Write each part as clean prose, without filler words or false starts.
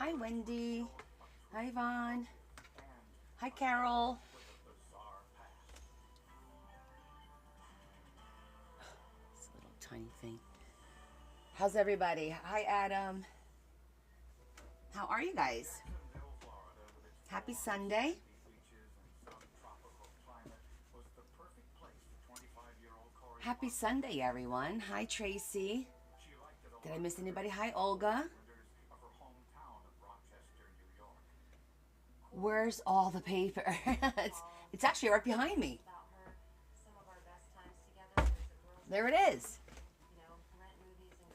Hi, Wendy. Hi, Yvonne. Hi, Carol. It's a little tiny thing. How's everybody? Hi, Adam. How are you guys? Happy Sunday. Happy Sunday, everyone. Hi, Tracy. Did I miss anybody? Hi, Olga. Where's all the paper? it's actually right behind me. There it is.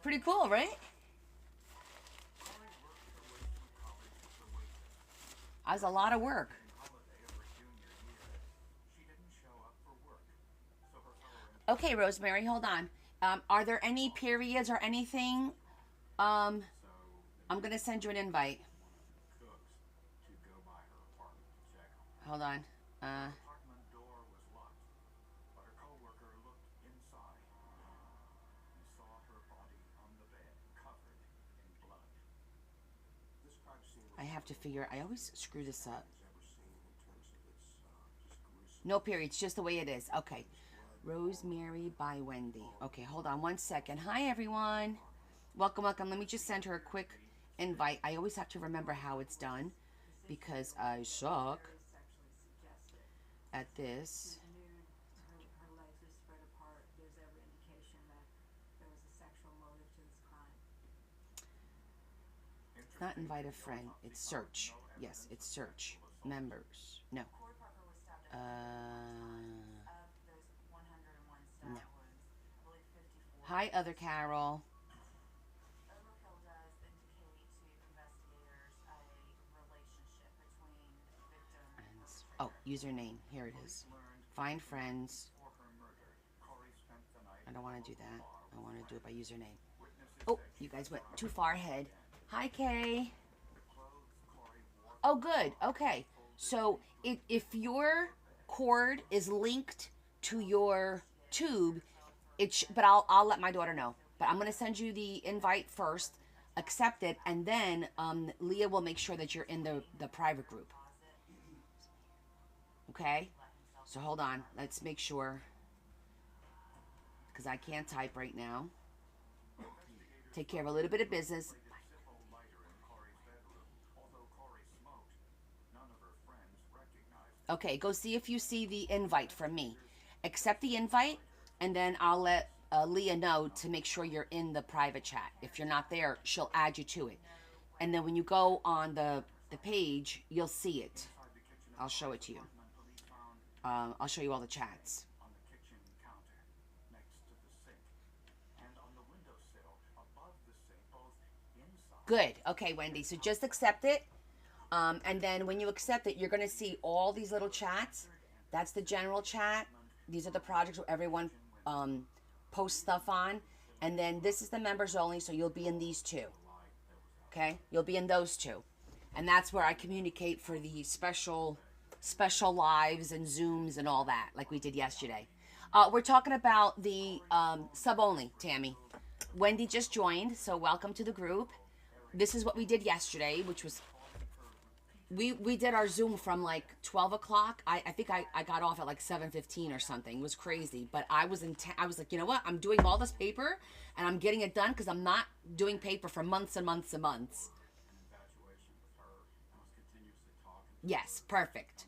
Pretty cool, right? That was a lot of work. Okay, Rosemary, hold on. Are there any periods or anything? Um, I'm gonna send you an invite. Hold on. Uh, I have to figure. I always screw this up. No periods, just the way it is. Okay. Rosemary by Wendy. Okay, hold on one second. Hi, everyone. Welcome, welcome. Let me just send her a quick invite. I always have to remember how it's done because I suck at this. It's not invite a friend. It's search. Yes, it's search. Members. No. Uh, no. Hi, other Carol. Oh, username. Here it is. Find friends. I don't want to do that. I want to do it by username. Oh, you guys went too far ahead. Hi, Kay. Oh, good. Okay. So if your cord is linked to your tube, but I'll let my daughter know. But I'm gonna send you the invite first, accept it, and then Leah will make sure that you're in the private group. Okay. So hold on. Let's make sure because I can't type right now. Take care of a little bit of business. Okay, go see if you see the invite from me. Accept the invite, and then I'll let Leah know to make sure you're in the private chat. If you're not there, she'll add you to it. And then when you go on the page, you'll see it. I'll show it to you. I'll show you all the chats. Good. Okay, Wendy. So just accept it. And then when you accept it, you're going to see all these little chats. That's the general chat. These are the projects where everyone posts stuff on. And then this is the members only, so you'll be in these two. Okay? You'll be in those two. And that's where I communicate for the special lives and Zooms and all that, like we did yesterday. We're talking about the sub only, Tammy. Wendy just joined, so welcome to the group. This is what we did yesterday, which was we did our Zoom from like 12 o'clock. I think I got off at like 7:15 or something. It was crazy, but I was like, you know what? I'm doing all this paper and I'm getting it done because I'm not doing paper for months and months and months. Yes, perfect.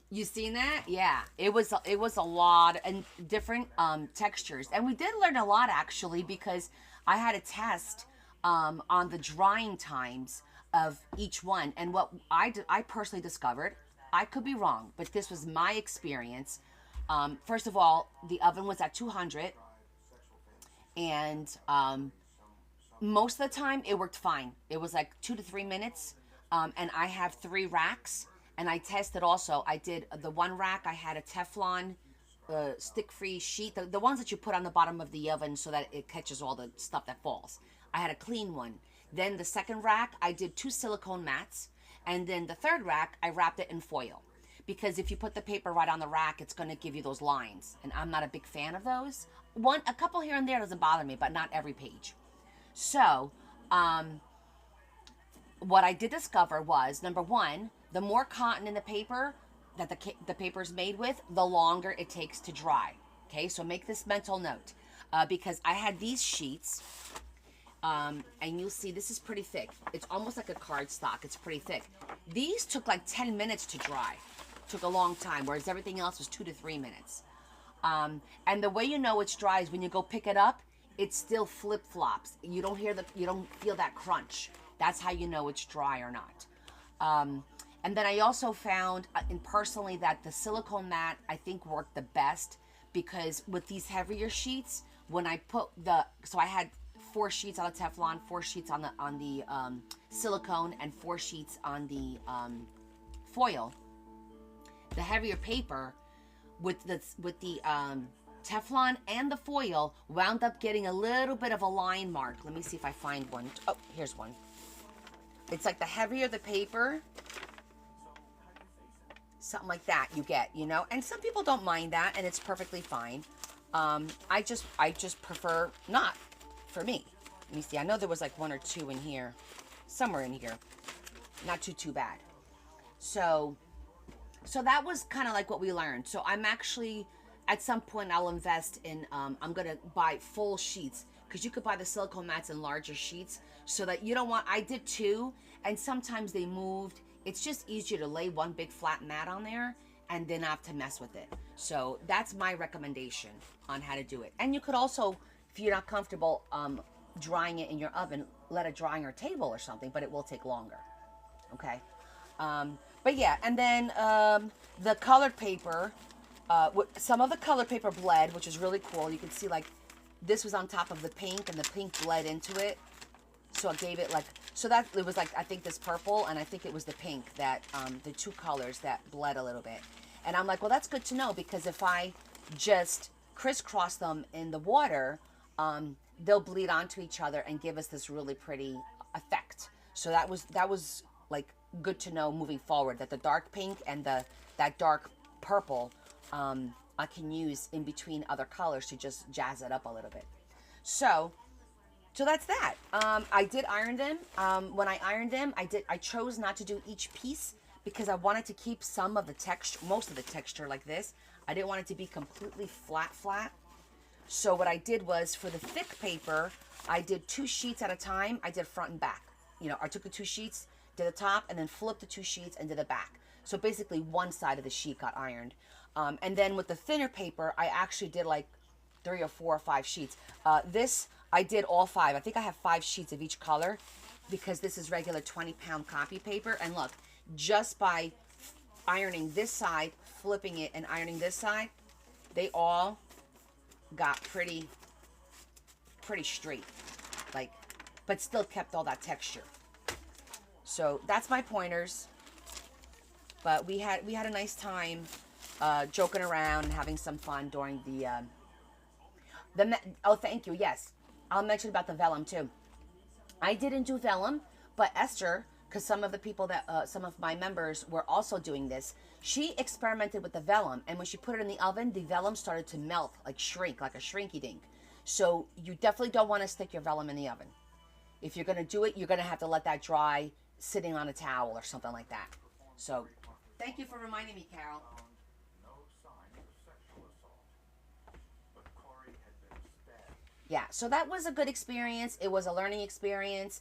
You seen that? Yeah, it was a lot and different textures, and we did learn a lot actually because I had a test on the drying times of each one, and what I personally discovered. I could be wrong, but this was my experience. First of all, the oven was at 200, and most of the time it worked fine. It was like 2 to 3 minutes, and I have 3 racks, and I tested also. I did the one rack. I had a Teflon stick-free sheet, the ones that you put on the bottom of the oven so that it catches all the stuff that falls. I had a clean one. Then the second rack, I did 2 silicone mats, and then the third rack, I wrapped it in foil. Because if you put the paper right on the rack, it's going to give you those lines, and I'm not a big fan of those. A couple here and there doesn't bother me, but not every page. So Um, what I did discover was, number one, the more cotton in the paper that the paper is made with, the longer it takes to dry. Okay, so make this mental note, because I had these sheets, and you'll see this is pretty thick. It's almost like a cardstock. It's pretty thick. These took like 10 minutes to dry. Took a long time, whereas everything else was 2 to 3 minutes. And the way you know it's dry is when you go pick it up, it still flip flops. You don't feel that crunch. That's how you know it's dry or not. And then I also found, personally, that the silicone mat I think worked the best, because with these heavier sheets, when I put so I had 4 sheets on the Teflon, 4 sheets on the silicone, and 4 sheets on the foil. The heavier paper with the Teflon and the foil wound up getting a little bit of a line mark. Let me see if I find one. Oh, here's one. It's like the heavier the paper, something like that you get, you know. And some people don't mind that, and it's perfectly fine. I just prefer not, for me. Let me see. I know there was like 1 or 2 in here, somewhere in here. Not too bad. So that was kind of like what we learned. So I'm actually, at some point, I'll invest in, I'm going to buy full sheets, because you could buy the silicone mats in larger sheets, so that you don't want, I did 2, and sometimes they moved. It's just easier to lay one big flat mat on there and then not have to mess with it. So that's my recommendation on how to do it. And you could also, if you're not comfortable drying it in your oven, let it dry on your table or something, but it will take longer. Okay. But yeah, and then the colored paper, some of the colored paper bled, which is really cool. You can see like this was on top of the pink, and the pink bled into it. So it gave it like, so that it was like, I think this purple, and I think it was the pink that, the 2 colors that bled a little bit. And I'm like, well, that's good to know, because if I just crisscross them in the water, they'll bleed onto each other and give us this really pretty effect. So that was like good to know moving forward, that the dark pink and that dark purple, I can use in between other colors to just jazz it up a little bit. So that's that. I did iron them. When I ironed them, I chose not to do each piece, because I wanted to keep some of the texture, most of the texture like this. I didn't want it to be completely flat. So what I did was, for the thick paper, I did 2 sheets at a time. I did front and back. You know, I took the 2 sheets, did the top, and then flipped the 2 sheets and did the back. So basically one side of the sheet got ironed. And then with the thinner paper, I actually did like 3 or 4 or 5 sheets. This, I did all 5. I think I have 5 sheets of each color, because this is regular 20-pound copy paper. And look, just by ironing this side, flipping it, and ironing this side, they all got pretty straight, like, but still kept all that texture. So that's my pointers. But we had a nice time joking around and having some fun during the oh, thank you. Yes, I'll mention about the vellum too. I didn't do vellum, but Esther, because some of the people that some of my members were also doing this, she experimented with the vellum, and when she put it in the oven, the vellum started to melt, like shrink, like a shrinky dink. So you definitely don't want to stick your vellum in the oven. If you're going to do it, you're going to have to let that dry sitting on a towel or something like that. So thank you for reminding me, Carol. Yeah, so that was a good experience. It was a learning experience.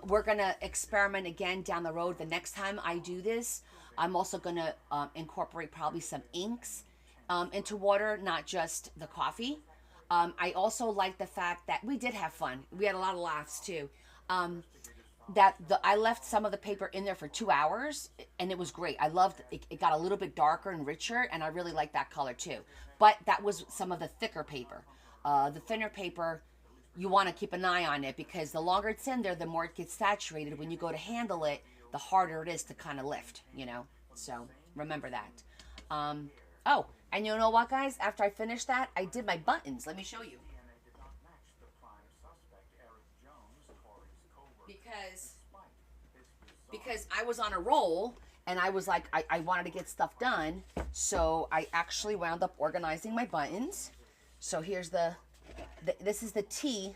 We're going to experiment again down the road. The next time I do this, I'm also going to incorporate probably some inks into water, not just the coffee. I also like the fact that we did have fun. We had a lot of laughs too. I left some of the paper in there for 2 hours, and it was great. I loved it. It got a little bit darker and richer, and I really liked that color too. But that was some of the thicker paper. The thinner paper, you want to keep an eye on it, because the longer it's in there, the more it gets saturated. When you go to handle it, the harder it is to kind of lift, you know. So remember that. Oh, and you know what, guys? After I finished that, I did my buttons. Let me show you. Because I was on a roll, and I was like, I wanted to get stuff done, so I actually wound up organizing my buttons. So here's this is the T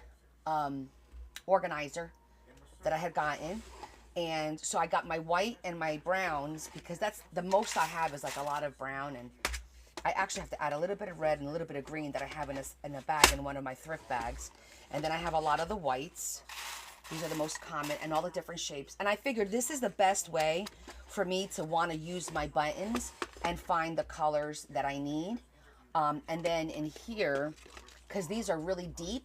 organizer. that I had gotten. And so I got my white and my browns because that's the most I have is like a lot of brown. And I actually have to add a little bit of red and a little bit of green that I have in a bag in one of my thrift bags. And then I have a lot of the whites. These are the most common and all the different shapes. And I figured this is the best way for me to want to use my buttons and find the colors that I need. And then in here, because these are really deep,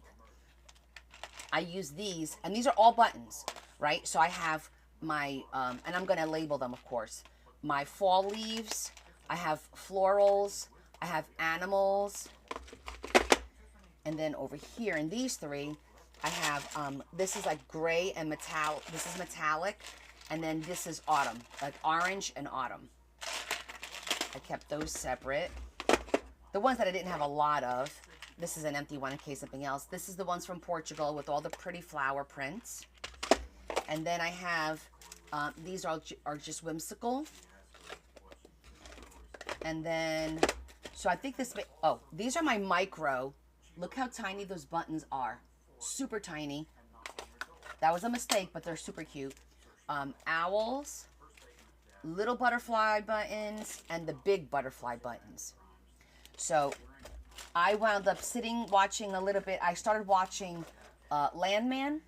I use these, and these are all buttons, right? So I have my, and I'm going to label them, of course, my fall leaves, I have florals, I have animals, and then over here in these three, I have, this is like gray and metallic, this is metallic, and then this is autumn, like orange and autumn. I kept those separate. The ones that I didn't have a lot of, this is an empty one in case something else. This is the ones from Portugal with all the pretty flower prints. And then I have, these are just whimsical. And then, so I think this, oh, these are my micro. Look how tiny those buttons are. Super tiny. That was a mistake, but they're super cute. Owls, little butterfly buttons, and the big butterfly buttons. So I wound up sitting watching a little bit. I started watching Landman.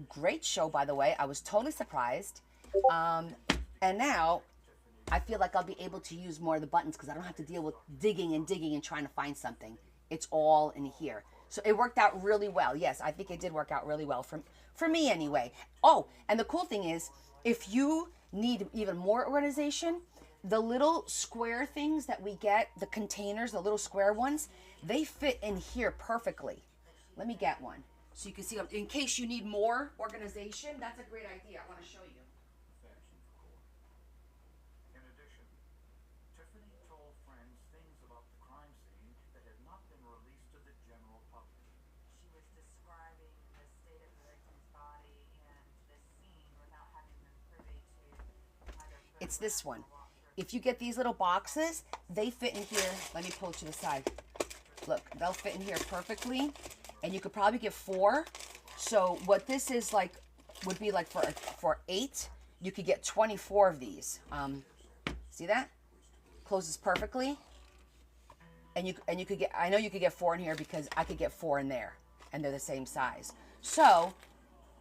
Great show, by the way. I was totally surprised. And now I feel like I'll be able to use more of the buttons because I don't have to deal with digging and trying to find something. It's all in here. So it worked out really well. Yes, I think it did work out really well for me anyway. Oh, and the cool thing is, if you need even more organization, the little square things that we get, the containers, the little square ones, they fit in here perfectly. Let me get one so you can see them. In case you need more organization, that's a great idea. I want to show you. In addition, Tiffany told friends things about the crime scene that had not been released to the general public. She was describing the state of the victim's body and the scene without having been privy to either. It's this one. If you get these little boxes, they fit in here. Let me pull it to the side. Look, they'll fit in here perfectly. And you could probably get 4. So what this is like, would be like for 8, you could get 24 of these. See that? Closes perfectly. And you could get, I know you could get 4 in here because I could get 4 in there. And they're the same size. So,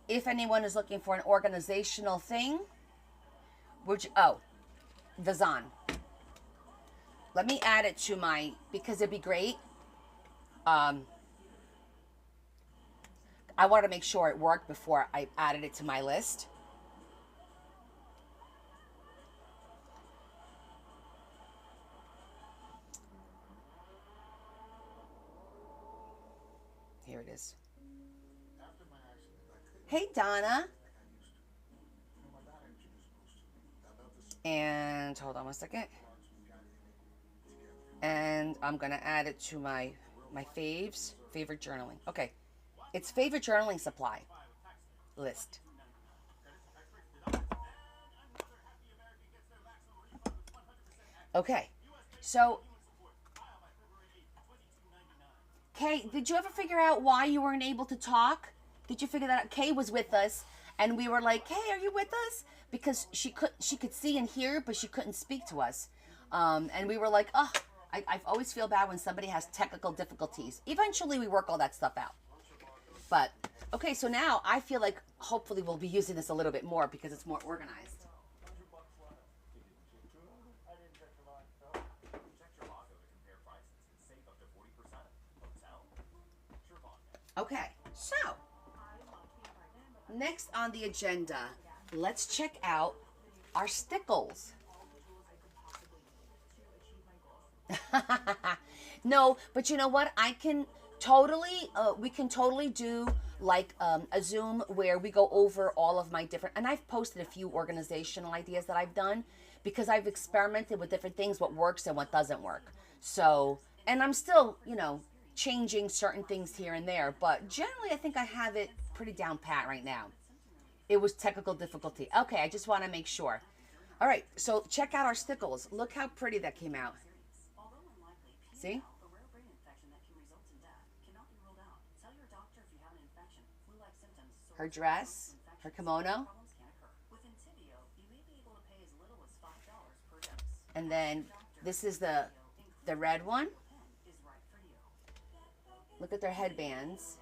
if anyone is looking for an organizational thing, the Zon. Let me add it to my, because it'd be great. I want to make sure it worked before I added it to my list. Here it is. Hey, Donna. And hold on one second. And I'm going to add it to my favorite journaling. Okay. It's favorite journaling supply list. Okay. So, Kay, did you ever figure out why you weren't able to talk? Did you figure that out? Kay was with us, and we were like, "Kay, are you with us?" Because she could see and hear, but she couldn't speak to us. And we were like, "Oh, I always feel bad when somebody has technical difficulties." Eventually, we work all that stuff out. But okay, so now I feel like hopefully we'll be using this a little bit more because it's more organized. Okay, so next on the agenda, let's check out our stickles. No, but you know what? I can totally, we can totally do like a Zoom where we go over all of my different, and I've posted a few organizational ideas that I've done because I've experimented with different things, what works and what doesn't work. So, and I'm still, changing certain things here and there, but generally I think I have it pretty down pat right now. It was technical difficulty. Okay, I just want to make sure. All right, so check out our stickles. Look how pretty that came out. See? Her dress. Her kimono. Problems can occur. With Intibio, you may be able to pay as little as $5 per dose. And then this is the red one. Pen is right for you. Look at their headbands.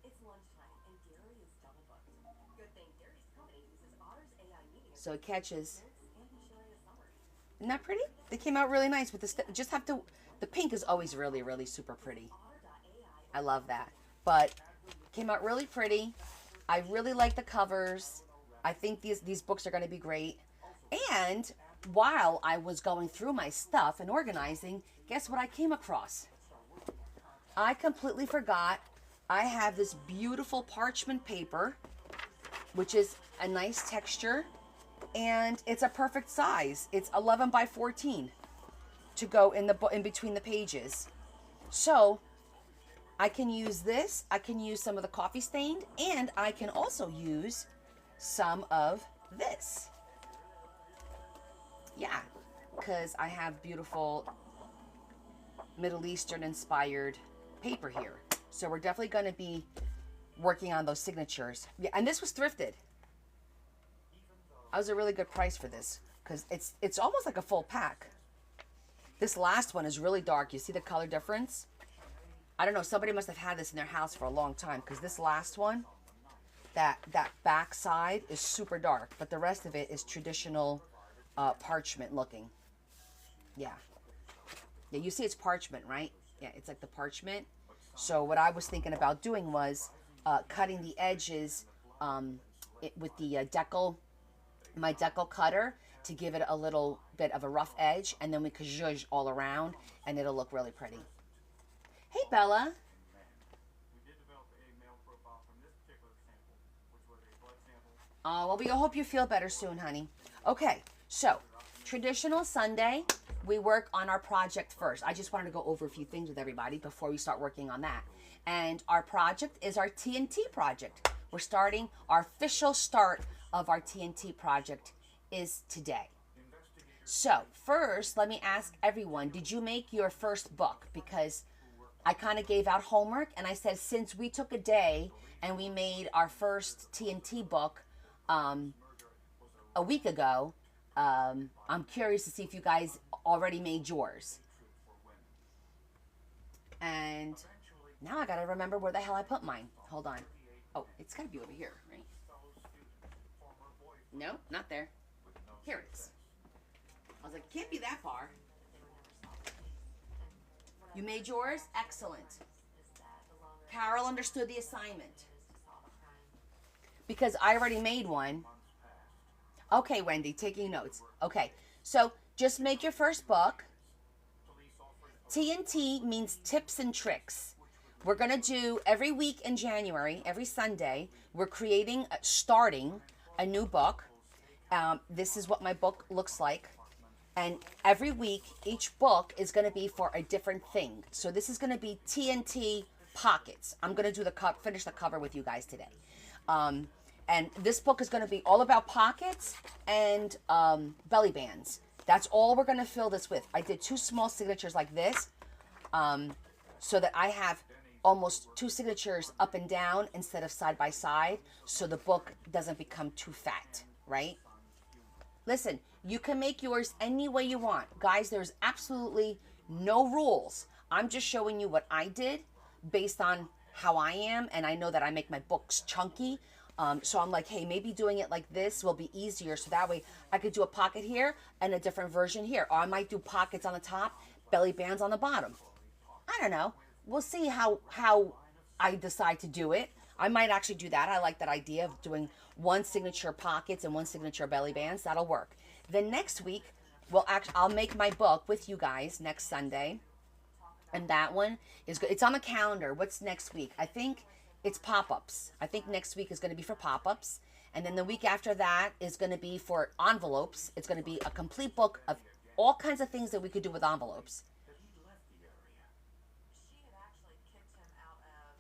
It's lunchtime and Gary is double booked. Good thing Gary's company uses Otter's AI meeting So it catches. and he's showing a summary. Isn't that pretty? They came out really nice with this. Just have to. The pink is always really, really super pretty. I love that. But came out really pretty. I really like the covers. I think these books are going to be great. And while I was going through my stuff and organizing, guess what I came across? I completely forgot I have this beautiful parchment paper, which is a nice texture, and it's a perfect size. It's 11 by 14 to go in between the pages. So I can use this, I can use some of the coffee stained, and I can also use some of this. Yeah, because I have beautiful Middle Eastern inspired paper here. So we're definitely going to be working on those signatures. Yeah, and this was thrifted. That was a really good price for this because it's almost like a full pack. This last one is really dark. You see the color difference? I don't know. Somebody must have had this in their house for a long time because this last one, that back side is super dark, but the rest of it is traditional parchment looking. Yeah. Yeah, you see it's parchment, right? Yeah, it's like the parchment. So what I was thinking about doing was cutting the edges with the my decal cutter to give it a little bit of a rough edge, and then we could zhuzh all around, and it'll look really pretty. Hey, Bella. We did develop a male profile from this particular sample, which was a blood sample. Oh, well, we hope you feel better soon, honey. Okay, so traditional Sunday, we work on our project first. I just wanted to go over a few things with everybody before we start working on that. And our project is our TNT project. We're starting, our official start of our TNT project is today. So first, let me ask everyone, did you make your first book? Because I kind of gave out homework and I said, since we took a day and we made our first TNT book a week ago, I'm curious to see if you guys already made yours. And now I gotta remember where the hell I put mine. Hold on. Oh, it's gotta be over here, right? No, not there. Here it is. I was like, can't be that far. You made yours? Excellent. Carol understood the assignment. Because I already made one. Okay, Wendy, taking notes. Okay, so just make your first book. TNT means tips and tricks. We're going to do every week in January, every Sunday, we're starting a new book. This is what my book looks like. And every week, each book is going to be for a different thing. So this is going to be TNT pockets. I'm going to do finish the cover with you guys today. And this book is going to be all about pockets and belly bands. That's all we're going to fill this with. I did 2 small signatures like this so that I have almost 2 signatures up and down instead of side by side, so the book doesn't become too fat, right? Listen, you can make yours any way you want. Guys, there's absolutely no rules. I'm just showing you what I did based on how I am, and I know that I make my books chunky. So I'm like, hey, maybe doing it like this will be easier, so that way I could do a pocket here and a different version here. Or I might do pockets on the top, belly bands on the bottom. I don't know. We'll see how I decide to do it. I might actually do that. I like that idea of doing 1 signature pockets and 1 signature belly bands. That'll work. Then next week, I'll make my book with you guys next Sunday. And that one is good. It's on the calendar. What's next week? I think it's pop-ups. I think next week is going to be for pop-ups. And then the week after that is going to be for envelopes. It's going to be a complete book of all kinds of things that we could do with envelopes.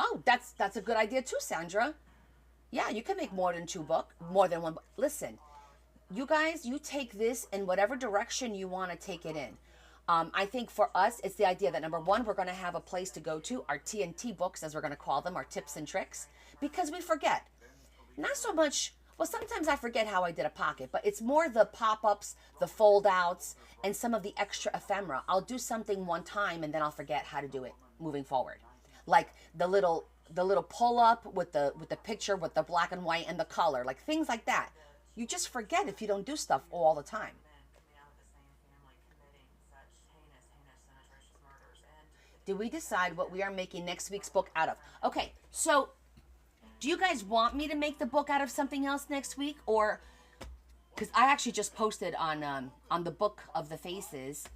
Oh, that's a good idea too, Sandra. Yeah, you can make more than 1 book. Listen, you guys, you take this in whatever direction you want to take it in. I think for us, it's the idea that number 1, we're going to have a place to go to, our TNT books, as we're going to call them, our tips and tricks, because we forget. not so much, well, sometimes I forget how I did a pocket, but it's more the pop-ups, the fold-outs, and some of the extra ephemera. I'll do something one time and then I'll forget how to do it moving forward. Like the little pull-up with the picture with the black and white and the color, like things like that. You just forget if you don't do stuff all the time. men coming out of the same family committing such heinous and atrocious murders. And Did we decide what we are making next week's book out of? Okay, so do you guys want me to make the book out of something else next week, or because I actually just posted on the book of the faces,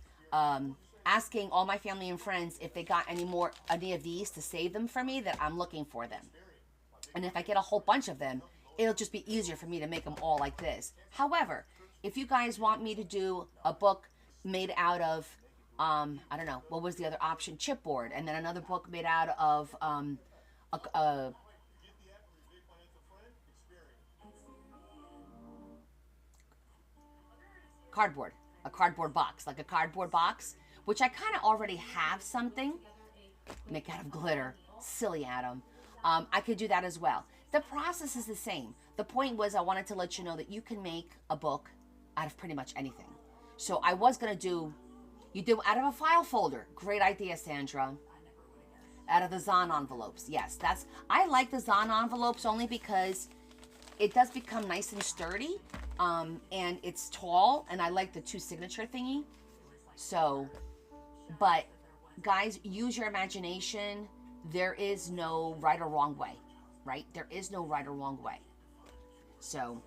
asking all my family and friends if they got any of these to save them for me, that I'm looking for them, and if I get a whole bunch of them, it'll just be easier for me to make them all like this. However, if you guys want me to do a book made out of I don't know, what was the other option, chipboard, and then another book made out of a cardboard, a cardboard box, like a cardboard box, which I kind of already have something. Make out of glitter. Silly Adam. I could do that as well. The process is the same. The point was I wanted to let you know that you can make a book out of pretty much anything. So I was going to do, you do out of a file folder. Great idea, Sandra. Out of the Zahn envelopes. Yes, I like the Zahn envelopes only because it does become nice and sturdy, and it's tall, and I like the 2 signature thingy. So, but guys, use your imagination. There is no right or wrong way, right? There is no right or wrong way. So,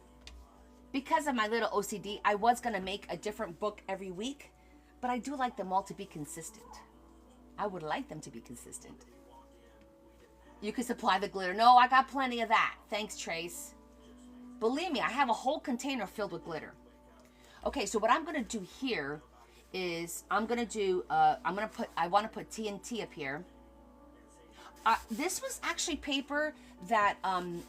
because of my little OCD, I was going to make a different book every week, but I do like them all to be consistent. I would like them to be consistent. You can supply the glitter. No, I got plenty of that. Thanks, Trace. Believe me, I have a whole container filled with glitter. Okay, so what I'm going to do here is I want to put TNT up here. This was actually paper that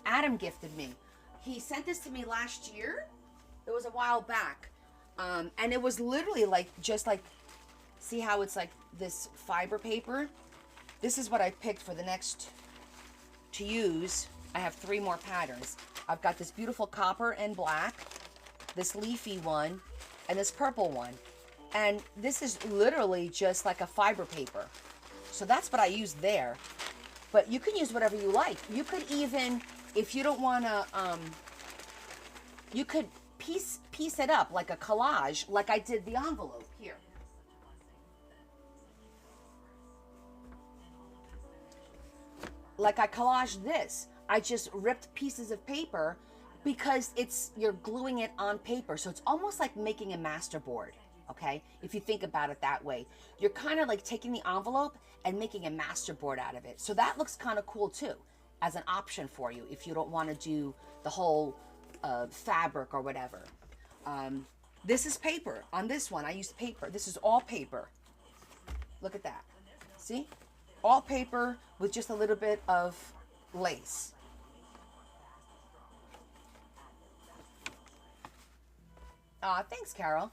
Adam gifted me. He sent this to me last year. It was a while back. And it was literally just like, see how it's like this fiber paper? This is what I picked for the next to use. I have 3 more patterns. I've got this beautiful copper and black, this leafy one, and this purple one. And this is literally just like a fiber paper. So that's what I used there. But you can use whatever you like. You could even, if you don't want to, you could piece it up like a collage, like I did the envelope here. Like I collaged this. I just ripped pieces of paper because you're gluing it on paper. So it's almost like making a masterboard, okay? If you think about it that way. You're kind of like taking the envelope and making a masterboard out of it. So that looks kind of cool too, as an option for you if you don't want to do the whole fabric or whatever. This is paper. On this one, I used paper. This is all paper. Look at that. See? All paper with just a little bit of lace. Thanks, Carol.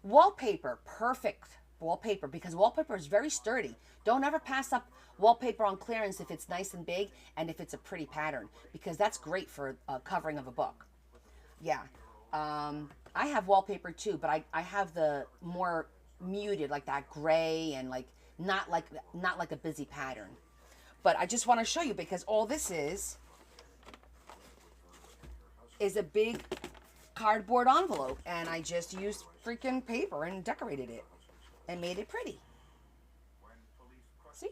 Wallpaper, perfect wallpaper, because wallpaper is very sturdy. Don't ever pass up wallpaper on clearance if it's nice and big and if it's a pretty pattern, because that's great for covering of a book. Yeah. I have wallpaper too, but I have the more muted, like that gray, and like not like a busy pattern. But I just want to show you, because all this is a big cardboard envelope, and I just used freaking paper and decorated it and made it pretty. See?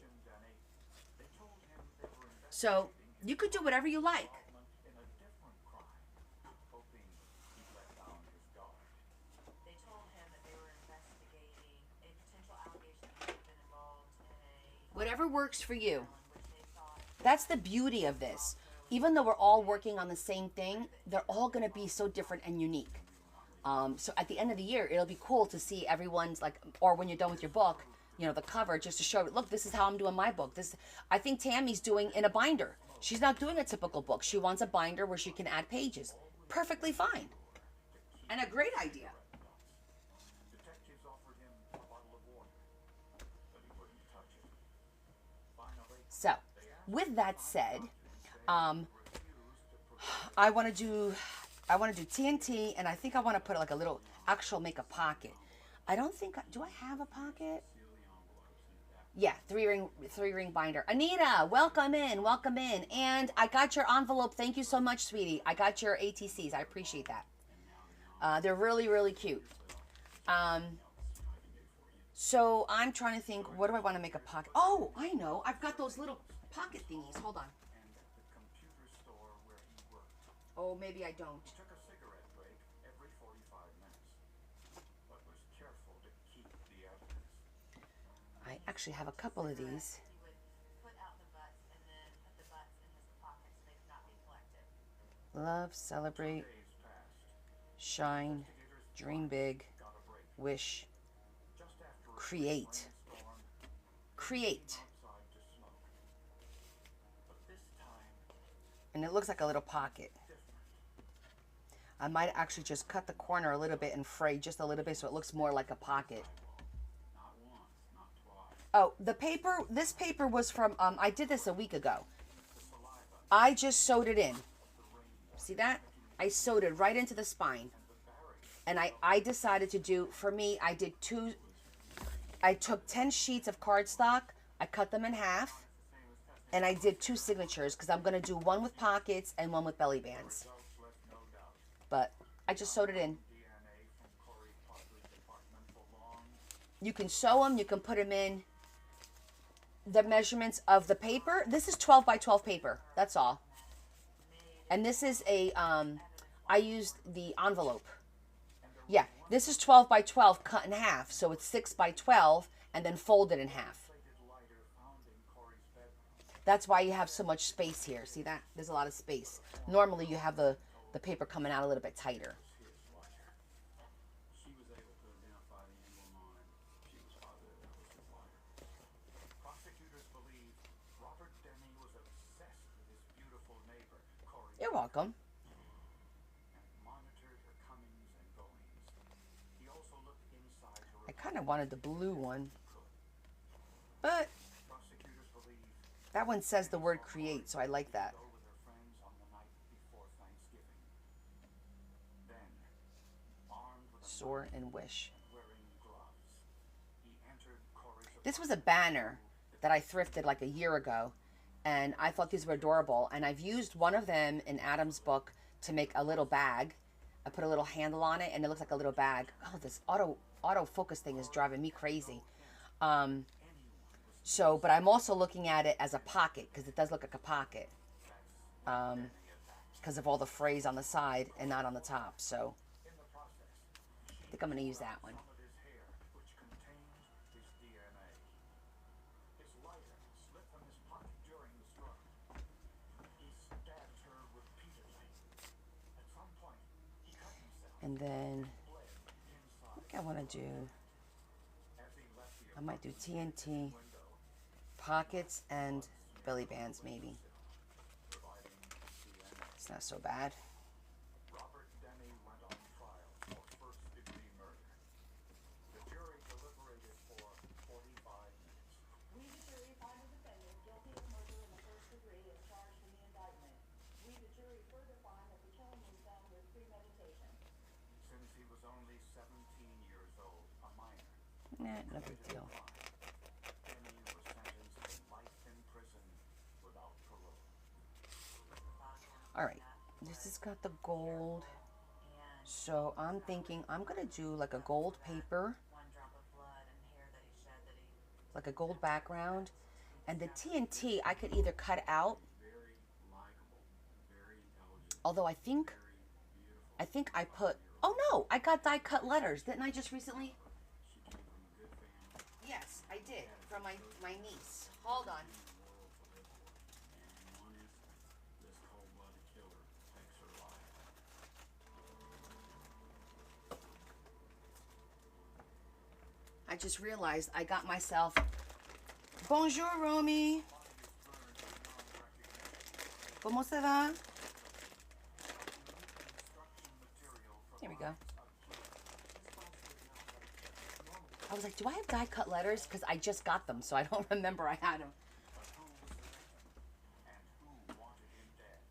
So you could do whatever you like. they told him that they were investigating a potential allegation that he had been involved in a Whatever works for you. which they thought That's the beauty of this. Even though we're all working on the same thing, they're all going to be so different and unique. So at the end of the year, it'll be cool to see everyone's, like, or when you're done with your book, you know, the cover, just to show, look, this is how I'm doing my book. I think Tammy's doing in a binder. She's not doing a typical book. She wants a binder where she can add pages. Perfectly fine. And a great idea. Detectives offered him a bottle of water, but he wouldn't touch it. Finally, So, with that said, I want to do TNT, and I think I want to put like a little actual make a pocket. I don't think do I have a pocket? Yeah, three ring binder. Anita, welcome in, welcome in. And I got your envelope. Thank you so much, sweetie. I got your ATCs. I appreciate that. They're really, really cute. So I'm trying to think, what do I want to make a pocket? Oh, I know. I've got those little pocket thingies. Hold on. And at the computer store where he worked. Oh, maybe I don't. He took a cigarette break every 45 minutes, but was careful to keep the evidence. I actually have a couple of these. He would put out the butts and then put the butts in his pocket so they could not be collected. Love, celebrate, Days passed. shine, dream big, Got a break. wish, Just after a create. storm, Create. outside to smoke. But this time, And it looks like a little pocket. different. I might actually just cut the corner a little bit and fray just a little bit so it looks more like a pocket. Not once, not twice. Oh, this paper was from, I did this a week ago. The saliva, I just sewed it in. See that? I sewed it right into the spine. And I decided to do, for me, I took 10 sheets of cardstock, I cut them in half, and I did 2 signatures because I'm going to do one with pockets and one with belly bands. results left no doubt. But I just sewed it in. DNA from Corey Parker's department belonged. You can sew them, you can put them in. The measurements of the paper, this is 12 by 12 paper, that's all. And this is I used the envelope. Yeah, this is 12 by 12 cut in half, so it's 6 by 12 and then folded in half. Lighter found in Corey's bedroom. That's why you have so much space here. See that? There's a lot of space. Normally you have the paper coming out a little bit tighter. She was able to identify the emblem on it. She was positive that was his lighter. Prosecutors believe Robert Denny was obsessed with his beautiful neighbor, Corey, You're welcome. and monitored her comings and goings. He also looked inside her I kind of wanted the blue one, but prosecutors believe that one says the word create, so I like that. go with her friends on the night before Thanksgiving. Then, armed with a Soar and wish. wearing gloves, he entered Corey's This was a banner that I thrifted like a year ago, and I thought these were adorable. And I've used one of them in Adam's book to make a little bag. I put a little handle on it, and it looks like a little bag. Oh, this autofocus thing is driving me crazy. But I'm also looking at it as a pocket because it does look like a pocket. Because of all the frays on the side and not on the top. So I think I'm going to use that one. of his hair, which contained his DNA. His lighter slipped from his pocket during the struggle. He stabbed her repeatedly. At some point, he cut himself, And then bled I inside. think I want to do, As he left the I might do TNT, window, pockets, and belly bands maybe. providing DNA. It's not so bad. Robert Denny went on trial for first-degree murder. The jury deliberated for 45 minutes. We, the jury, find the defendant guilty of murder in the first degree as charged in the indictment. We, the jury, further find that the killing was done with premeditation. Since he was only 17 years old, a minor, Nah, no big deal. Denny was sentenced to life in prison without parole. All right, this has got the gold. So I'm thinking I'm going to do like a gold paper, One drop of blood and hair that he shed that he like a gold background. And the TNT I could either cut out, Very likable, very intelligent, although I think I put, oh no, I got die cut letters. Didn't I just recently? she came from a good family, Yes, I did, from my niece. Hold on. world to live for. And in one instant, this cold-blooded killer takes her life. I just realized I got myself, bonjour Romy. ¿Cómo se va? Here we go. I was like, do I have die cut letters? Because I just got them, so I don't remember I had them. But who was the victim? And who wanted him dead?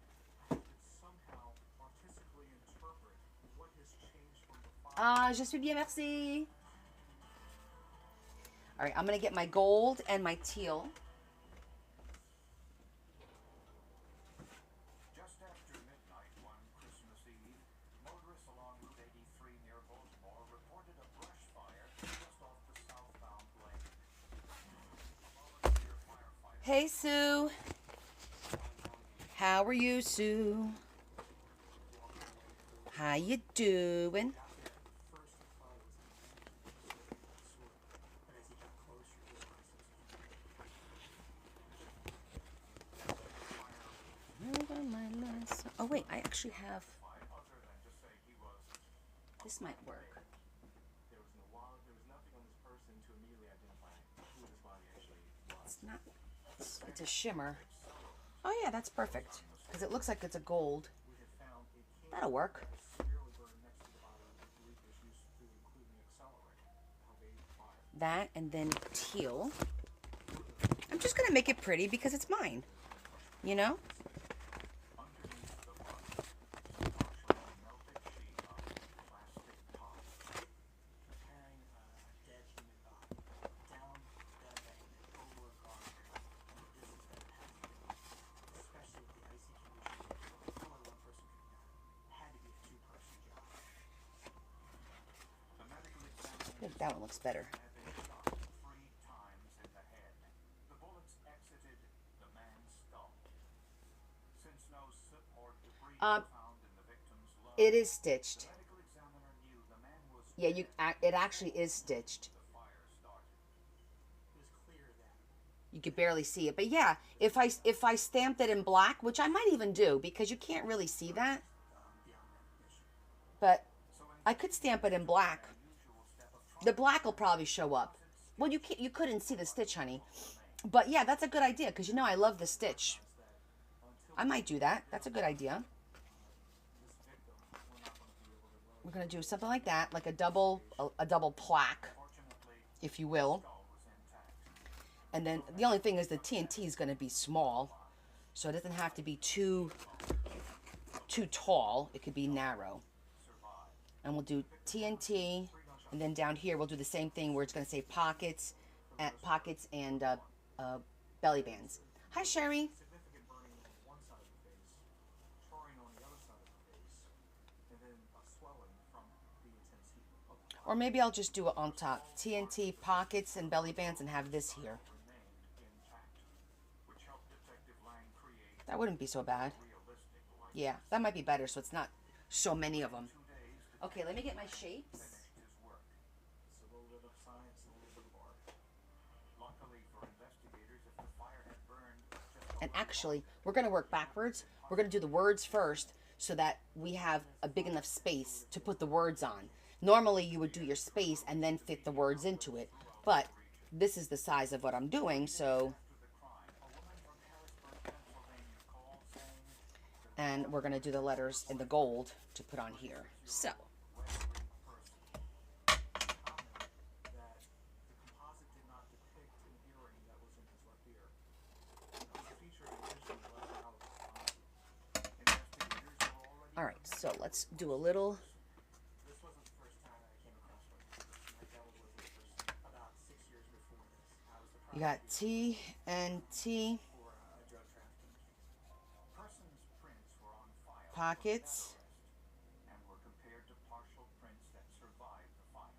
Could somehow Ah, je suis bien, merci. All right, I'm gonna get my gold and my teal. Just after midnight one Christmas Eve, motorists along Route 83 near Baltimore reported a brush fire just off the southbound lane. A volunteer firefighter Hey, Sue. How are you, Sue? How you doing? first he thought it was a man sort of, but as he got closer he realized it was Oh, wait, I actually have. other than to say he was This might work. there was nothing on this person to immediately identify who this body actually was. It's not. It's a shimmer. Oh, yeah, that's perfect. Because it looks like it's a gold. We had found a key That'll work. severely burned next to the body with leakage used to including accelerant to help aid the fire. That and then teal. I'm just gonna make it pretty because it's mine. You know? Underneath the body, a partially melted sheet of plastic pop. Carrying a dead human body down Bellybands over a guardrail and the distance that it had to go, especially with the icy conditions, only one person could have done it. It had to be a two-person job. The medical I examiner think that one looks better. had been shot 3 times in the head. The bullets exited the man's skull. Since no soot or debris were found in the victim's lungs, It is stitched. the medical examiner knew the man was Yeah, it actually is stitched. the fire started. It was clear that You could barely see it. But yeah, if I stamped it in black, which I might even do because you can't really see that. beyond recognition. But I could stamp it in black. The black will probably show up. Well, you couldn't see the stitch, honey. But yeah, that's a good idea because you know I love the stitch. I might do that. That's a good idea. We're gonna do something like that, like a double plaque, if you will. And then the only thing is the TNT is gonna be small, so it doesn't have to be too tall. It could be narrow. And we'll do TNT, and then down here we'll do the same thing where it's gonna say pockets and belly bands. Hi, Sherry. Significant burning on one side of the face, charring on the other side of the face, and then a swelling from the intense heat of the fire Or maybe I'll just do it on top. TNT, pockets, and belly bands, and have this here. remained intact, which helped Detective Lang create That wouldn't be so bad. realistic light. Yeah, that might be better, so it's not so many of them. 2 days to Okay, let me get my shapes. finish his work. It's a little bit of science and a little bit of art. Luckily for investigators, if the fire had burned just And actually, we're going to work backwards. We're going to do the words first so that we have a big enough space to put the words on. Normally, you would do your space and then fit the words into it. But this is the size of what I'm doing, so... And we're going to do the letters in the gold to put on here. So, that the composite did not depict an earring that was in his left ear. It was a feature intentionally left out of the file. Investigators were already all right, so let's do a little... This wasn't the first time I came across one of these. I dealt with this person about 6 years before this. I was the You got TNT, for a drug trafficking case. Person's prints were on file pockets, and were compared to partial prints that survived the fire.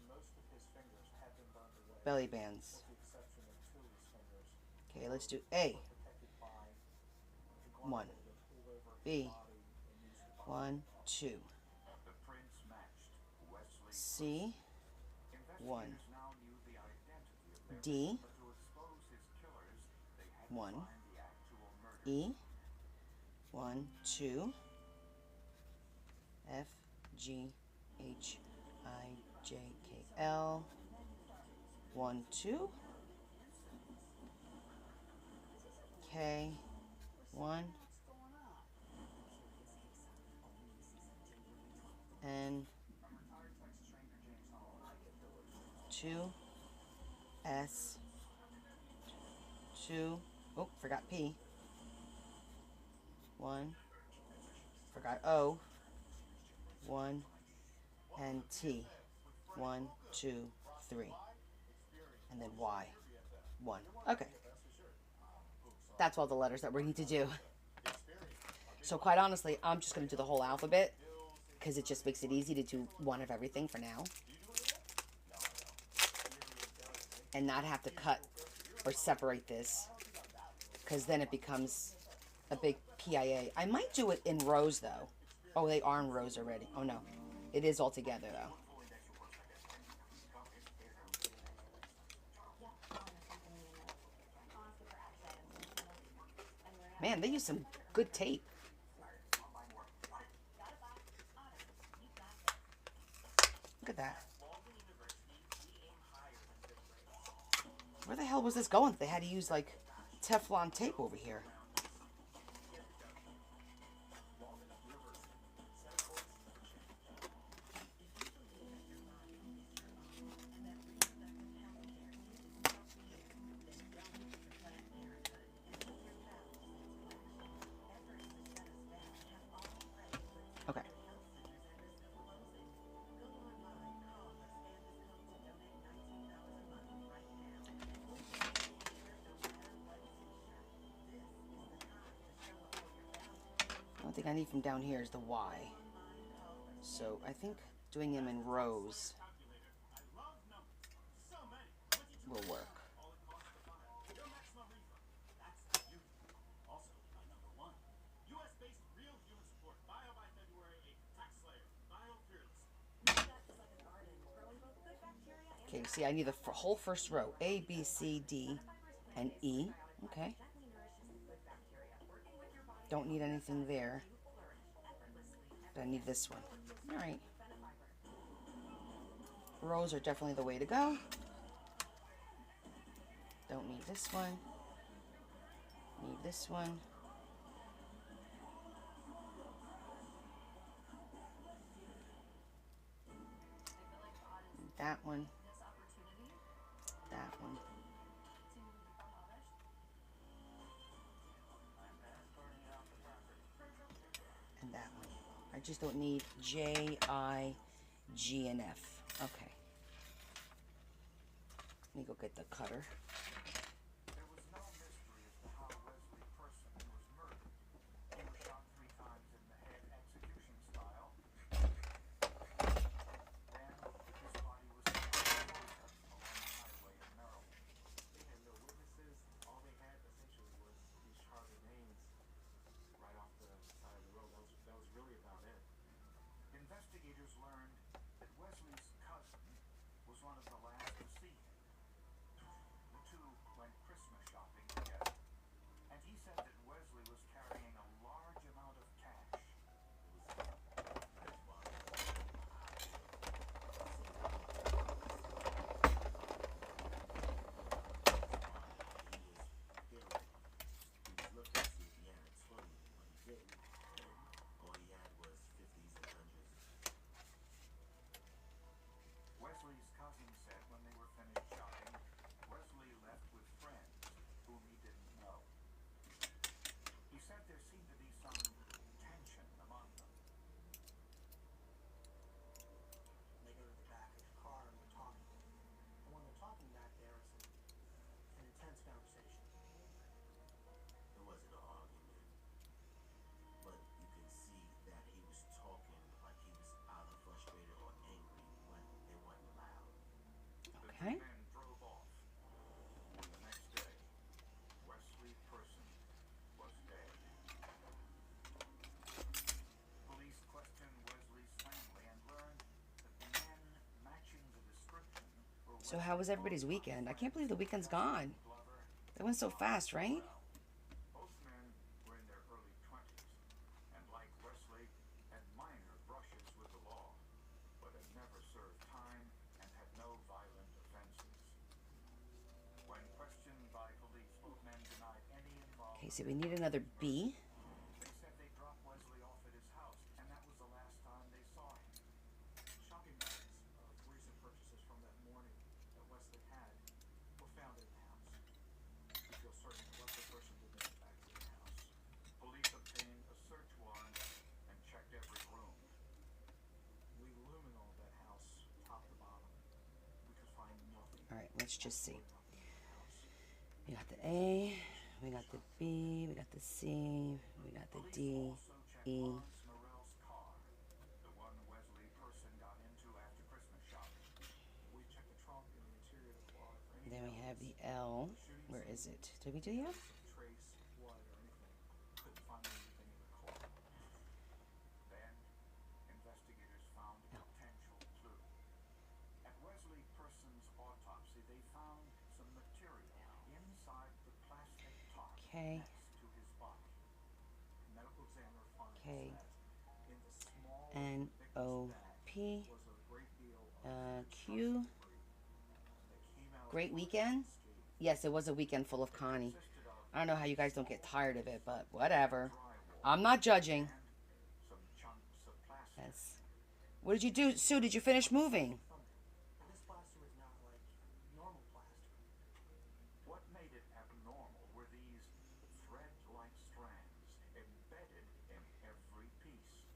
Most of his fingers had been burned away, belly bands. with the exception of 2 of his fingers, Okay, let's do A. protected by the One. garment that pulled over his B. body and used to bind. 1, 2. The prints matched Wesley. C, 1. Investigators now knew the identity of their D, but to expose his killers, they had 1. to find the actual murder. E, 1, 2. F, G, H, I, J, K, L. 1, 2. K, 1. N, 2. S, 2. Oh, forgot P. 1. Forgot O. 1. and T. 1, 2, 3. And then Y. 1. Okay. That's all the letters that we need to do. So quite honestly, I'm just going to do the whole alphabet because it just makes it easy to do one of everything for now. And not have to cut or separate this because then it becomes a big PIA. I might do it in rows though. Oh, they are in rows already. Oh no, it is all together though. Man, they use some good tape. Look at that. Where the hell was this going? They had to use like Teflon tape over here. Okay. The only thing I need from down here is the Y. So I think doing them in rows will work. Okay, see, I need the whole first row. A, B, C, D, and E. Okay. Don't need anything there. But I need this one. All right. Rows are definitely the way to go. Don't need this one. Need this one. Need that one. That one. And that one. I just don't need J, I, G, and F. Okay. Let me go get the cutter. There was no mystery as to how Wesley Person was murdered. He was shot 3 times in the head, execution style. Then his body was found along the highway in Maryland. They had no witnesses. All they had essentially was these charted names right off the side of the road. That was really about it. Investigators learned that Wesley's cousin was one of the last to see him. The two went Christmas shopping together, and he said that Wesley was carrying a large amount of cash. Wesley's cousin said when they were finished shopping, Wesley left with friends whom he didn't know. He said there seemed to be some tension among them. They go to the back of the car and they're talking. And when they're talking back there, it's an intense conversation. It wasn't an argument, but you can see that he was talking like he was either frustrated or angry, but it wasn't loud. Okay. The two men drove off. The next day, Wesley Person was dead. Police questioned Wesley's family and learned that the men matching the description were So how was everybody's weekend? I can't believe the weekend's gone. Glover. That went so fast, right? Both men were in their early 20s, and like Wesley, had minor brushes with the law, but had never served time and had no violent offenses. When questioned by police, both men denied any involvement. Okay, so we need another B. They said they dropped Wesley off at his house, and that was the last time they saw him. Shopping bags of recent purchases from that morning that Wesley had were found in the house. We feel certain that Wesley Person did make it back to the house. Police obtained a search warrant and checked every room. We lumen all that All right, let's just see. We got the A, we got the B, we got the C, we got the D, E. Morell's car, the one Wesley Person got into after Christmas shopping. We checked the trunk and the interior of the car for any Then we have evidence the L. of the shooting Where is scene. it? Did we do yet? Trace, blood, or anything. Couldn't find anything in the car. Then, investigators found a potential clue. At Wesley Person's autopsy, they found some material inside the plastic tarp K. next to his body. Medical examiner finds K. that in the small N O victim's P. bag was a great deal of Q. that came out Great weekend? Yes, it was a weekend full of Connie. I don't know how you guys don't get tired of it, but whatever. I'm not judging. Some chunks of plastic. Yes. What did you do, Sue? Did you finish moving? But this plaster is not like normal plaster. What made it abnormal were these thread-like strands embedded in every piece.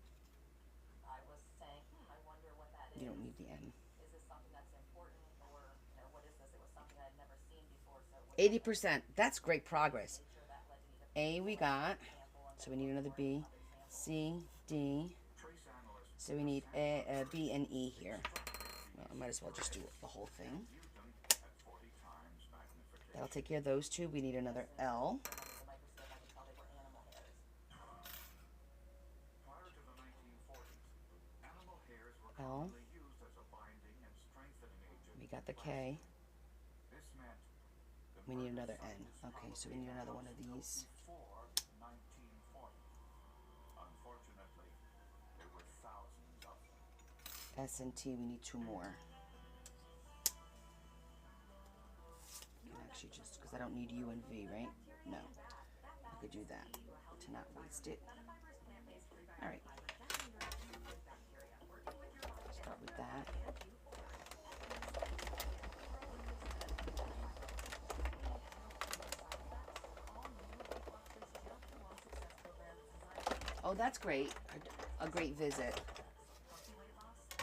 I was saying, I wonder what that is. You don't need the N. Is this something that's important, or what is this? It was something I'd never seen before, so it was 80%. That's great progress. nature that led me to A we got. So we need another B. C, D. Trace analysts So we need A, B, and E here. Well, I might as well just do the whole thing. viewed them at 40 times magnification. That'll take care of those two. We need another L. the microscope. I could tell they were animal hairs. Prior to the 1940s, animal hairs were L. commonly used as a binding and strengthening agent. We got the K. This meant the We need murder another N. site was Okay, so probably we need another the one of house built these. Before 1940. Unfortunately, there were thousands of them. S and T, we need two more. You can actually just, because I don't need U and V, right? No. I could do that to not waste it. All right. Start with that. Oh, that's great. A great visit.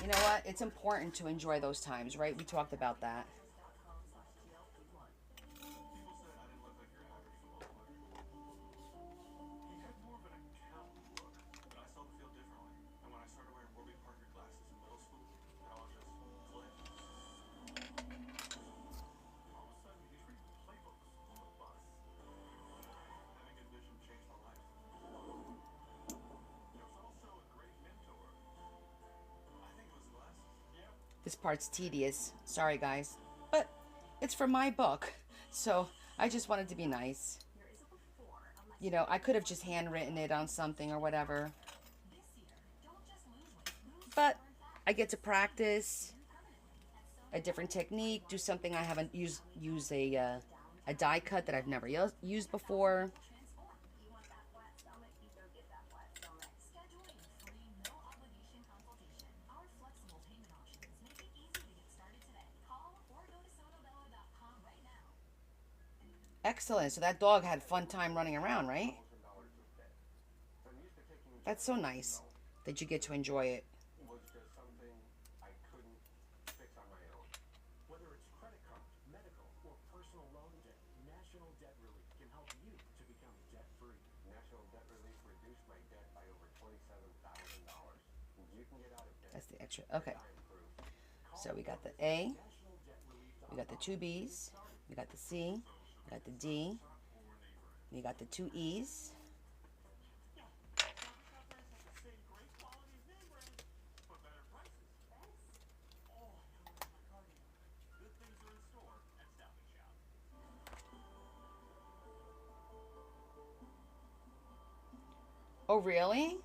You know what? It's important to enjoy those times, right? We talked about that. People said I didn't look like your average football player. He had more of an accountant look. But I saw the field differently. And when I started wearing Warby Parker glasses in middle school, it all just clicked. All of a sudden, he's reading playbooks on the bus. Having good vision changed my life. There was also a great mentor. I think it was the glasses. Yep. This part's tedious. Sorry, guys. But it's for my book. So I just wanted to be nice. You know, I could have just handwritten it on something or whatever. But I get to practice a different technique, do something I haven't used, use a die cut that I've never used before. You want that flat stomach, you go get that flat stomach. Scheduling free, no obligation consultation. Our flexible payment options make it easy to get started today. Call or go to sonobella.com right now. Excellent. So that dog had fun time running around, right? $1,000 of debt. I'm used to taking That's so nice that you get to enjoy it. was just something I couldn't fix on my own. Whether it's credit card, medical, or personal loan debt, National Debt Relief can help you to become debt-free. National Debt Relief reduced my debt by over $27,000. You can get out of debt. That's the extra. Okay. Time proof. So we got the A, we got the two B's, we got the C, we got the D, we got the two E's. Same great quality as name brand, but better prices. Oh, I gotta work my cardio. Good things are in store at Stop and Shop. Oh, really?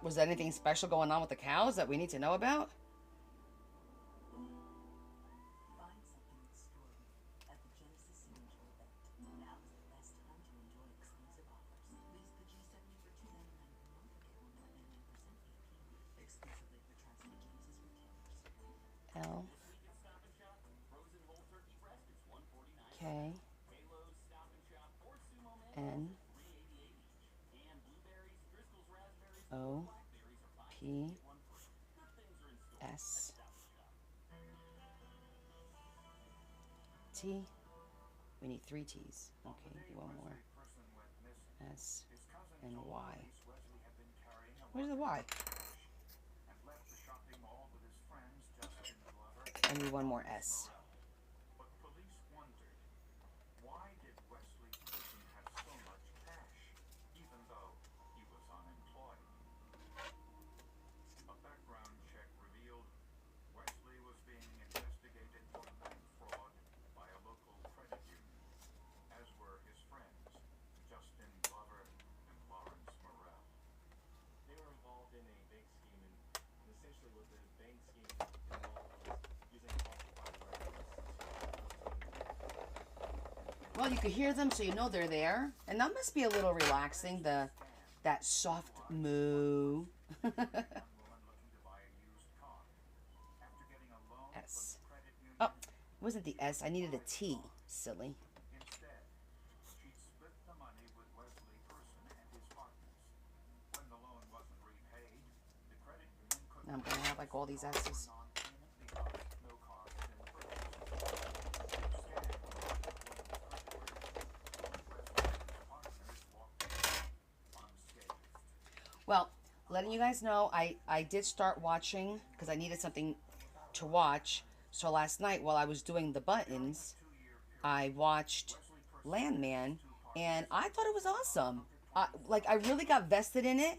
Was anything special going on with the cows that we need to know about? Find something extraordinary at the Genesis Signature event. Now is the best time to enjoy exclusive offers. Lease the G70 for $299 per month or get 1.99% APR. Exclusively for Tri-State Genesis retailers. L, Week at Stop and Shop, frozen whole turkey breast is $149. K, Halos, Stop and Shop, or Sumo N, $388 each. And blueberries, Driscoll's raspberries, O, blackberries are P, $5 get one free. Good things are in store T? We need 3 T's. On the Okay, day one more. Wesley Person went missing, S his cousin and told Y. police Wesley had been carrying a Where's the large Y? amount of cash and left the shopping mall with his friends Justin Glover I need and one more Lawrence S. Morrell. But police wondered, why did Wesley Person have so much cash, even though he was unemployed? A background check revealed Wesley was being investigated for bank fraud by a local credit union, as were his friends, Justin Glover and Lawrence Morrell. They were involved in a bank scheme, and essentially what the bank scheme involved was using falsified records to Well, you could hear them, so you know they're there, and that must be a little relaxing. That soft moo. Young woman looking to buy a used car. After getting a loan from S. the credit union, Oh, it wasn't the S. I needed a T. Silly. instead, she'd split the money with Wesley Person and his partners. When the loan wasn't repaid, the credit union couldn't I'm gonna have like all these S's. non-payment because no car had been purchased. The scam Well, letting you guys know, I did start watching because I needed something to watch. So last night while I was doing the buttons, I watched Landman, and I thought it was awesome. Like I really got vested in it,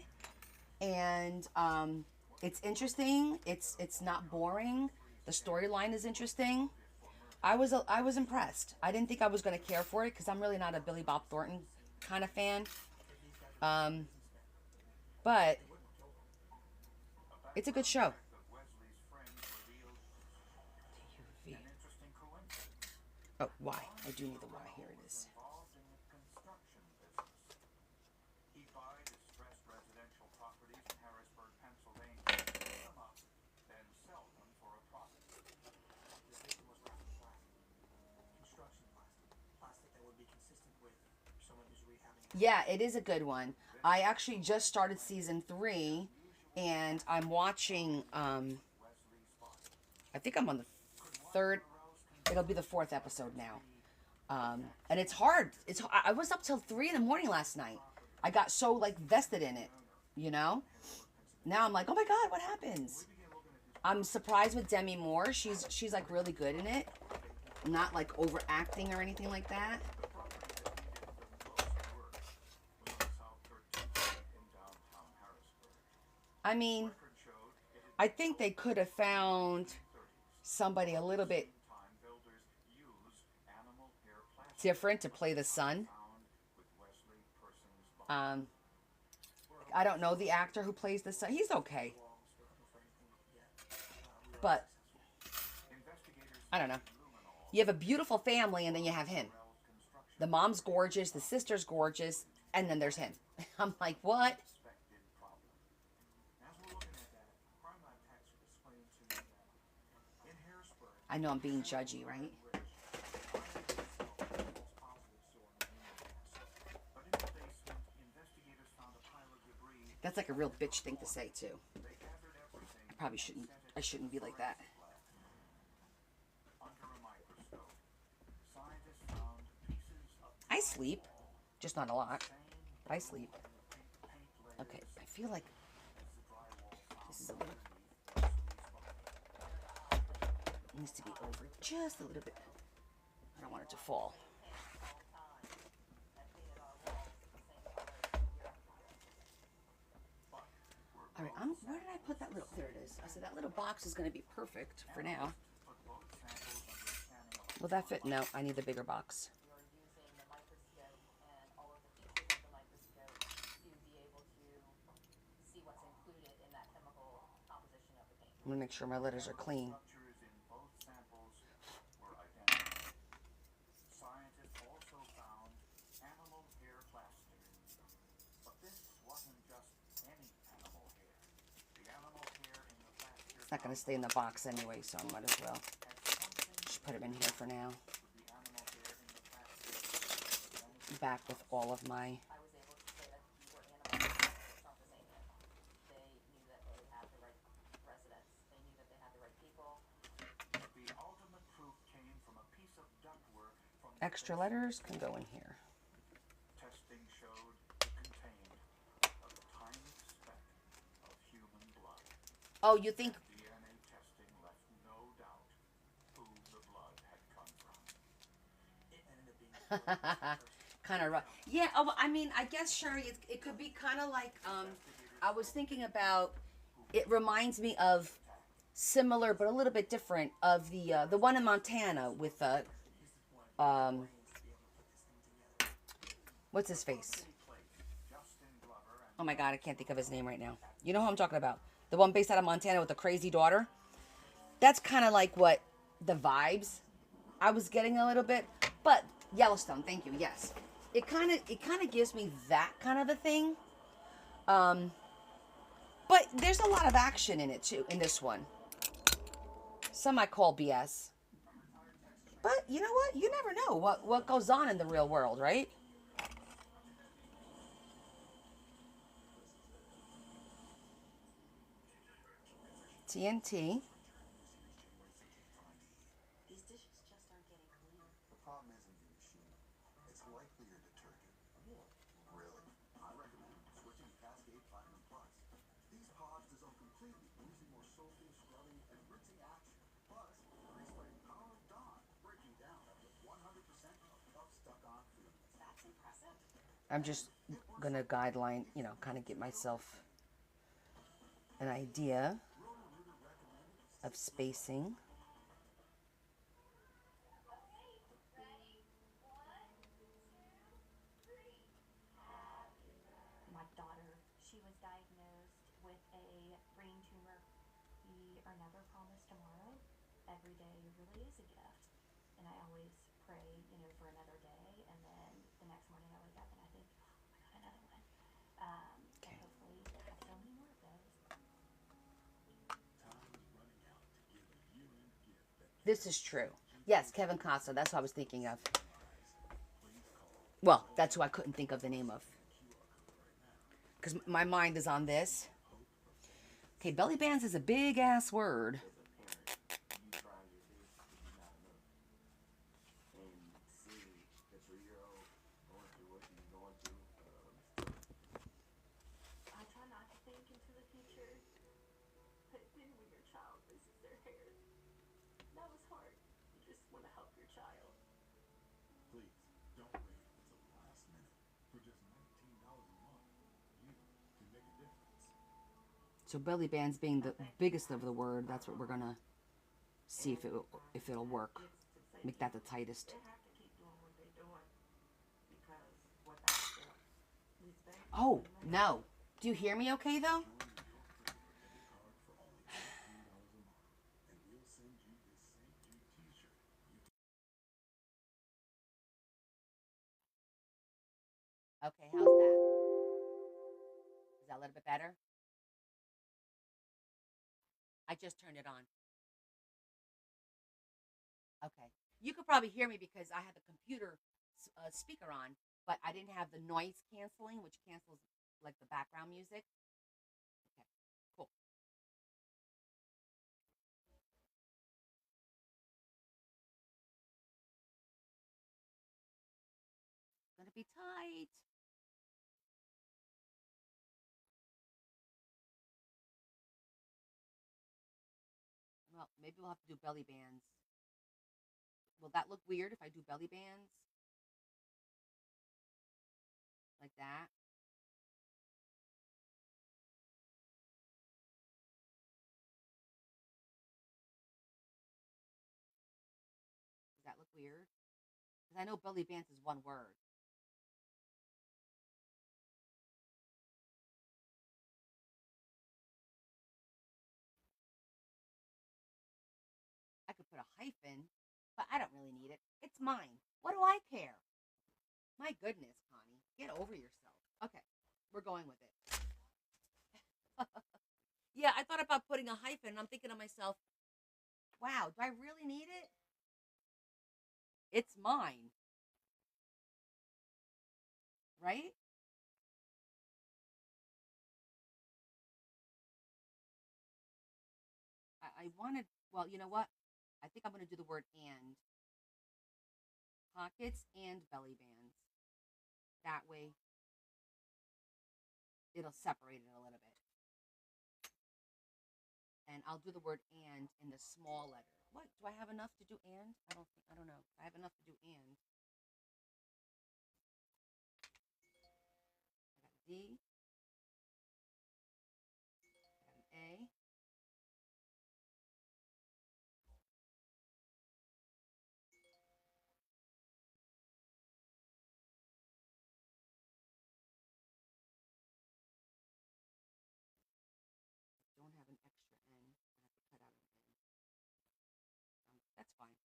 and it's interesting. It's not boring. The storyline is interesting. I was impressed. I didn't think I was going to care for it because I'm really not a Billy Bob Thornton kind of fan. But it's a good show. TUV. Oh, Y. I do need the Y. Here it is. He'd buy distressed residential properties in Harrisburg, Pennsylvania, put them up, then sell them for a profit. The victim was wrapped in plastic, construction plastic that would be consistent with someone who's rehabbing. Yeah, it is a good one. I actually just started season 3, and I'm watching. I think I'm on the 3rd. It'll be the 4th episode now. And it's hard. I was up till 3 in the morning last night. I got so like vested in it, you know. Now I'm like, oh my god, what happens? I'm surprised with Demi Moore. She's like really good in it, not like overacting or anything like that. I mean, I think they could have found somebody a little bit different to play the son. I don't know the actor who plays the son. He's okay. But I don't know. You have a beautiful family and then you have him. The mom's gorgeous, the sister's gorgeous, and then there's him. I'm like, what? I know I'm being judgy, right? That's like a real bitch thing to say too. I probably shouldn't. I shouldn't be like that. I sleep, just not a lot. I sleep. Okay, I feel like this is a little. It needs to be over just a little bit. I don't want it to fall. All right, where did I put that little? There it is. I said that little box is going to be perfect for now. Will that fit? No, I need the bigger box. You're using the microscope and all of the features of the microscope to be able to see what's included in that chemical composition of the paint. I'm going to make sure my letters are clean. Structures in both samples were identical. Scientists also found animal hair plaster. But this wasn't just any animal hair. The animal hair in the plaster It's not going to stay in the box anyway, so I might as well just put them in here for now. Back with all of my. I was able to say that these were animals. It's not the same animal. They knew that they had the right residents. They knew that they had the right people. The ultimate proof came from a piece of ductwork extra letters can go in here. Testing showed it contained a tiny speck of human blood. Oh, you think DNA testing left no doubt who the blood had come from. It ended up being kind of rough? Yeah. Oh, I mean, I guess Sherry, it could be kind of like I was thinking about. It reminds me of similar but a little bit different of the one in Montana with um what's his face? Justin Glover and Oh my god, I can't think of his name right now. You know who I'm talking about? The one based out of Montana with the crazy daughter. That's kind of like what the vibes I was getting a little bit. But Yellowstone, thank you. Yes, it kind of gives me that kind of a thing. But there's a lot of action in it too in this one. Some I call BS. But you know what? You never know what goes on in the real world, right? TNT. These dishes just aren't getting cleaner. The problem isn't your machine. It's likely your detergent. Really? I recommend switching to Cascade Platinum Plus. These pods dissolve completely, losing more soaking, scrubbing, and rinsing action. Plus, grease-fighting power of Dawn, breaking down up to 100% of stuck-on foods. That's impressive. I'm just gonna guideline, kind of get myself an idea of spacing. My daughter, she was diagnosed with a brain tumor. We are never promised tomorrow. Every day really is a gift. And I always pray, for another day. And then the next morning I wake up and I think, oh my God, another one. Okay. And hopefully have so many more of those. This is true. Yes, Kevin Costner. That's what I was thinking of. Well, that's who I couldn't think of the name of. Because my mind is on this. Okay, belly bands is a big ass word. You try your best to be not enough. And seeing the 3-year-old going through what she's going through, I try not to think into the future, but then when your child loses their hair, that was hard. You just want to help your child. please don't wait until the last minute. For just $19 a month, you can make a difference. So belly bands being the biggest of the word, that's what we're gonna see if it'll work. Make that the tightest. They have to keep doing what they're doing because without them, these babies. Oh no! Do you hear me? Okay though. And we'll send you this St. Jude t-shirt. Okay, how's that? Is that a little bit better? I just turned it on. Okay. You could probably hear me because I had the computer speaker on, but I didn't have the noise canceling, which cancels like the background music. Okay, cool. It's gonna be tight. Well, maybe we'll have to do belly bands. Will that look weird if I do belly bands? Like that? Does that look weird? Because I know belly bands is one word. I could put a hyphen, but I don't really need it. It's mine. What do I care? My goodness, Connie. Get over yourself. Okay, we're going with it. Yeah, I thought about putting a hyphen, and I'm thinking to myself, wow, do I really need it? It's mine, right? I wanted, well, you know what? I think I'm going to do the word and. pockets and belly bands. That way, it'll separate it a little bit. And I'll do the word "and" in the small letter. What, do I have enough to do "and"? I don't know. I have enough to do "and." I got a D. I got an A. I don't have an extra N. I have to cut out an N. That's fine.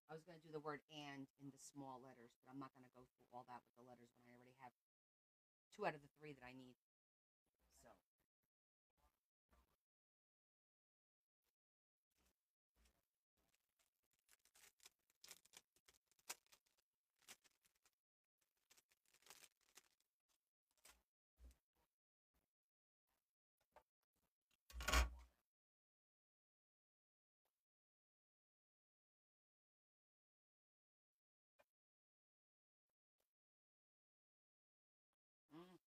I was going to do the word "and" in the small letters, but I'm not going to go through all that with the letters when I already have 2 out of the 3 that I need. So, mm,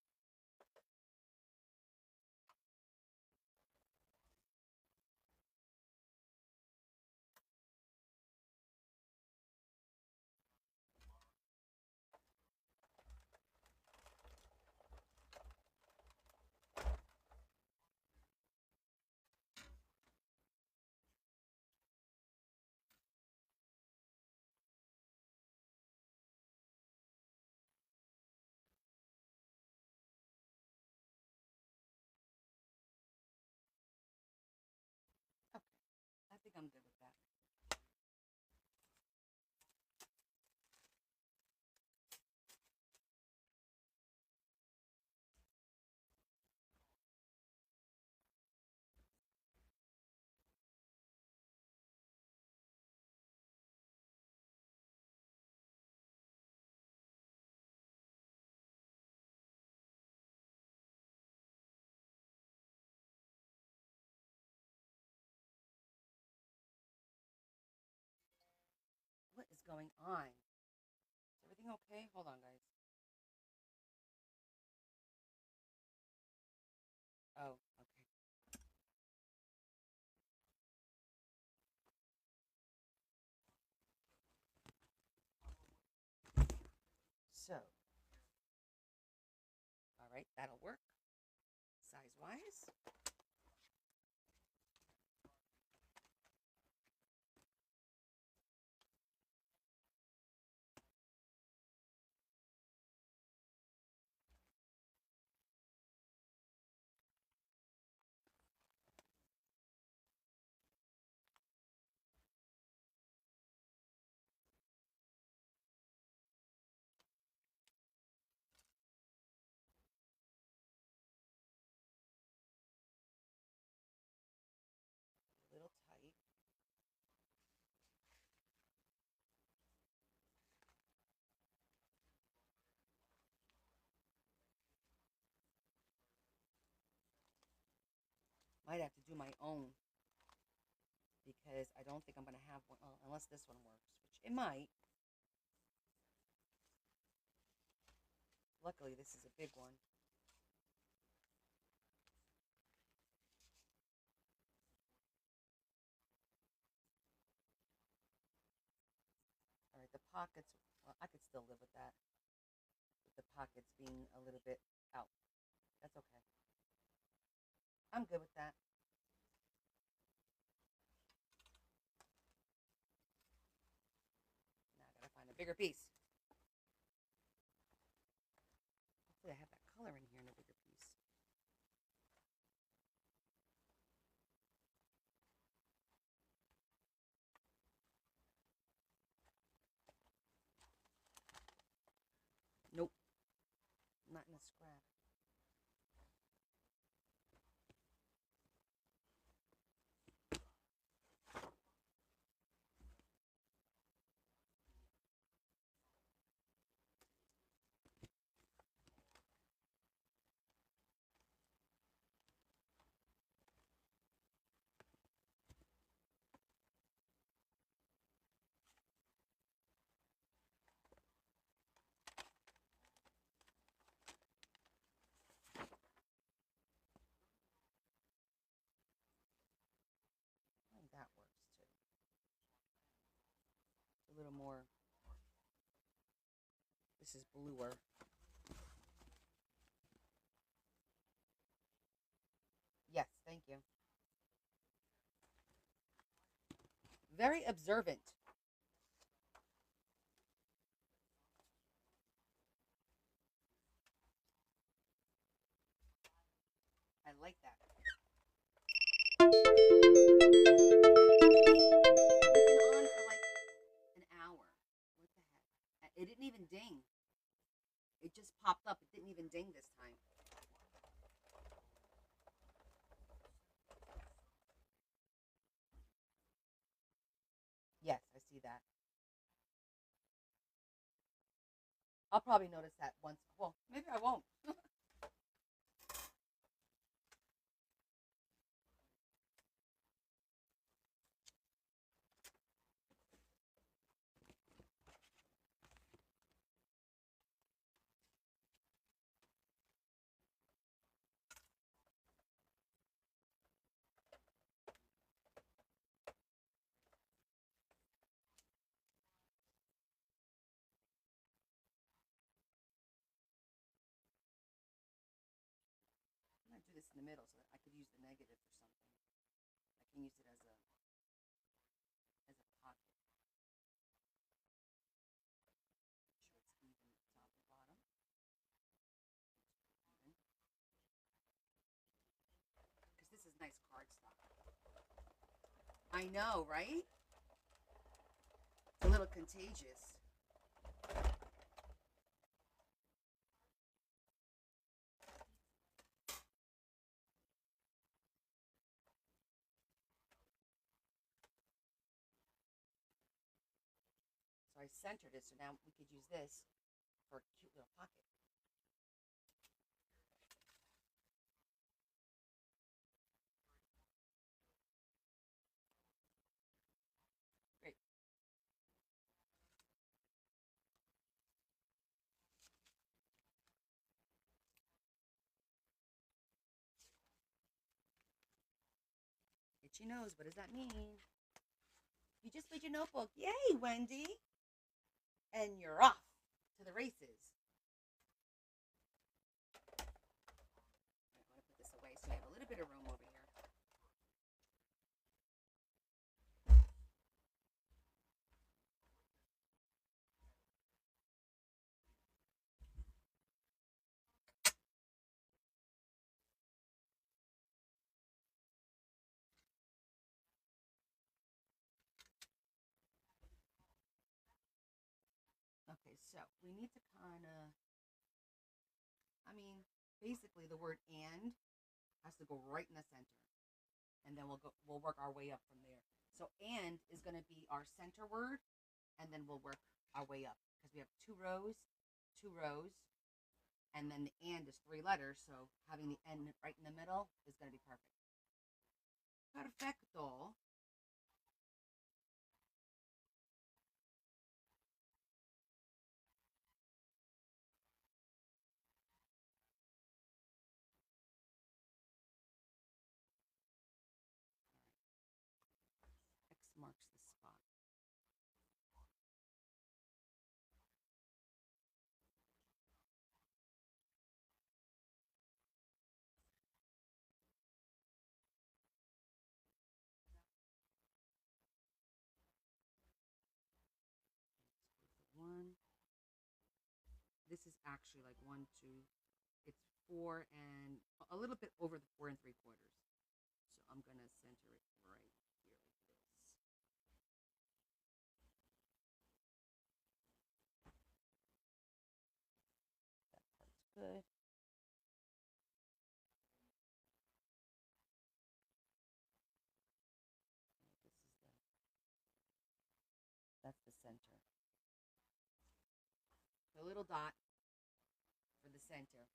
okay. I think I'm good with that. What is going on? Is everything okay? Hold on, guys. Oh, okay. So, all right, that'll work. Size wise. A little tight. Might have to do my own because I don't think I'm going to have one, unless this one works, which it might. Luckily, this is a big one. All right, the pockets, well, I could still live with that. With the pockets being a little bit out. That's okay. I'm good with that. Now I gotta find a bigger piece. Hopefully I have that color in here in a bigger piece. Nope. Not in a scrap. this is bluer. Yes, thank you. Very observant. I like that. We've been on for like an hour. What the heck? It didn't even ding. It just popped up. It didn't even ding this time. Yes, I see that. I'll probably notice that once. Well, maybe I won't. I'm gonna do this in the middle so that I could use the negative for something. I can use it as a pocket. Make sure it's even top and bottom. Even. Because this is nice cardstock. I know, right? It's a little contagious. So I centered it, so now we could use this for a cute little pocket. Great. Itchy nose, what does that mean? You just made your notebook. Yay, Wendy! And you're off to the races. I'm going to put this away so we have a little bit of room over here. Okay, so we need to kind of, I mean, basically the word and has to go right in the center. And then we'll work our way up from there. So and is going to be our center word, and then we'll work our way up because we have two rows, and then the and is 3 letters. So having the N right in the middle is going to be perfect. Perfecto. X marks the spot. One. This is actually like 1, 2. It's 4 and a little bit over the 4 3/4. So I'm gonna center it right here like this. That part's good. This is that's the center. The little dot for the center.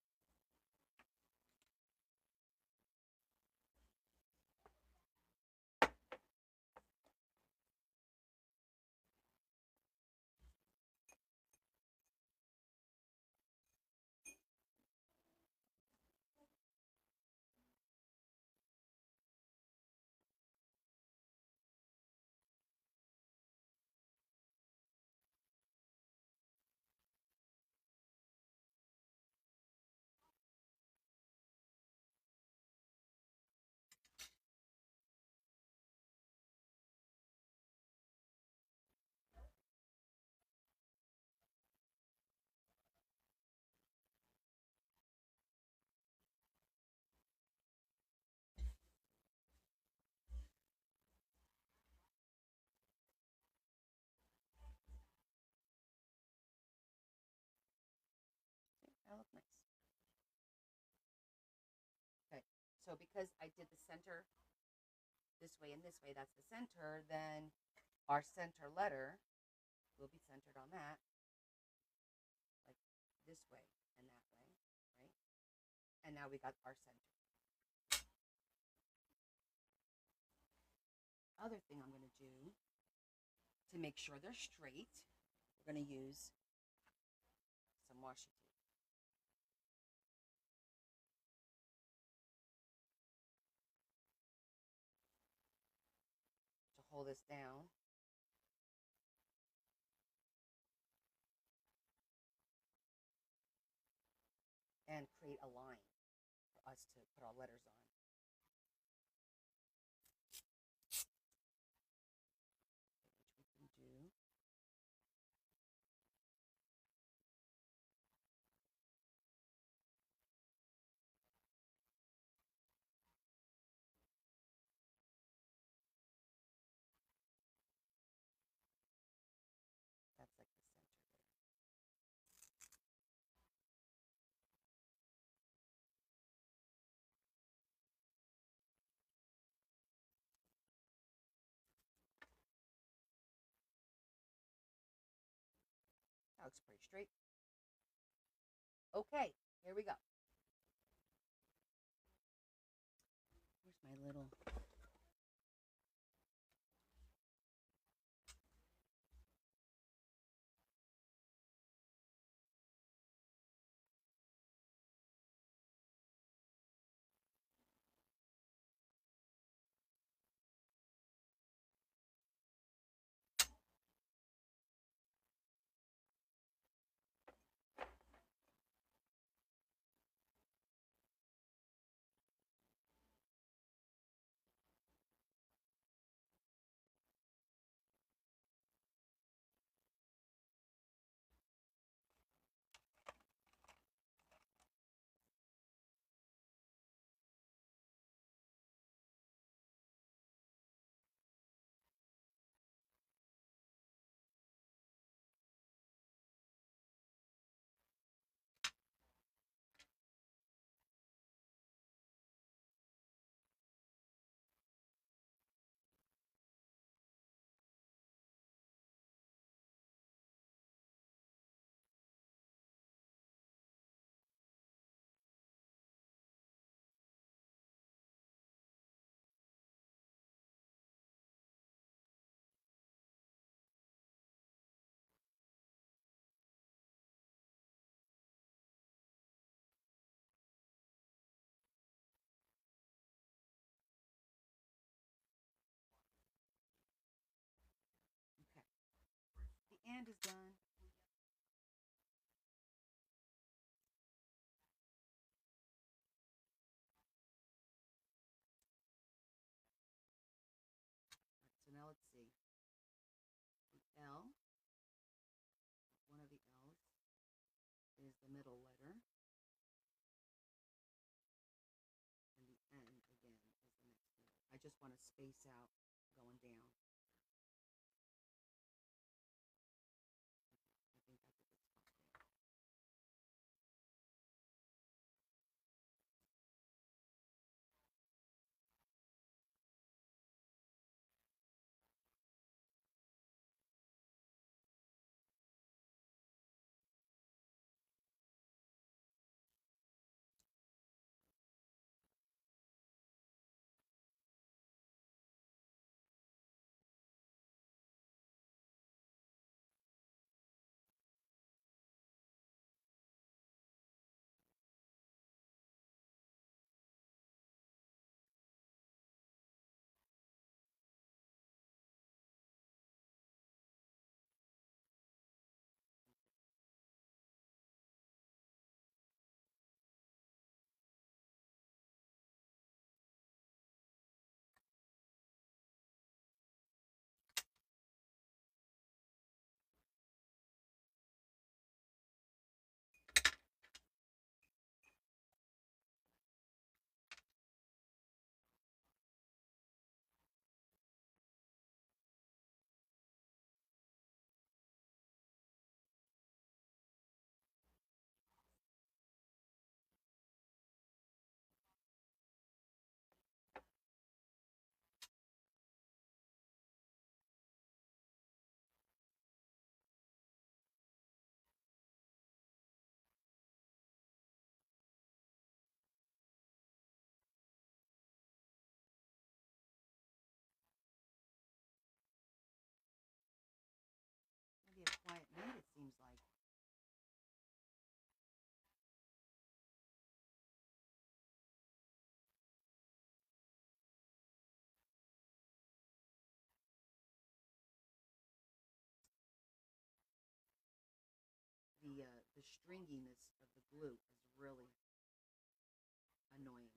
So because I did the center this way and this way, that's the center, then our center letter will be centered on that, like this way and that way, right? And now we got our center. Other thing I'm going to do to make sure they're straight, we're going to use some washi tape. To hold this down. And create a line for us to put our letters on. Which we can do. That's like the center there. That looks pretty straight. Okay, here we go. Where's my little... Okay. The and is done. So now let's see. The L, one of the L's is the middle letter. And the N, again, is the next letter. I just want to space out going down. I think that's a good spot there. stringiness of the glue is really annoying.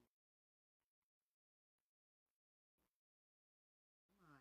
Come on.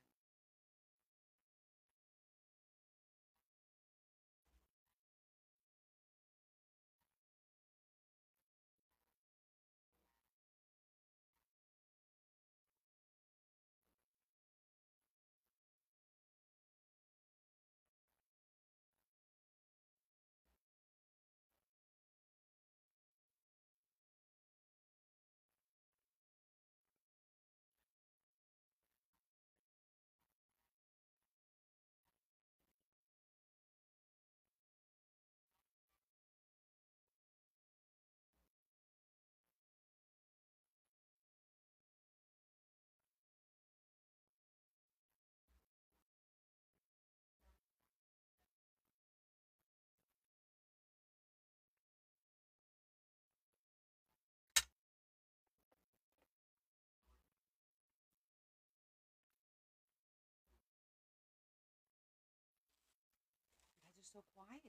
You guys are so quiet.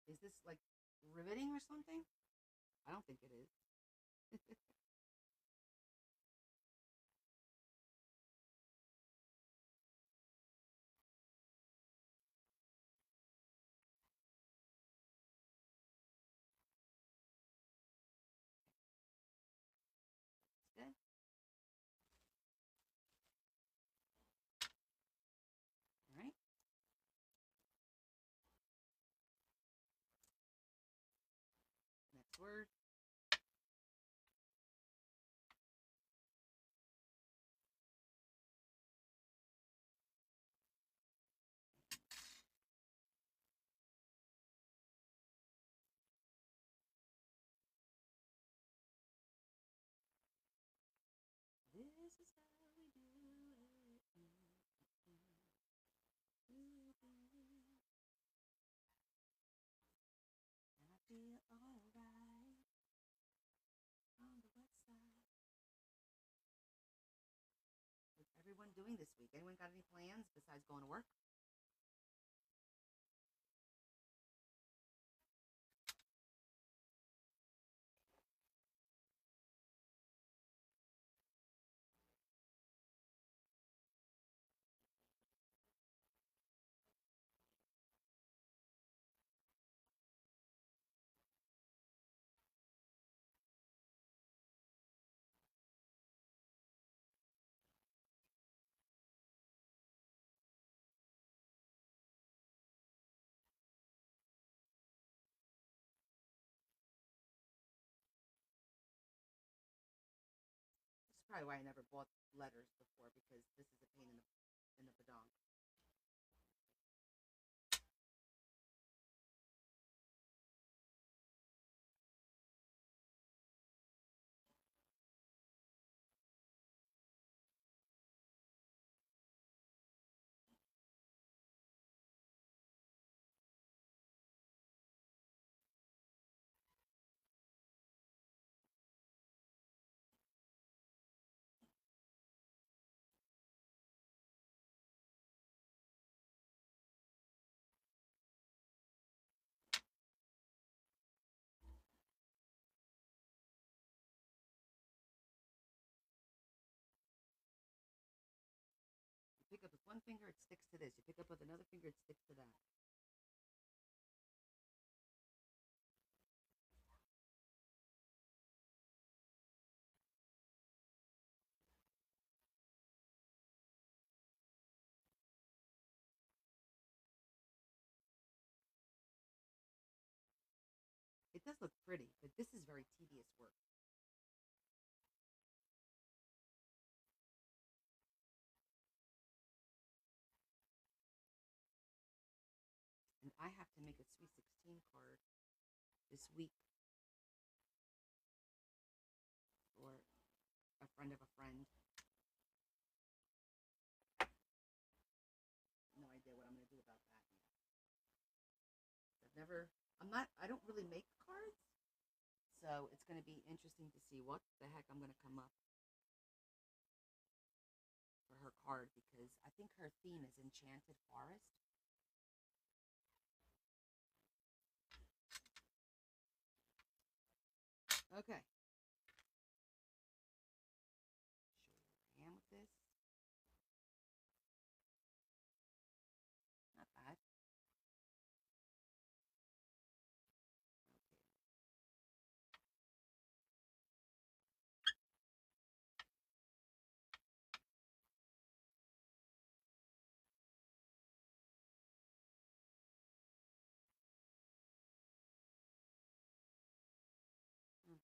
Is this like riveting or something? I don't think it is. It's good. All right. Next word. This is how we do it. And I feel alright on the west side. What's everyone doing this week? Anyone got any plans besides going to work? This is probably why I never bought letters before, because this is a pain in the badonk. You pick up with one finger, it sticks to this. You pick up with another finger, it sticks to that. It does look pretty, but this is very tedious work. And I have to make a Sweet 16 card this week for a friend of a friend. No idea what I'm going to do about that yet. I don't really make cards, so it's going to be interesting to see what the heck I'm going to come up for her card, because I think her theme is Enchanted Forest. Okay. Show you where I am with this. Not bad. Okay.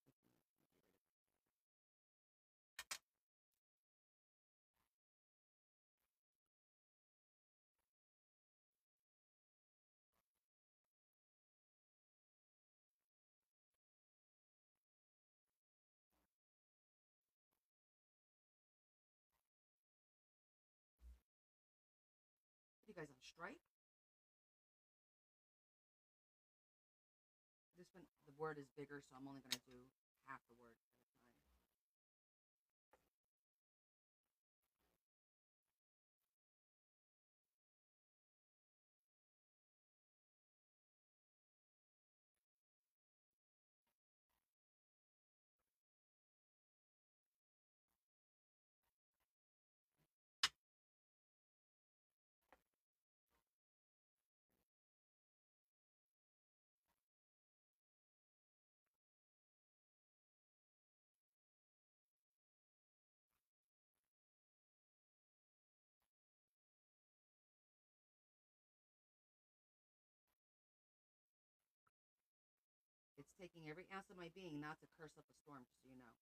What are you guys on strike? This one, the word is bigger, so I'm only going to do half the word at a time. It's taking every ounce of my being not to curse up a storm, just so you know.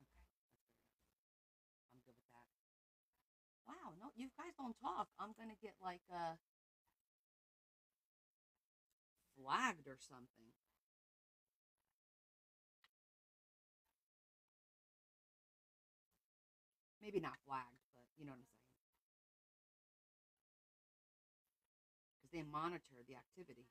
Okay, I'm good with that. Wow, no, you guys don't talk. I'm gonna get like flagged or something. Maybe not flagged, but you know what I'm saying. Because they monitor the activity.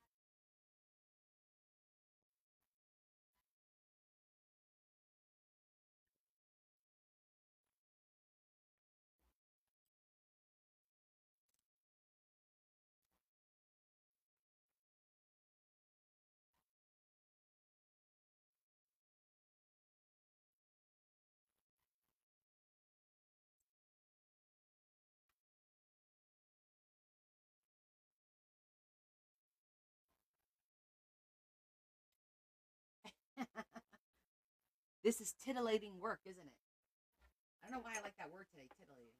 This is titillating work, isn't it? I don't know why I like that word word today, titillating.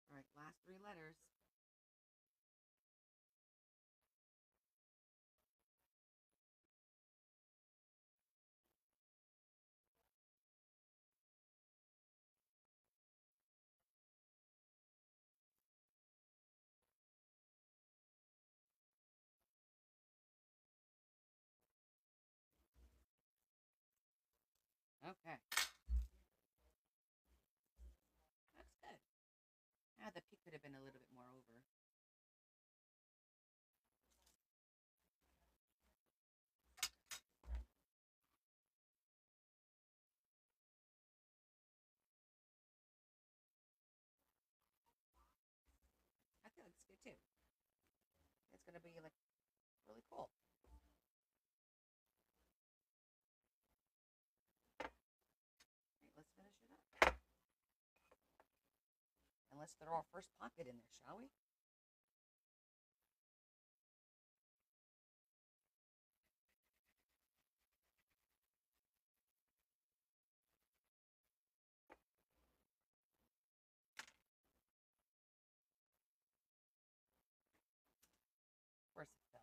But all right, last three letters. Okay. That's good. Ah, the peak could have been a little bit more over. I feel like it's good too. It's gonna be like really cool. All right, let's finish it up. And let's throw our first pocket in there, shall we? Of course it fell.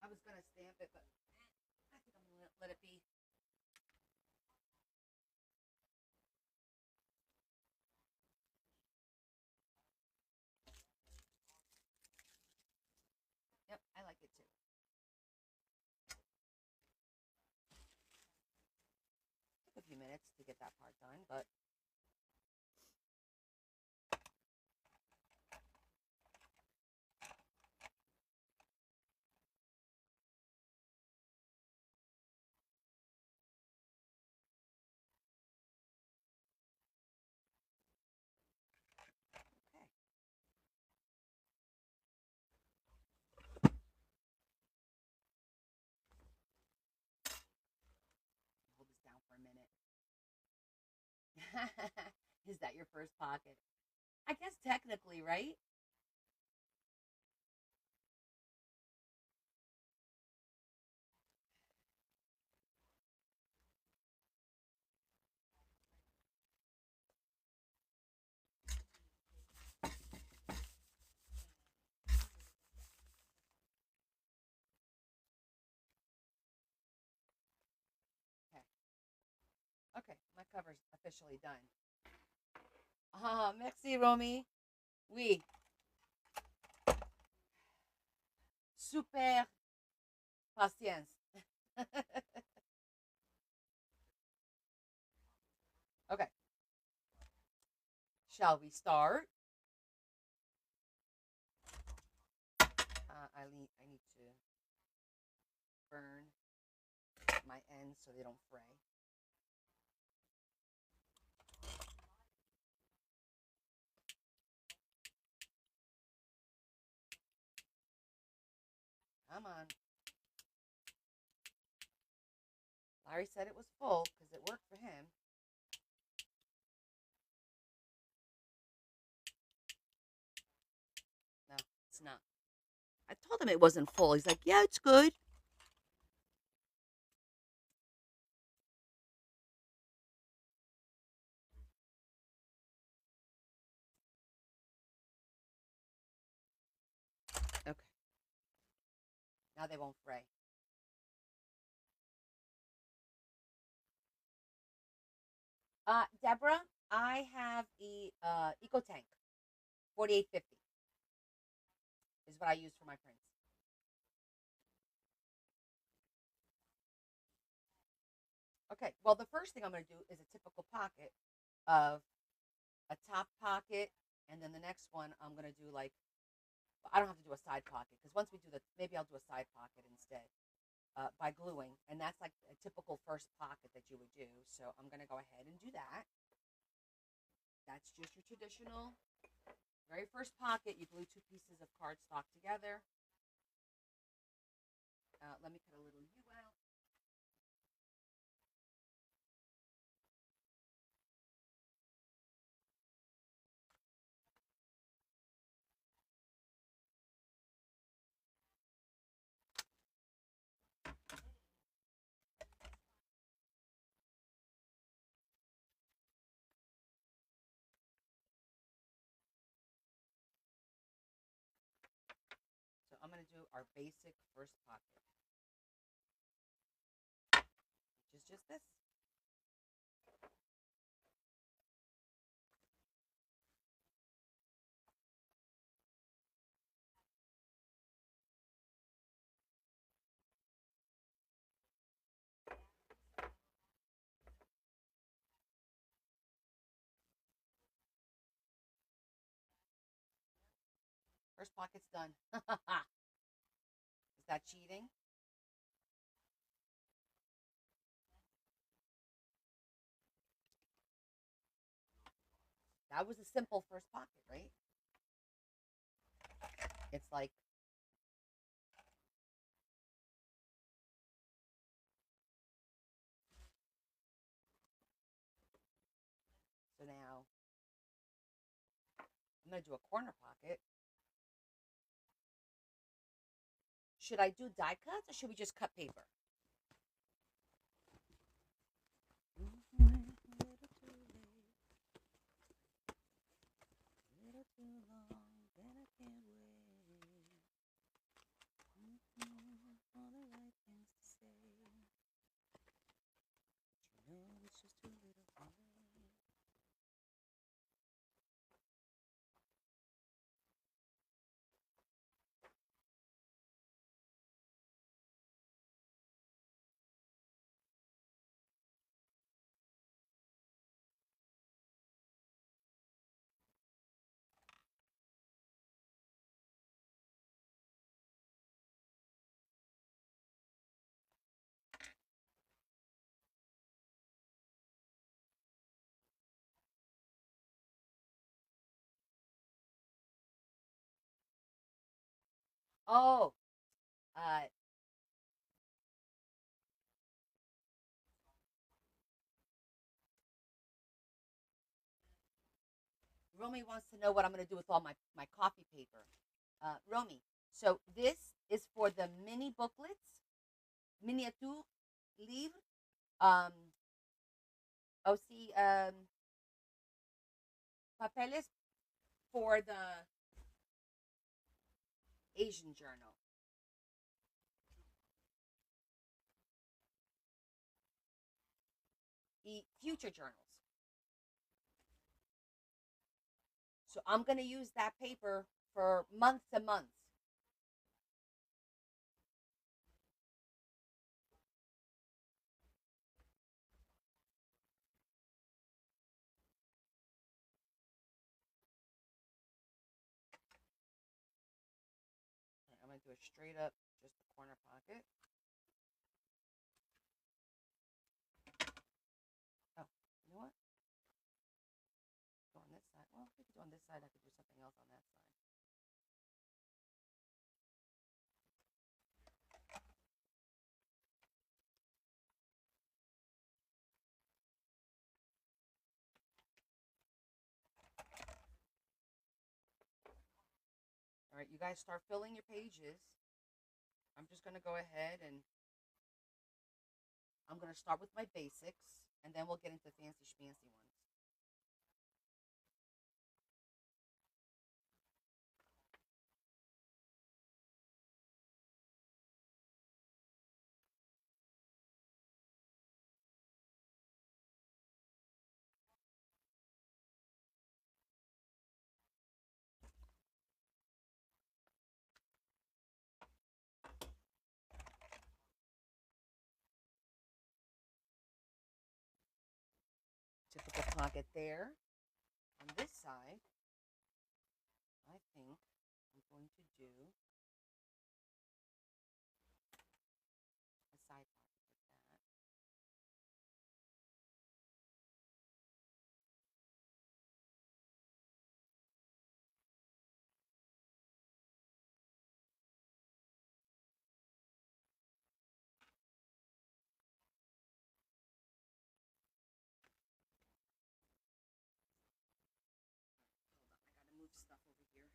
I was gonna stamp it, but I think I'm gonna let it be. Yep, I like it too. Took a few minutes to get that part done, but okay. Hold this down for a minute. Is that your first pocket? I guess technically, right? Okay. Okay, my cover's officially done. Ah, merci, Romy. Oui. Super patience. Okay. Shall we start? I need to burn my ends so they don't fray. Come on. Larry said it was full because it worked for him. No, it's not. I told him it wasn't full. He's like, yeah, it's good. Okay. Now they won't fray. Deborah, I have a Eco Tank 4850 is what I use for my prints. Okay, well, the first thing I'm going to do is a typical pocket of a top pocket, and then the next one I'm going to do like, I don't have to do a side pocket because once we do the, maybe I'll do a side pocket instead by gluing, and that's like a typical first pocket that you would do. So I'm going to go ahead and do that. That's just your traditional very first pocket. You glue two pieces of cardstock together. Let me cut a little U out. So I'm going to do our basic first pocket, which is just this. First pocket's done. Is that cheating? That was a simple first pocket, right? It's like, so now I'm going to do a corner pocket. Should I do die cuts or should we just cut paper? Little too long, then I can't wait. All the right things to say. But you know it's just too little for me. Oh, uh, Romy wants to know what I'm going to do with all my coffee paper. Romy, so this is for the mini booklets, miniature livre, um, aussi papeles for the Asian journal, future journals. So I'm going to use that paper for months and months. Okay, I'm going to do a straight up, just the corner pocket. Oh, you know what? Go on this side. Well, if we could do on this side, I could do something else on that side. All right, you guys start filling your pages. I'm just going to go ahead and I'm going to start with my basics and then we'll get into fancy schmancy ones. pocket there. On this side, I think I'm going to do a side pocket like that. I gotta move stuff over here.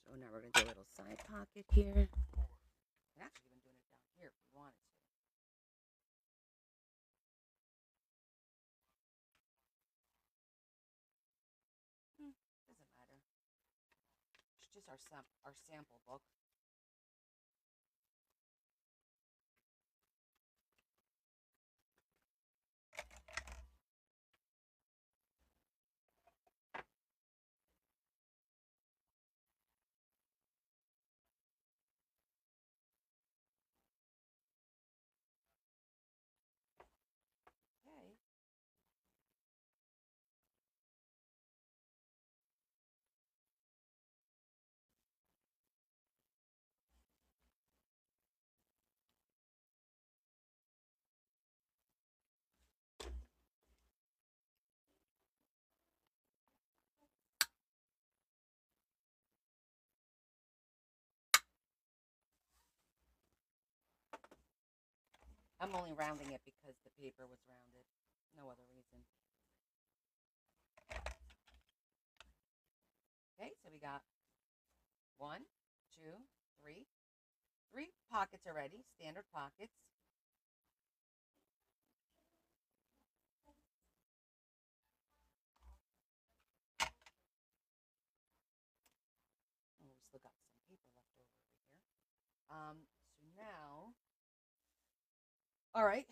So now we're gonna do a little side pocket here. And actually even doing it down here if we wanted to. Doesn't matter. It's just our sample book. Okay. I'm only rounding it because the paper was rounded. No other reason. Okay, so we got 1, 2, 3. 3 pockets already, standard pockets. Oh, we still got some paper left over here. So now, all right,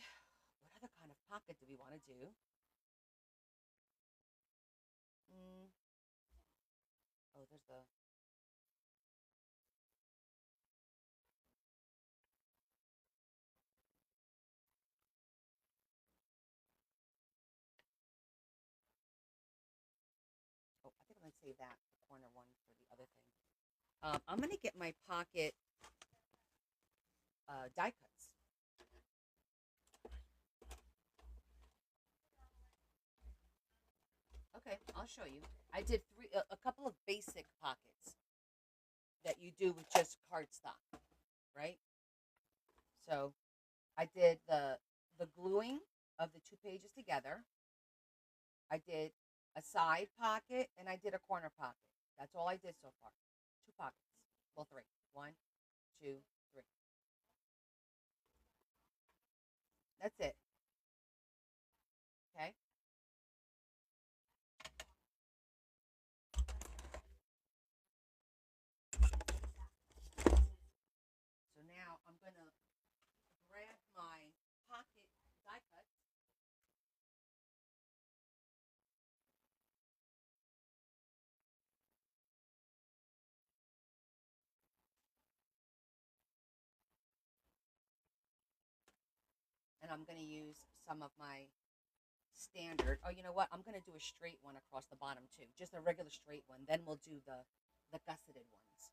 what other kind of pocket do we want to do? Oh, there's the. Oh, I think I'm gonna save that the corner one for the other thing. I'm gonna get my pocket die cuts. Okay, I'll show you. I did a couple of basic pockets that you do with just cardstock, right? So I did the gluing of the 2 pages together. I did a side pocket and I did a corner pocket. That's all I did so far. 2 pockets. Well, 3. 1, 2, 3. That's it. Okay. So now I'm gonna grab my pocket die cut. And I'm going to use some of my standard. Oh, you know what? I'm gonna do a straight one across the bottom too, just a regular straight one. Then we'll do the gusseted ones.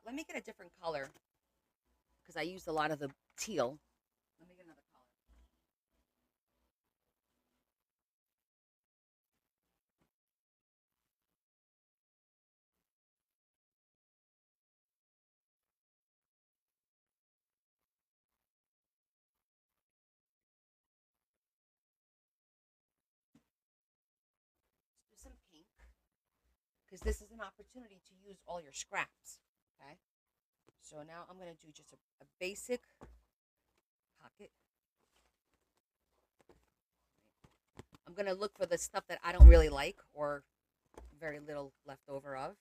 Let me get a different color because I used a lot of the teal. Let me get another color. Let's do some pink because this is an opportunity to use all your scraps. Okay. So now I'm gonna do just a basic pocket. I'm gonna look for the stuff that I don't really like or very little left over of.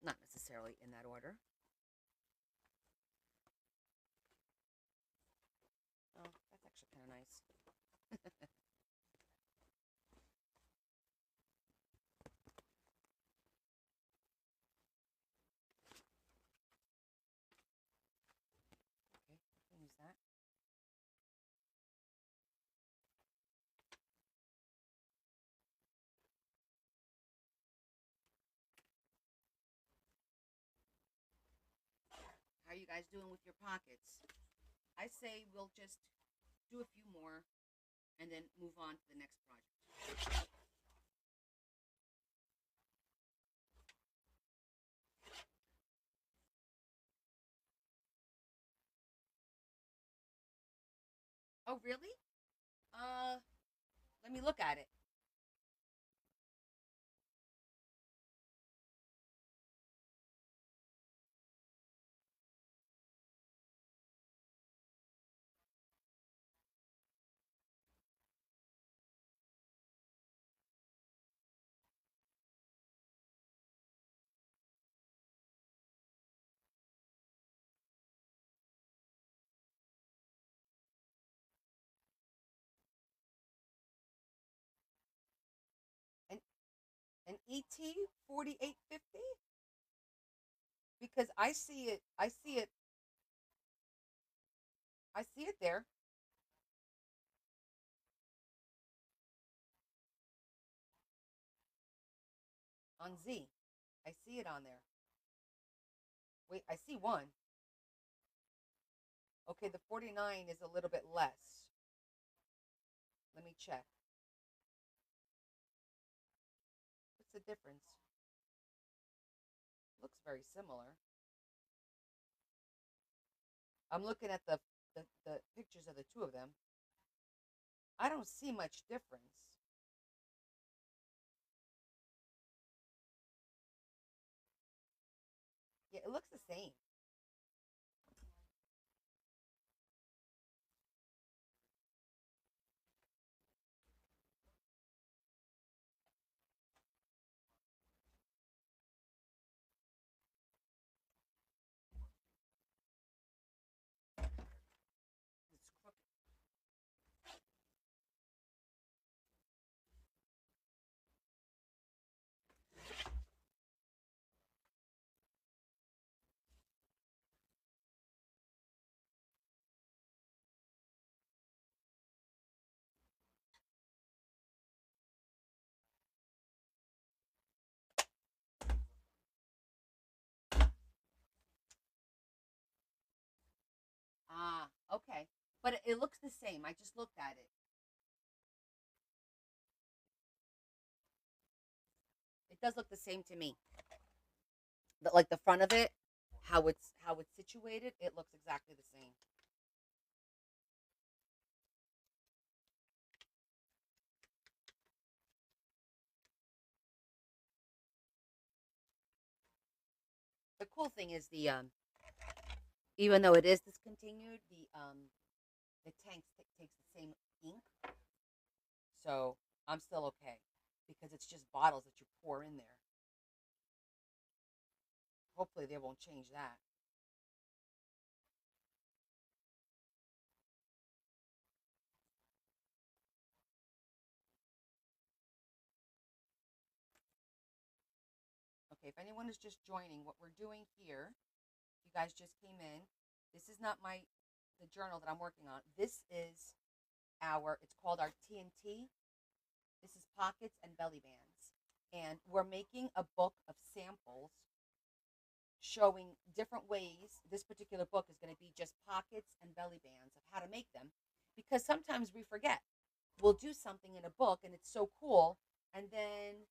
Not necessarily in that order. Oh, that's actually kind of nice. Okay, I can use that. How are you guys doing with your pockets? I say we'll just do a few more and then move on to the next project. Oh, really? Let me look at it. An an ET 4850 because I see it. I see it. I see it there on Z. I see it on there. Wait, I see one. Okay, the 49 is a little bit less. Let me check. What's the difference? Looks very similar. I'm looking at the pictures of the two of them. I don't see much difference. Yeah, it looks the same. It's crooked. Ah, okay. But it looks the same. I just looked at it. It does look the same to me. Like the front of it, how it's situated, it looks exactly the same. The cool thing is even though it is discontinued, the tank takes the same ink, so I'm still okay because it's just bottles that you pour in there. Hopefully, they won't change that. Okay, if anyone is just joining, what we're doing here, you guys just came in. This is not the journal that I'm working on. This is it's called our TNT. This is pockets and belly bands. And we're making a book of samples showing different ways. This particular book is going to be just pockets and belly bands of how to make them, because sometimes we forget. We'll do something in a book and it's so cool, and then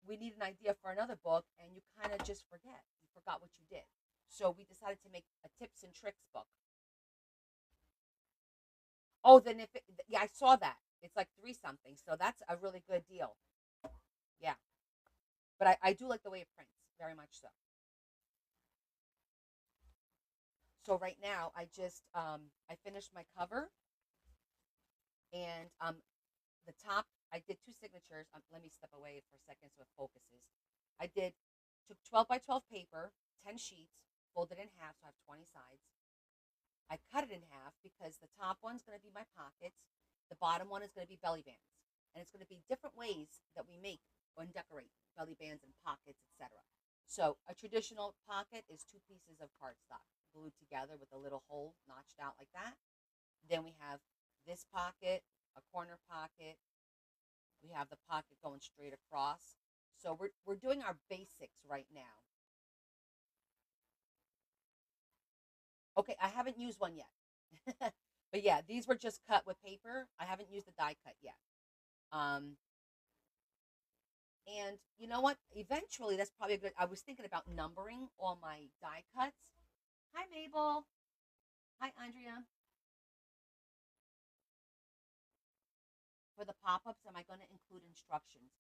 we need an idea for another book and you kind of just forget. You forgot what you did. So we decided to make a tips and tricks book. Oh, then yeah, I saw that. It's like three something. So that's a really good deal. Yeah. But I do like the way it prints, very much so. So right now I finished my cover, and the top, I did two signatures. Let me step away for a second so it focuses. I took 12 by 12 paper, 10 sheets, folded in half so I have 20 sides. I cut it in half because the top one's going to be my pockets, the bottom one is going to be belly bands, and it's going to be different ways that we make and decorate belly bands and pockets, etc. So a traditional pocket is two pieces of cardstock glued together with a little hole notched out like that. Then we have this pocket, a corner pocket. We have the pocket going straight across. So we're doing our basics right now. Okay, I haven't used one yet. But yeah, these were just cut with paper. I haven't used the die cut yet. Um, and you know what? Eventually, that's probably a good. I was thinking about numbering all my die cuts. Hi, Mabel. Hi, Andrea. For the pop ups, am I going to include instructions?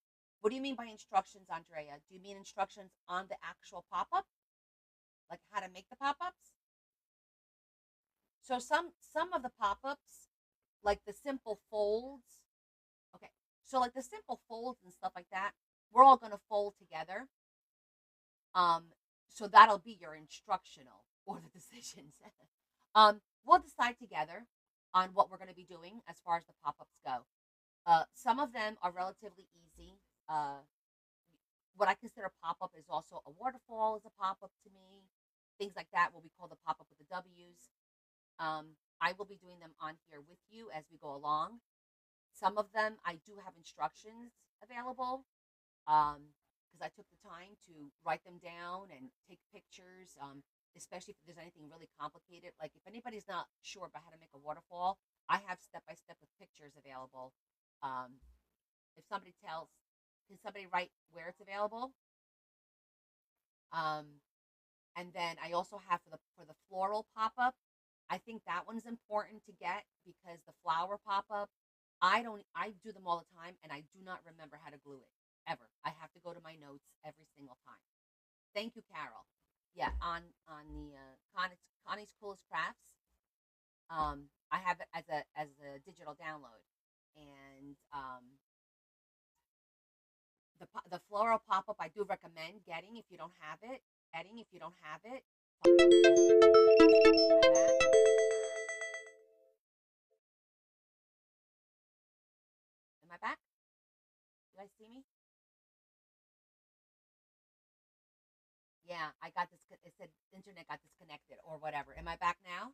What do you mean by instructions, Andrea? Do you mean instructions on the actual pop up? Like how to make the pop ups? So some of the pop-ups, like the simple folds, okay. So like the simple folds and stuff like that, we're all gonna fold together. Um, so that'll be your instructional or the decisions. We'll decide together on what we're gonna be doing as far as the pop-ups go. Some of them are relatively easy. What I consider pop-up is also a waterfall is a pop-up to me. Things like that, what we call the pop-up with the W's. I will be doing them on here with you as we go along. Some of them I do have instructions available because I took the time to write them down and take pictures, especially if there's anything really complicated. Like if anybody's not sure about how to make a waterfall, I have step-by-step with pictures available. Um, if somebody can somebody write where it's available? Um, and then I also have for the floral pop-up. I think that one's important to get because the flower pop-up, I do them all the time and I do not remember how to glue it ever. I have to go to my notes every single time. Thank you, Carol. Yeah, on the Connie's Coolest Crafts, I have it as a digital download, and the floral pop-up I do recommend getting if you don't have it. Getting if you don't have it. Am I back? You guys see me? Yeah, I got this. It said internet got disconnected or whatever. Am I back now?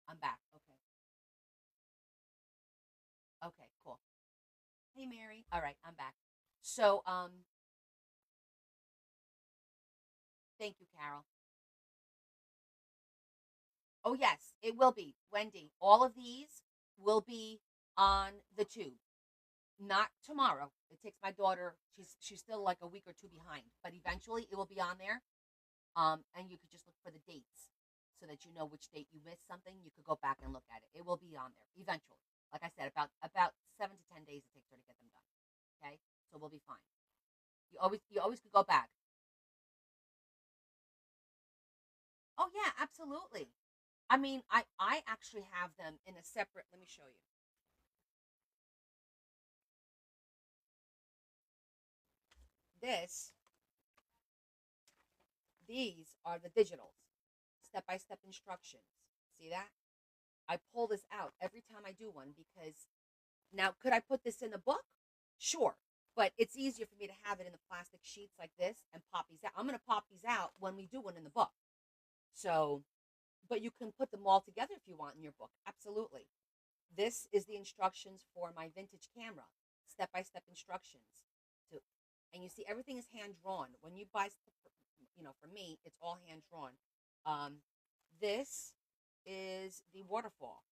I'm back. Okay. Okay. Cool. Hey, Mary. All right, I'm back. So, thank you, Carol. Oh yes, it will be Wendy. All of these will be on the tube. Not tomorrow. It takes my daughter. She's still like a week or two behind, but eventually it will be on there. And you could just look for the dates so that you know which date you missed something. You could go back and look at it. It will be on there eventually. Like I said, about 7 to 10 days it takes her to get them done. Okay, so we'll be fine. You always could go back. Oh yeah, absolutely. I mean, I actually have them in a separate. Let me show you. This These are the digitals, step by step instructions. See that? I pull this out every time I do one because now could I put this in the book? Sure. But it's easier for me to have it in the plastic sheets like this and pop these out. I'm going to pop these out when we do one in the book. So, but you can put them all together if you want in your book. Absolutely. This is the instructions for my vintage camera, step by step instructions. To, and you see, everything is hand drawn. When you buy stuff, for me, it's all hand drawn. This is the waterfall.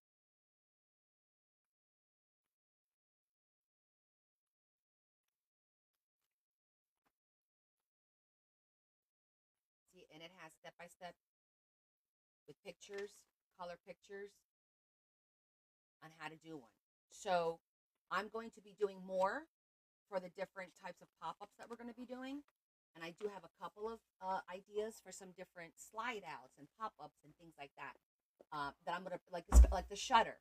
See, and it has step by step with pictures, color pictures on how to do one. So I'm going to be doing more for the different types of pop-ups that we're going to be doing. And I do have a couple of ideas for some different slide outs and pop-ups and things like that. That I'm gonna like the shutter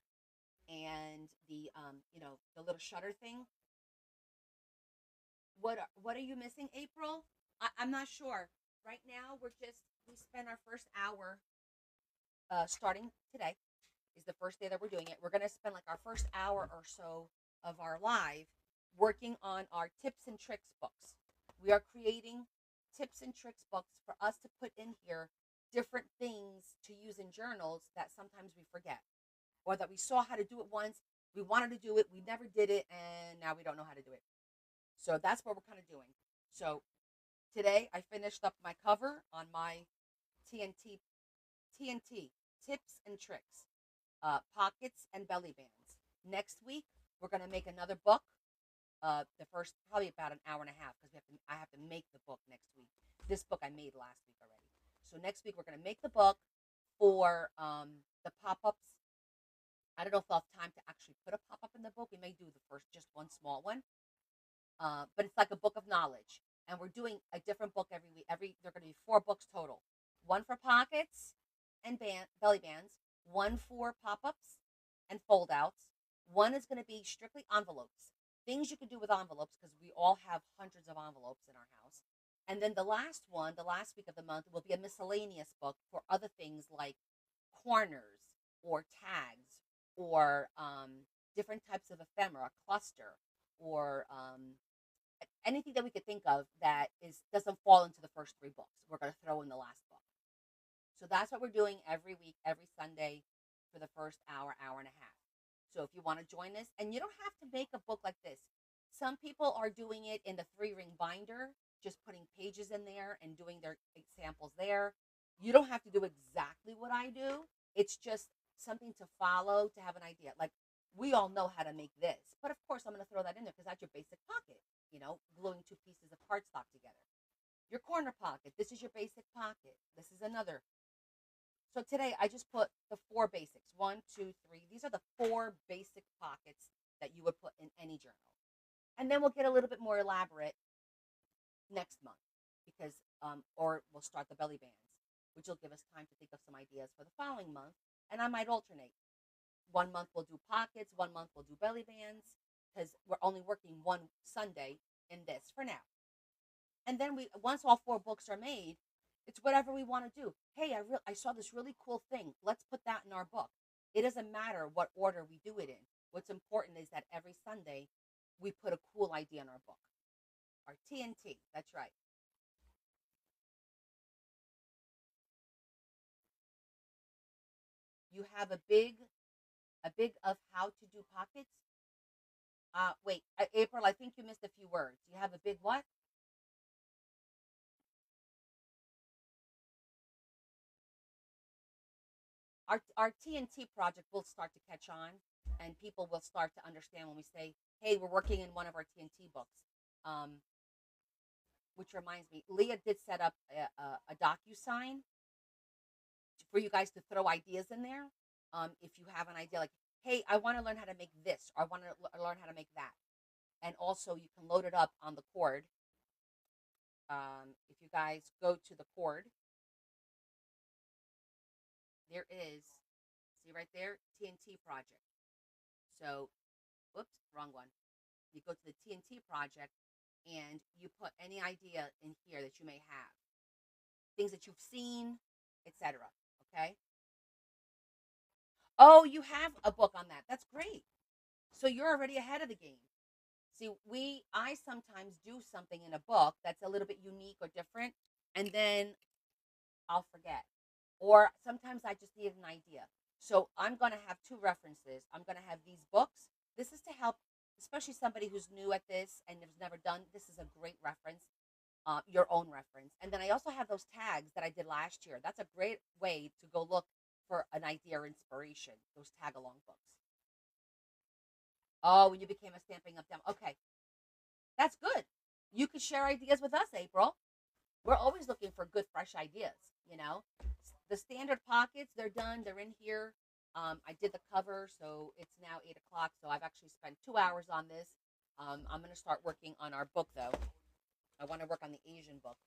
and the little shutter thing. What are you missing, April? I'm not sure. Right now we spent our first hour starting today is the first day that we're doing it. We're gonna spend like our first hour or so of our live working on our tips and tricks books. We are creating tips and tricks books for us to put in here different things to use in journals that sometimes we forget or that we saw how to do it once. We wanted to do it, we never did it, and now we don't know how to do it. So that's what we're kind of doing. So today I finished up my cover on my TNT tips and tricks, pockets and belly bands. Next week we're gonna make another book. The first probably about an hour and a half because I have to make the book next week. This book I made last week already. So next week we're gonna make the book for the pop ups. I don't know if I'll have time to actually put a pop up in the book. We may do the first just one small one, but it's like a book of knowledge. And we're doing a different book every week. There are going to be 4 books total. One for pockets and belly bands. One for pop-ups and fold-outs. One is going to be strictly envelopes. Things you can do with envelopes because we all have hundreds of envelopes in our house. And then the last one, the last week of the month, will be a miscellaneous book for other things like corners or tags or different types of ephemera, cluster, or anything that we could think of that doesn't fall into the first 3 books. We're going to throw in the last book. So that's what we're doing every week, every Sunday for the first hour, hour and a half. So if you want to join us, and you don't have to make a book like this. Some people are doing it in the 3-ring binder, just putting pages in there and doing their examples there. You don't have to do exactly what I do. It's just something to follow, to have an idea. Like, we all know how to make this, but of course I'm going to throw that in there because that's your basic pocket, gluing 2 pieces of cardstock together. Your corner pocket, this is your basic pocket. This is another. So today I just put the 4 basics. 1, 2, 3. These are the 4 basic pockets that you would put in any journal. And then we'll get a little bit more elaborate next month because, or we'll start the belly bands, which will give us time to think of some ideas for the following month. And I might alternate. 1 month we'll do pockets, 1 month we'll do belly bands because we're only working one Sunday in this for now. And then once all 4 books are made, it's whatever we want to do. Hey, I saw this really cool thing. Let's put that in our book. It doesn't matter what order we do it in. What's important is that every Sunday we put a cool idea in our book. Our TNT, that's right. You have a big of how to do pockets. Wait, April, I think you missed a few words. You have a big what? Our TNT project will start to catch on, and people will start to understand when we say, "Hey, we're working in one of our TNT books." Which reminds me, Leah did set up a DocuSign for you guys to throw ideas in there. If you have an idea, like, "Hey, I want to learn how to make this," or "I want to learn how to make that," and also you can load it up on the cord. If you guys go to the cord, there is, see right there, TNT project. So, whoops, wrong one. You go to the TNT project and you put any idea in here that you may have, things that you've seen, etc. Okay. Oh, you have a book on that. That's great. So you're already ahead of the game. See, I sometimes do something in a book that's a little bit unique or different, and then I'll forget. or sometimes I just need an idea. So I'm going to have two references. I'm going to have these books. This is to help, especially somebody who's new at this and has never done. This is a great reference, your own reference. And then I also have those tags that I did last year. That's a great way to go look for an idea or inspiration. Those tag along books. Oh, when you became a Stamping Up demo. Okay, that's good. You could share ideas with us, April. We're always looking for good, fresh ideas. You know, the standard pockets, they're done. They're in here. I did the cover, so it's now 8 o'clock. So I've actually spent 2 hours on this. I'm going to start working on our book, though. I want to work on the Asian book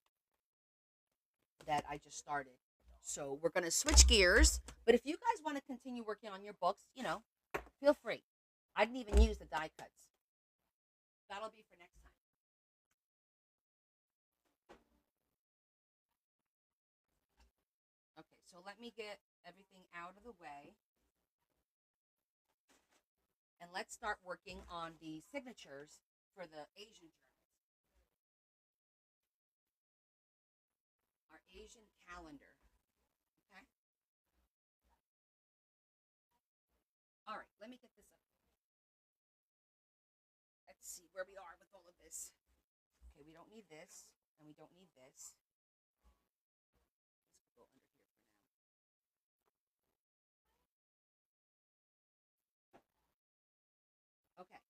that I just started. So we're going to switch gears. But if you guys want to continue working on your books, feel free. I didn't even use the die cuts. That'll be for next time. Okay, so let me get everything out of the way. And let's start working on the signatures for the Asian journals. Our Asian calendar. Okay? All right, let me get this up. Let's see where we are with all of this. Okay, we don't need this, and we don't need this. Let's go under here for now. Okay.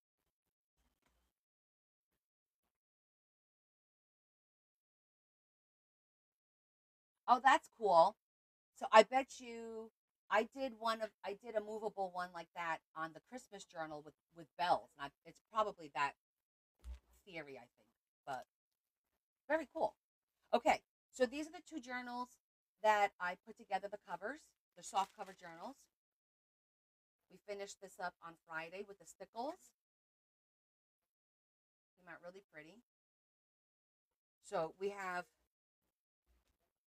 Oh, that's cool. So I bet you I did a movable one like that on the Christmas journal with bells. And it's probably that theory, I think. But very cool. Okay. So these are the two journals that I put together, the covers, the soft cover journals. We finished this up on Friday with the stickles. Came out really pretty. So we have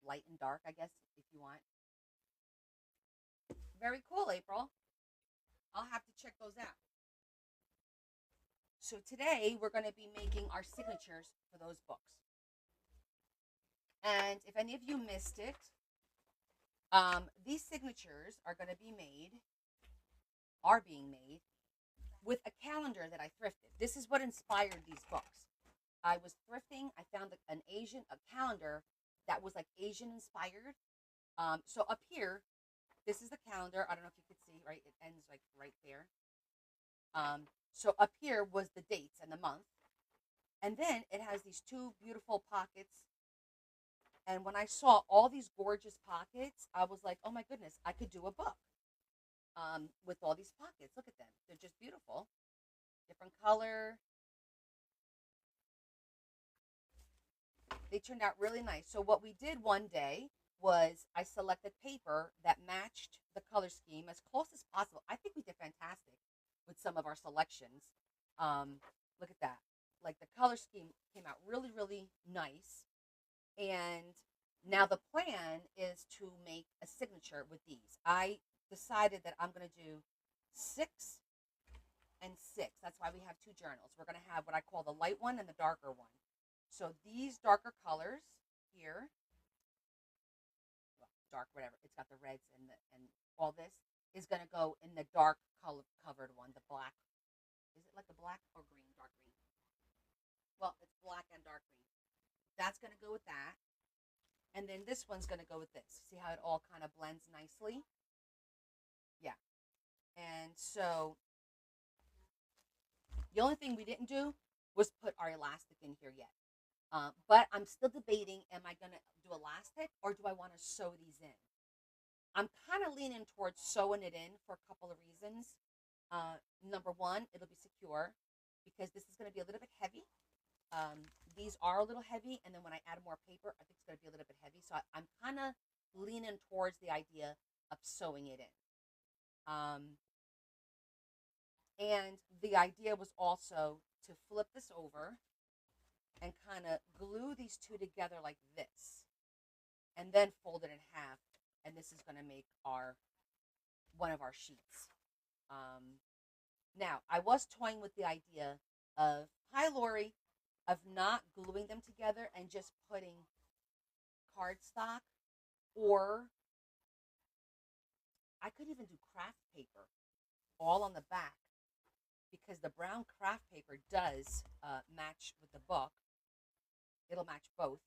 light and dark, I guess, if you want. Very cool, April. I'll have to check those out. So today we're going to be making our signatures for those books. And if any of you missed it, these signatures are going to be are being made with a calendar that I thrifted. This is what inspired these books. I was thrifting. I found a calendar that was like Asian inspired. So up here, this is the calendar. I don't know if you could see, right? It ends like right there. So up here was the dates and the month. And then it has these two beautiful pockets. And when I saw all these gorgeous pockets, I was like, oh my goodness, I could do a book with all these pockets. Look at them. They're just beautiful. Different color. They turned out really nice. So what we did one day was I selected paper that matched the color scheme as close as possible. I think we did fantastic with some of our selections. Look at that. Like the color scheme came out really, really nice. And now the plan is to make a signature with these. I decided that I'm going to do 6 and 6. That's why we have two journals. We're going to have what I call the light one and the darker one. So these darker colors here, well, dark, whatever, it's got the reds and all this is going to go in the dark color covered one, the black. Is it like the black or green? Dark green. Well, it's black and dark green. That's going to go with that. And then this one's going to go with this. See how it all kind of blends nicely? Yeah. And so the only thing we didn't do was put our elastic in here yet. But I'm still debating, am I going to do elastic or do I want to sew these in? I'm kind of leaning towards sewing it in for a couple of reasons. Number one, it'll be secure because this is going to be a little bit heavy. These are a little heavy, and then when I add more paper, I think it's going to be a little bit heavy. So I'm kind of leaning towards the idea of sewing it in. And the idea was also to flip this over and kind of glue these two together like this, and then fold it in half. And this is going to make one of our sheets. Now, I was toying with the idea of, hi Lori, of not gluing them together and just putting cardstock or I could even do craft paper all on the back because the brown craft paper does match with the book. It'll match both.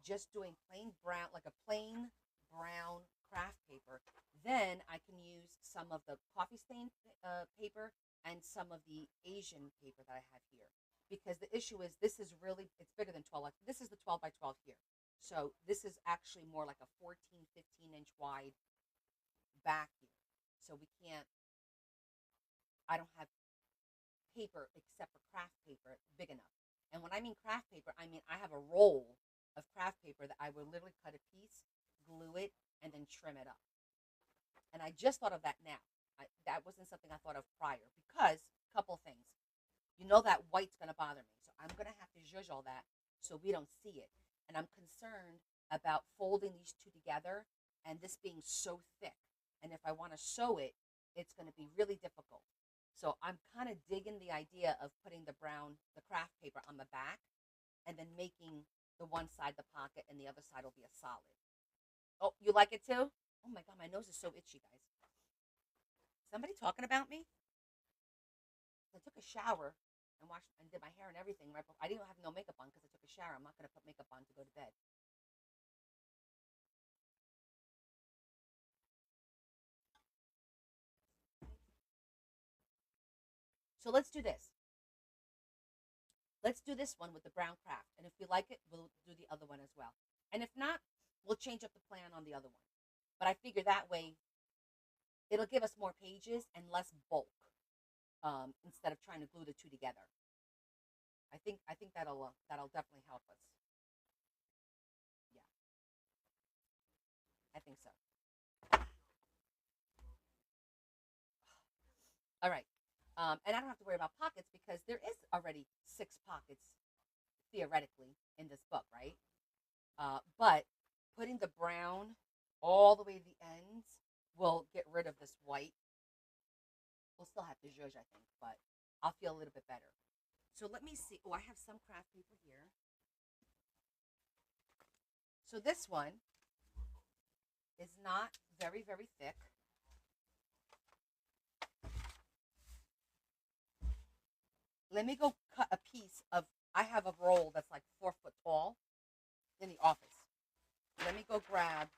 Just doing plain brown, like a plain brown craft paper. Then I can use some of the coffee stain paper and some of the Asian paper that I have here. Because the issue is this is really, it's bigger than 12. This is the 12 by 12 here. So this is actually more like a 14, 15-inch wide back here. So we can't, I don't have paper except for craft paper big enough. And when I mean craft paper, I mean I have a roll of craft paper that I would literally cut a piece, glue it, and then trim it up. And I just thought of that now. That wasn't something I thought of prior because a couple things. You know that white's going to bother me. So I'm going to have to zhuzh all that so we don't see it. And I'm concerned about folding these two together and this being so thick. And if I want to sew it, it's going to be really difficult. So I'm kind of digging the idea of putting the craft paper on the back and then making the one side the pocket and the other side will be a solid. Oh, you like it too? Oh my God, my nose is so itchy, guys. Somebody talking about me? I took a shower and washed and did my hair and everything right before. I didn't have no makeup on because I took a shower. I'm not going to put makeup on to go to bed. So let's do this. Let's do this one with the brown craft. And if we like it, we'll do the other one as well. And if not, we'll change up the plan on the other one. But I figure that way, it'll give us more pages and less bulk instead of trying to glue the two together. I think that'll definitely help us. Yeah, I think so. All right. And I don't have to worry about pockets because there is already 6 pockets theoretically in this book, right? But putting the brown all the way to the ends will get rid of this white. We'll still have to zhuzh, I think, but I'll feel a little bit better. So let me see. Oh, I have some craft paper here. So this one is not very, very thick. Let me go cut a piece of, I have a roll that's like 4 foot tall in the office. Let me go grab,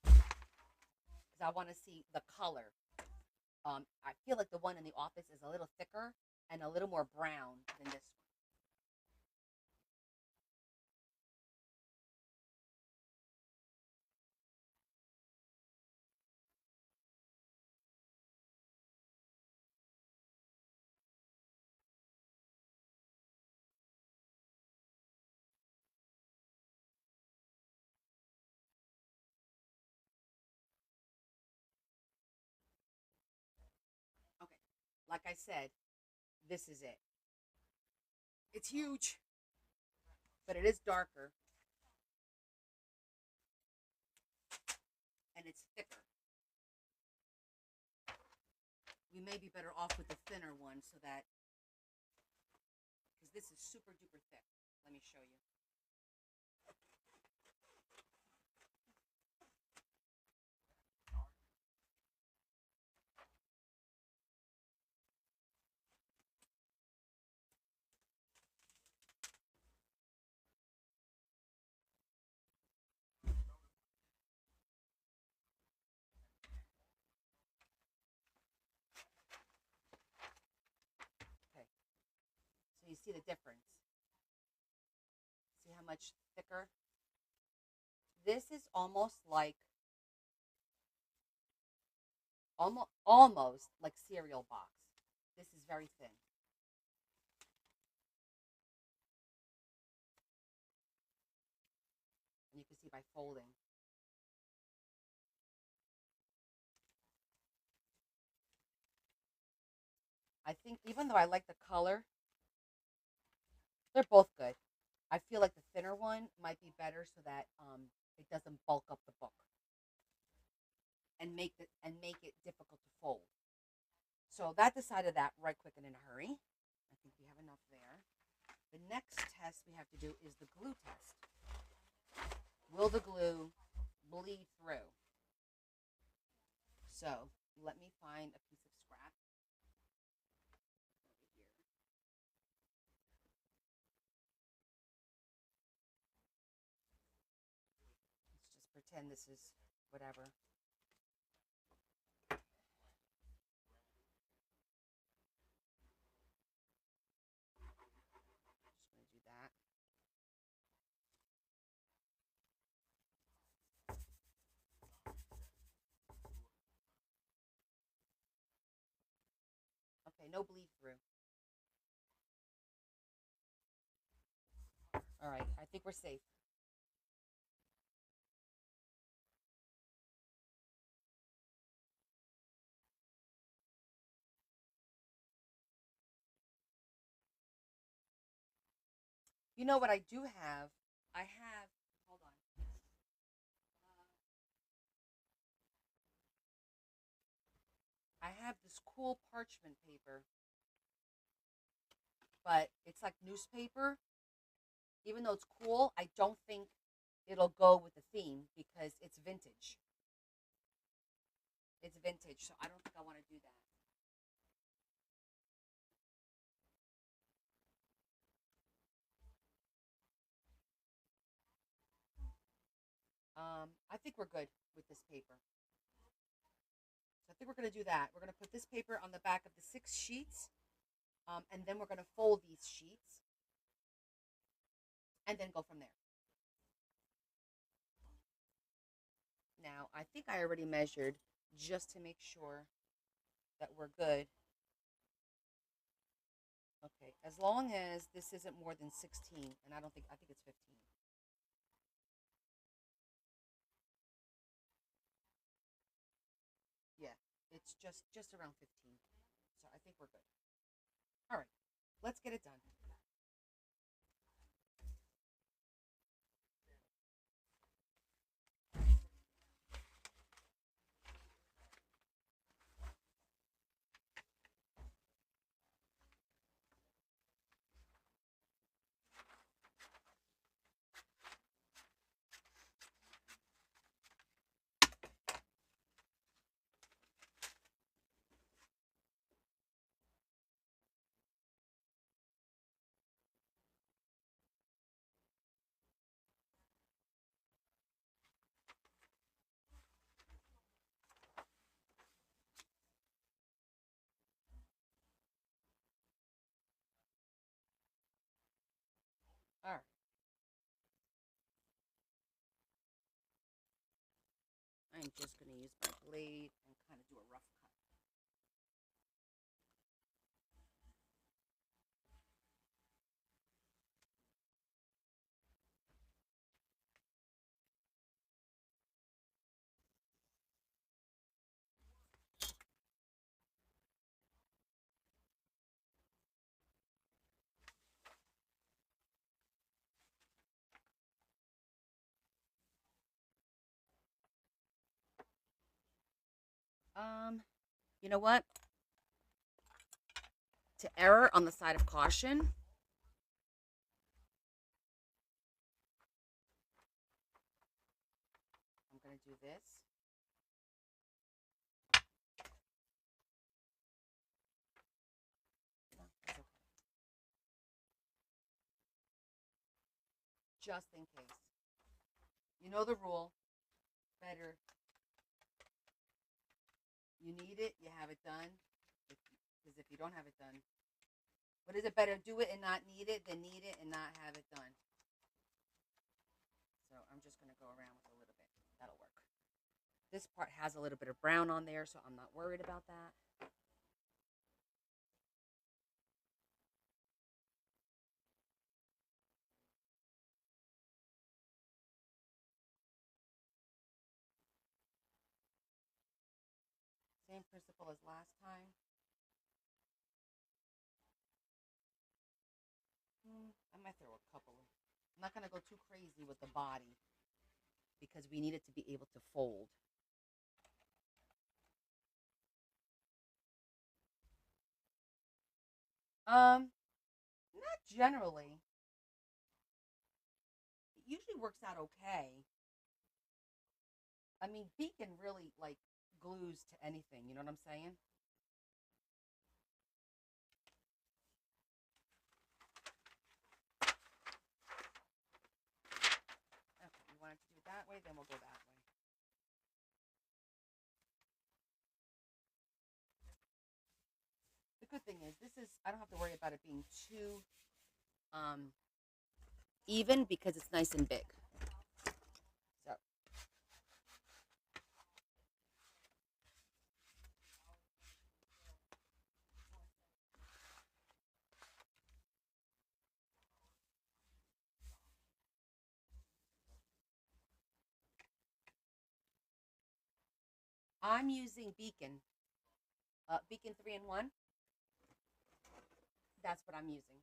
because I want to see the color. I feel like the one in the office is a little thicker and a little more brown than this one. Okay, like I said, this is it. It's huge, but it is darker and it's thicker. We may be better off with the thinner one so that, because this is super duper thick. Let me show you. Okay, so you see the difference. See how much thicker? This is almost like almost like cereal box. This is very thin. And you can see by folding. I think even though I like the color, they're both good. I feel like the thinner one might be better so that it doesn't bulk up the book and make it difficult to fold. So that decided that right quick and in a hurry. I think we have enough there. The next test we have to do is the glue test. Will the glue bleed through? So let me find a piece of scrap over here. Let's just pretend this is whatever. Just going to do that. Okay, no bleed through. All right, I think we're safe. You know what I do have? I have, hold on. I have this cool parchment paper, but it's like newspaper. Even though it's cool, I don't think it'll go with the theme because it's vintage. It's vintage, so I don't think I want to do that. I think we're good with this paper. So I think we're going to do that. We're going to put this paper on the back of the 6 sheets, and then we're going to fold these sheets, and then go from there. Now, I think I already measured just to make sure that we're good. Okay, as long as this isn't more than 16, and I think it's 15. Yeah, it's just around 15. So I think we're good. All right, let's get it done. All right. I'm just going to use my blade and kind of do a rough cut. You know what? To err on the side of caution, I'm going to do this. No, that's okay. Just in case. You know the rule. Better. You need it, you have it done. Because if you don't have it done, what is it? Better do it and not need it than need it and not have it done. So I'm just going to go around with a little bit. That'll work. This part has a little bit of brown on there, so I'm not worried about that. Same principle as last time. I might throw a couple. I'm not going to go too crazy with the body because we need it to be able to fold. Not generally. It usually works out okay. I mean, beacon really like glues to anything. You know what I'm saying? Okay, you wanted to do it that way, then we'll go that way. The good thing is, this is, I don't have to worry about it being too um, even because it's nice and big. So, I'm using Beacon 3-in-1. That's what I'm using.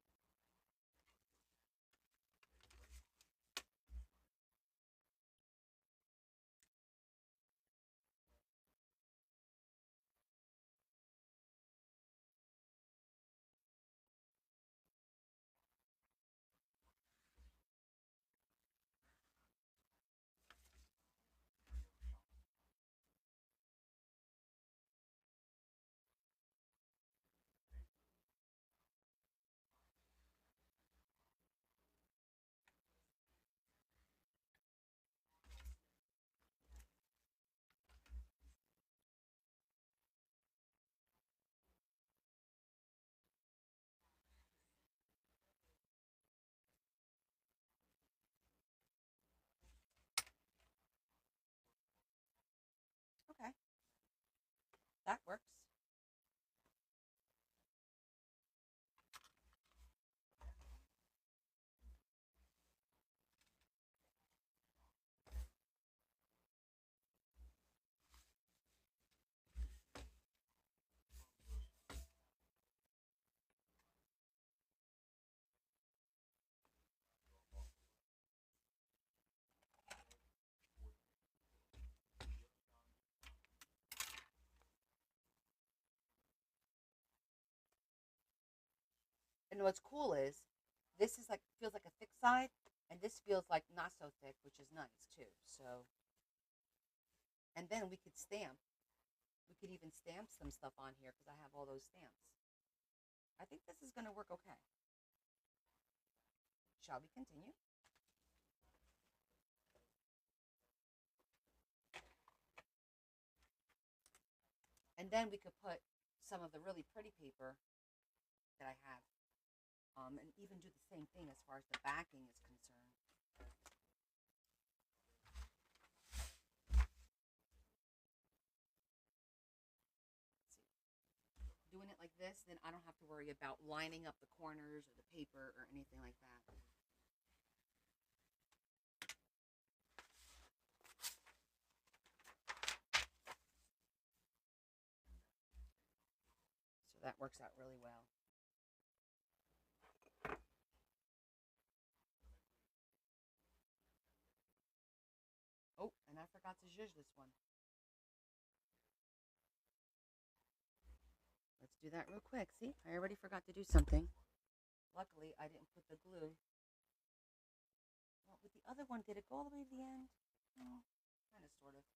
Okay, that works. And what's cool is this is like feels like a thick side, and this feels like not so thick, which is nice too. So, and then we could stamp. We could even stamp some stuff on here because I have all those stamps. I think this is going to work okay. Shall we continue? And then we could put some of the really pretty paper that I have, and even do the same thing as far as the backing is concerned. Doing it like this, then I don't have to worry about lining up the corners or the paper or anything like that. So that works out really well. Oh, and I forgot to zhuzh this one. Let's do that real quick. See, I already forgot to do something. Luckily, I didn't put the glue. Well, with the other one, did it go all the way to the end? No, kind of, sort of.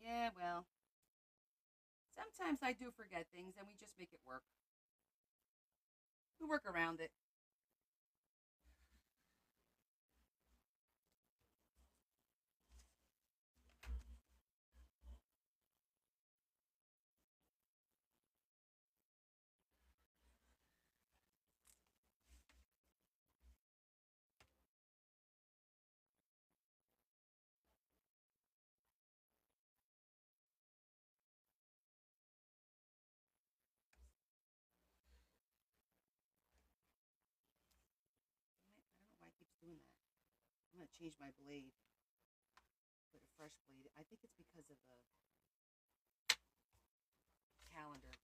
Yeah, well, sometimes I do forget things and we just make it work. We work around it. I don't know why it keeps doing that. I'm going to change my blade. Put a fresh blade. I think it's because of the calendar.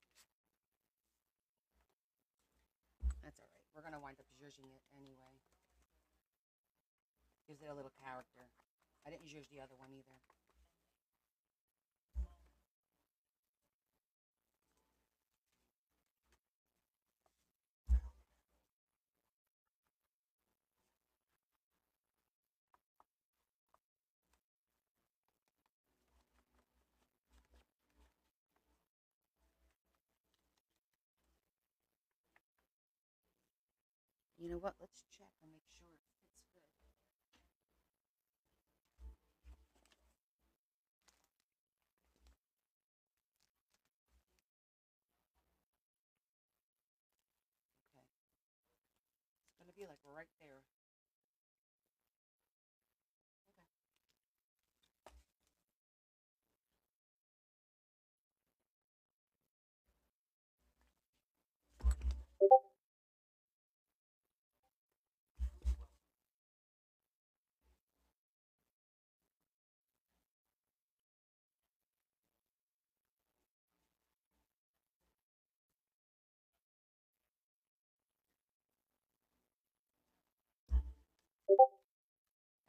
That's all right. We're going to wind up zhuzhing it anyway. Gives it a little character. I didn't zhuzh the other one either. You know what? Let's check and make sure it fits good. Okay. It's going to be like right there. Okay.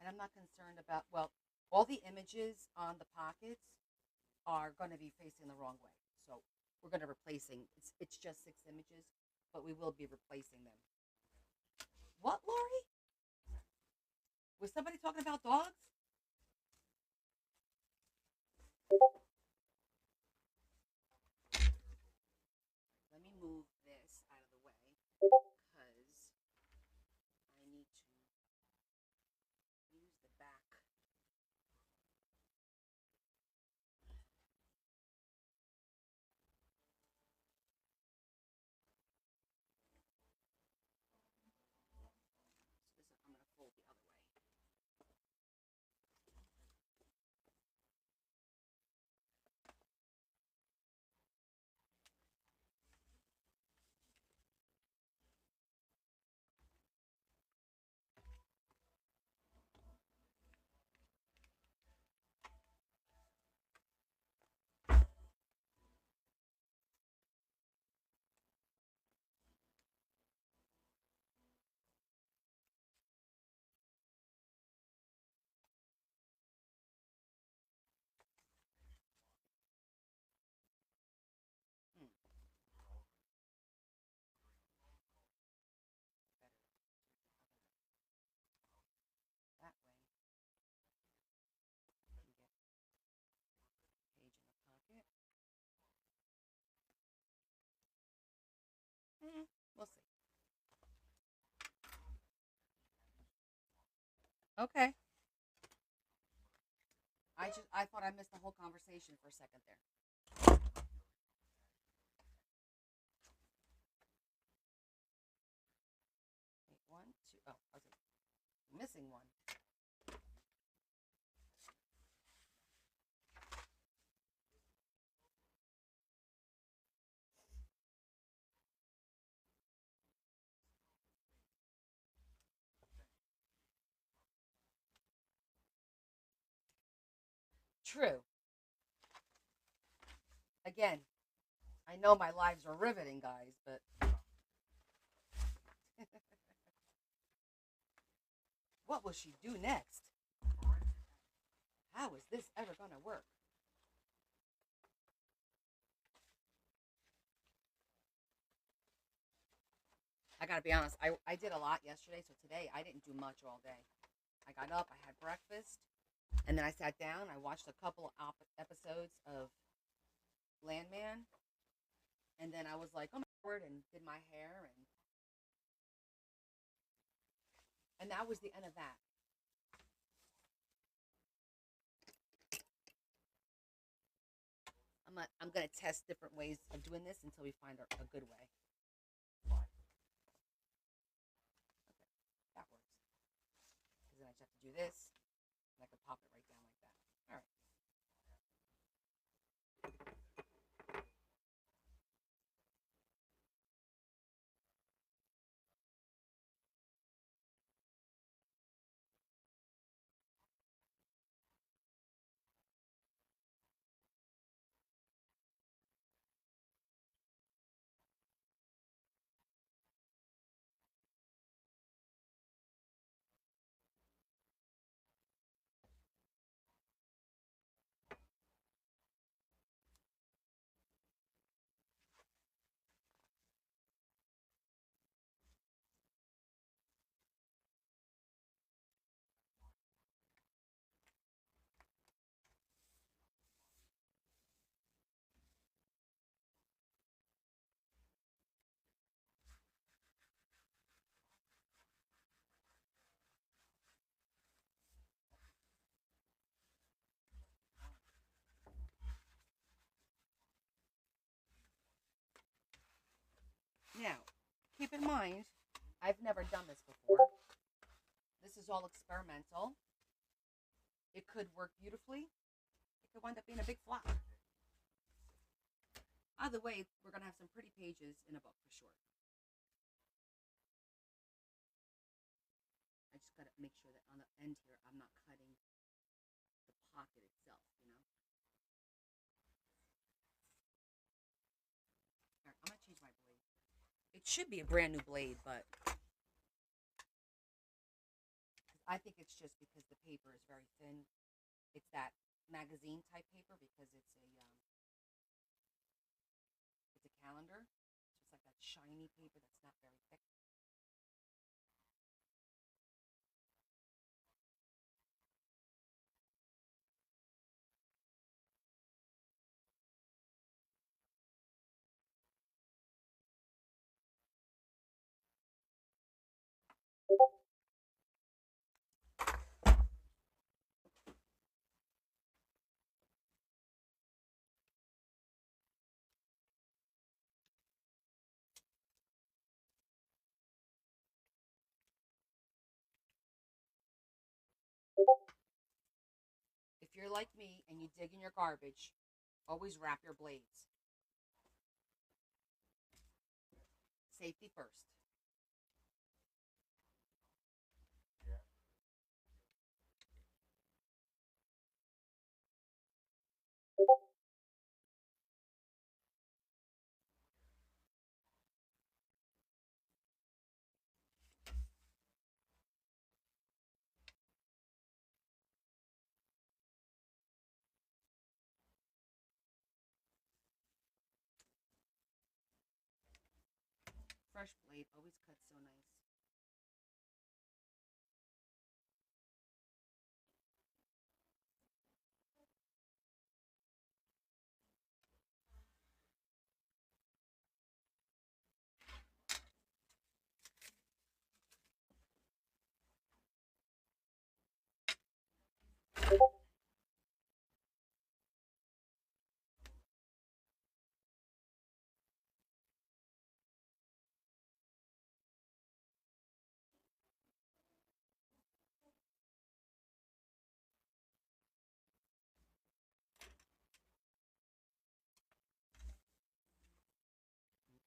And I'm not concerned about, well, all the images on the pockets are going to be facing the wrong way. So we're going to replacing, it's just 6 images, but we will be replacing them. What, Lori? Was somebody talking about dogs? Let me move this out of the way because I need to use the back. So this, I'm going to fold the other way. Hmm. Better that way. I can get page in the pocket. We'll see. Okay. I thought I missed the whole conversation for a second there. Wait, 1, 2. Oh, I was missing one. True. Again, I know my lives are riveting, guys, but what will she do next? How is this ever going to work? I got to be honest, I did a lot yesterday, so today I didn't do much all day. I got up, I had breakfast, And then I sat down. I watched a couple episodes of Landman, and then I was like, "Oh my word!" and did my hair, and that was the end of that. I'm gonna test different ways of doing this until we find a good way. Okay, that works. Because then I just have to do this, and I can pop it right down like that. All right. Now, keep in mind, I've never done this before. This is all experimental. It could work beautifully. It could wind up being a big flop. Either way, we're going to have some pretty pages in a book for sure. I just got to make sure that on the end here, I'm not cutting the pocket itself, you know? All right, I'm going to change my blade. It should be a brand new blade, but I think it's just because the paper is very thin. It's that magazine type paper because it's a calendar. So it's like that shiny paper that's not very thick. If you're like me and you dig in your garbage, always wrap your blades. Safety first. Fresh blade always cuts so nice.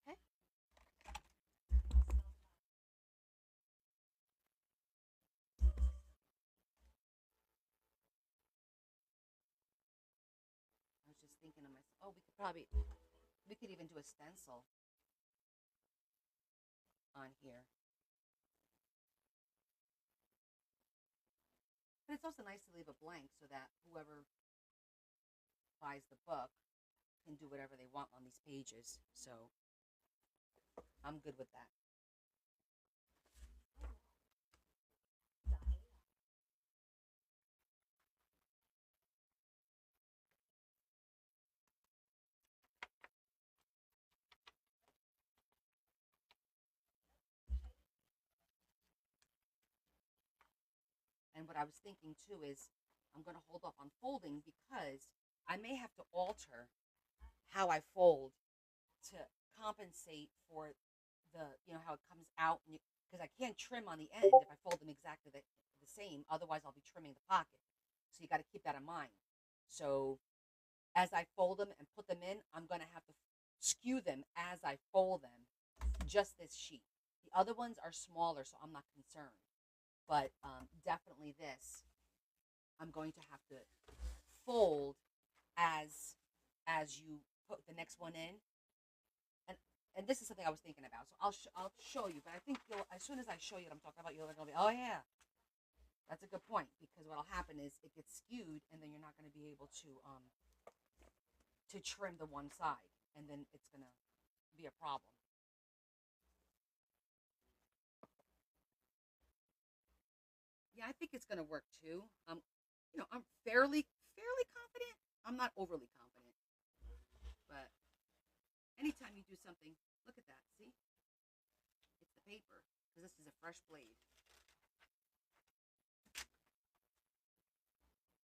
Okay. I was just thinking to myself, oh, we could even do a stencil on here. But it's also nice to leave it blank so that whoever buys the book can do whatever they want on these pages. So I'm good with that. what I was thinking too is I'm going to hold off on folding because I may have to alter how I fold to compensate for how it comes out, because I can't trim on the end if I fold them exactly the same. Otherwise, I'll be trimming the pocket. So you got to keep that in mind. So as I fold them and put them in, I'm going to have to skew them as I fold them, just this sheet. The other ones are smaller, so I'm not concerned. But definitely this, I'm going to have to fold as you put the next one in. And this is something I was thinking about. So I'll show you, but I think as soon as I show you what I'm talking about, you're going to be, oh yeah, that's a good point, because what'll happen is it gets skewed, and then you're not going to be able to trim the one side, and then it's going to be a problem. Yeah, I think it's going to work too. I'm fairly confident. I'm not overly confident, but anytime you do something, look at that. See, it's the paper, because this is a fresh blade.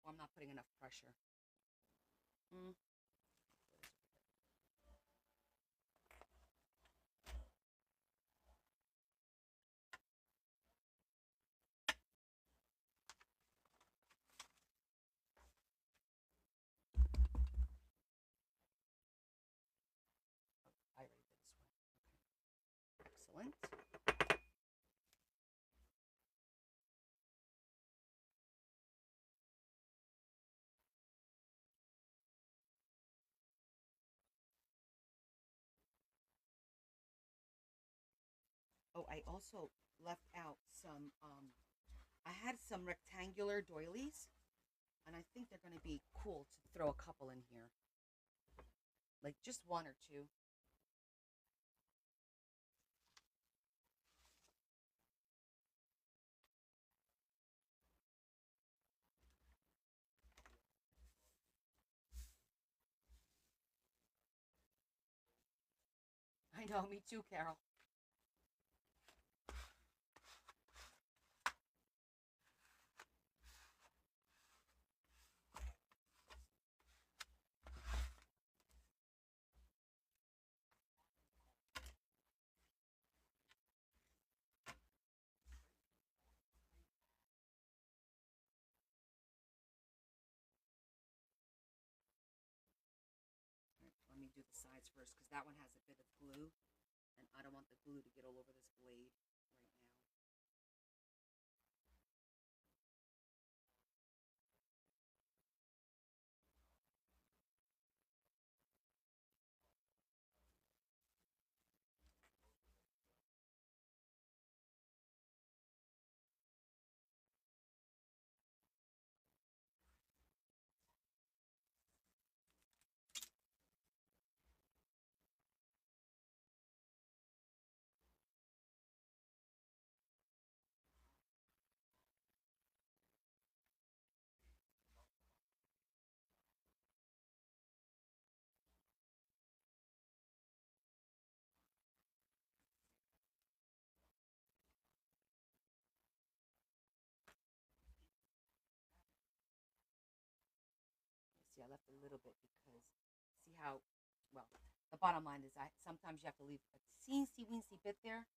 Well, I'm not putting enough pressure. I already did this one. Okay. Excellent. Oh, I also left out some, I had some rectangular doilies, and I think they're going to be cool to throw a couple in here. Like just one or two. I know, me too, Carol. Let me do the sides first, because that one has a bit of glue, and I don't want the glue to get all over this blade right now. See, I left a little bit because see how, well, the bottom line is sometimes you have to leave a teensy weensy bit there.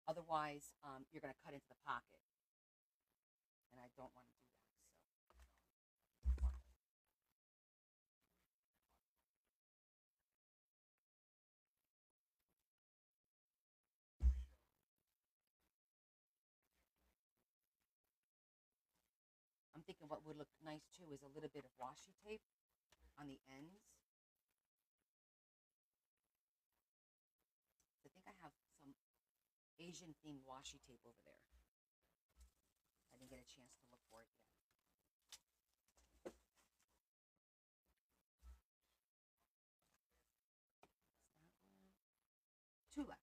Otherwise, you're going to cut into the pocket, and I don't want to do that. So I'm thinking what would look nice too is a little bit of washi tape on the ends. I think I have some Asian themed washi tape over there. I didn't get a chance to look for it yet. Two left.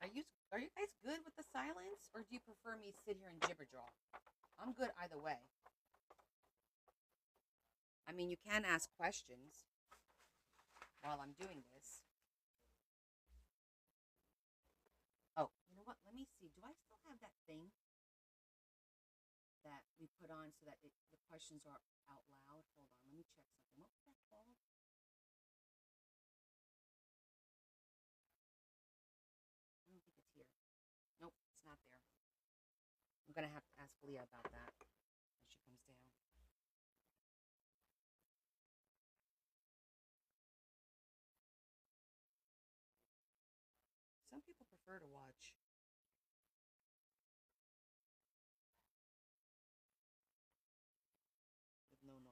are you guys good with the silence, or do you prefer me sit here and jibber jaw? I'm good either way. I mean, you can ask questions while I'm doing this. Oh, you know what? Let me see. Do I still have that thing that we put on so that the questions are out loud? Hold on. Let me check something. What was that called? I don't think it's here. Nope, it's not there. I'm going to have to ask Leah about that when she comes down. Some people prefer to watch with no noise.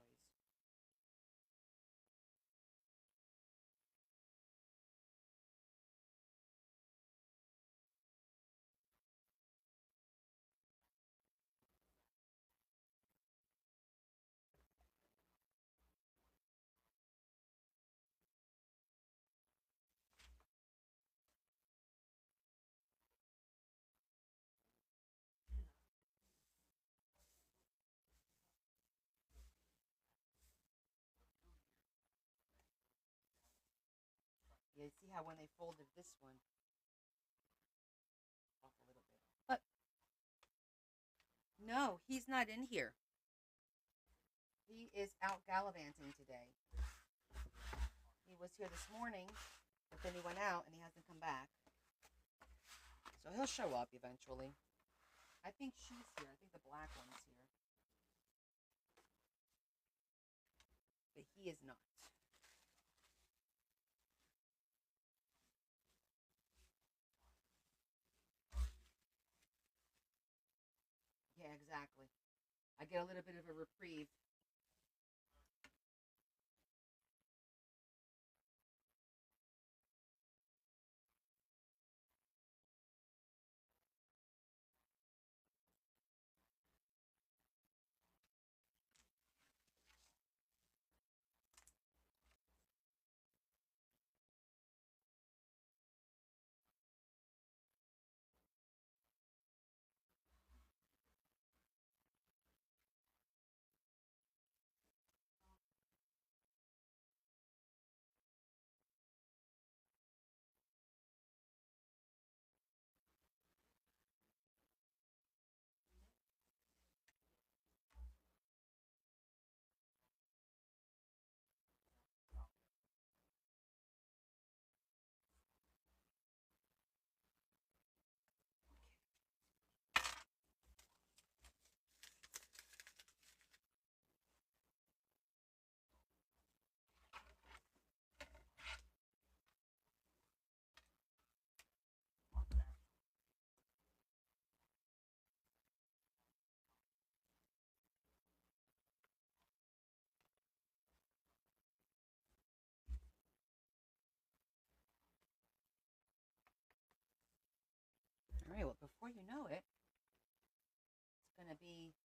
Yeah, see how when they folded this one off a little bit. But no, he's not in here. He is out gallivanting today. He was here this morning, but then he went out and he hasn't come back. So he'll show up eventually. I think she's here. I think the black one's here. But he is not. Yeah, exactly. I get a little bit of a reprieve. All right, well, before you know it, it's going to be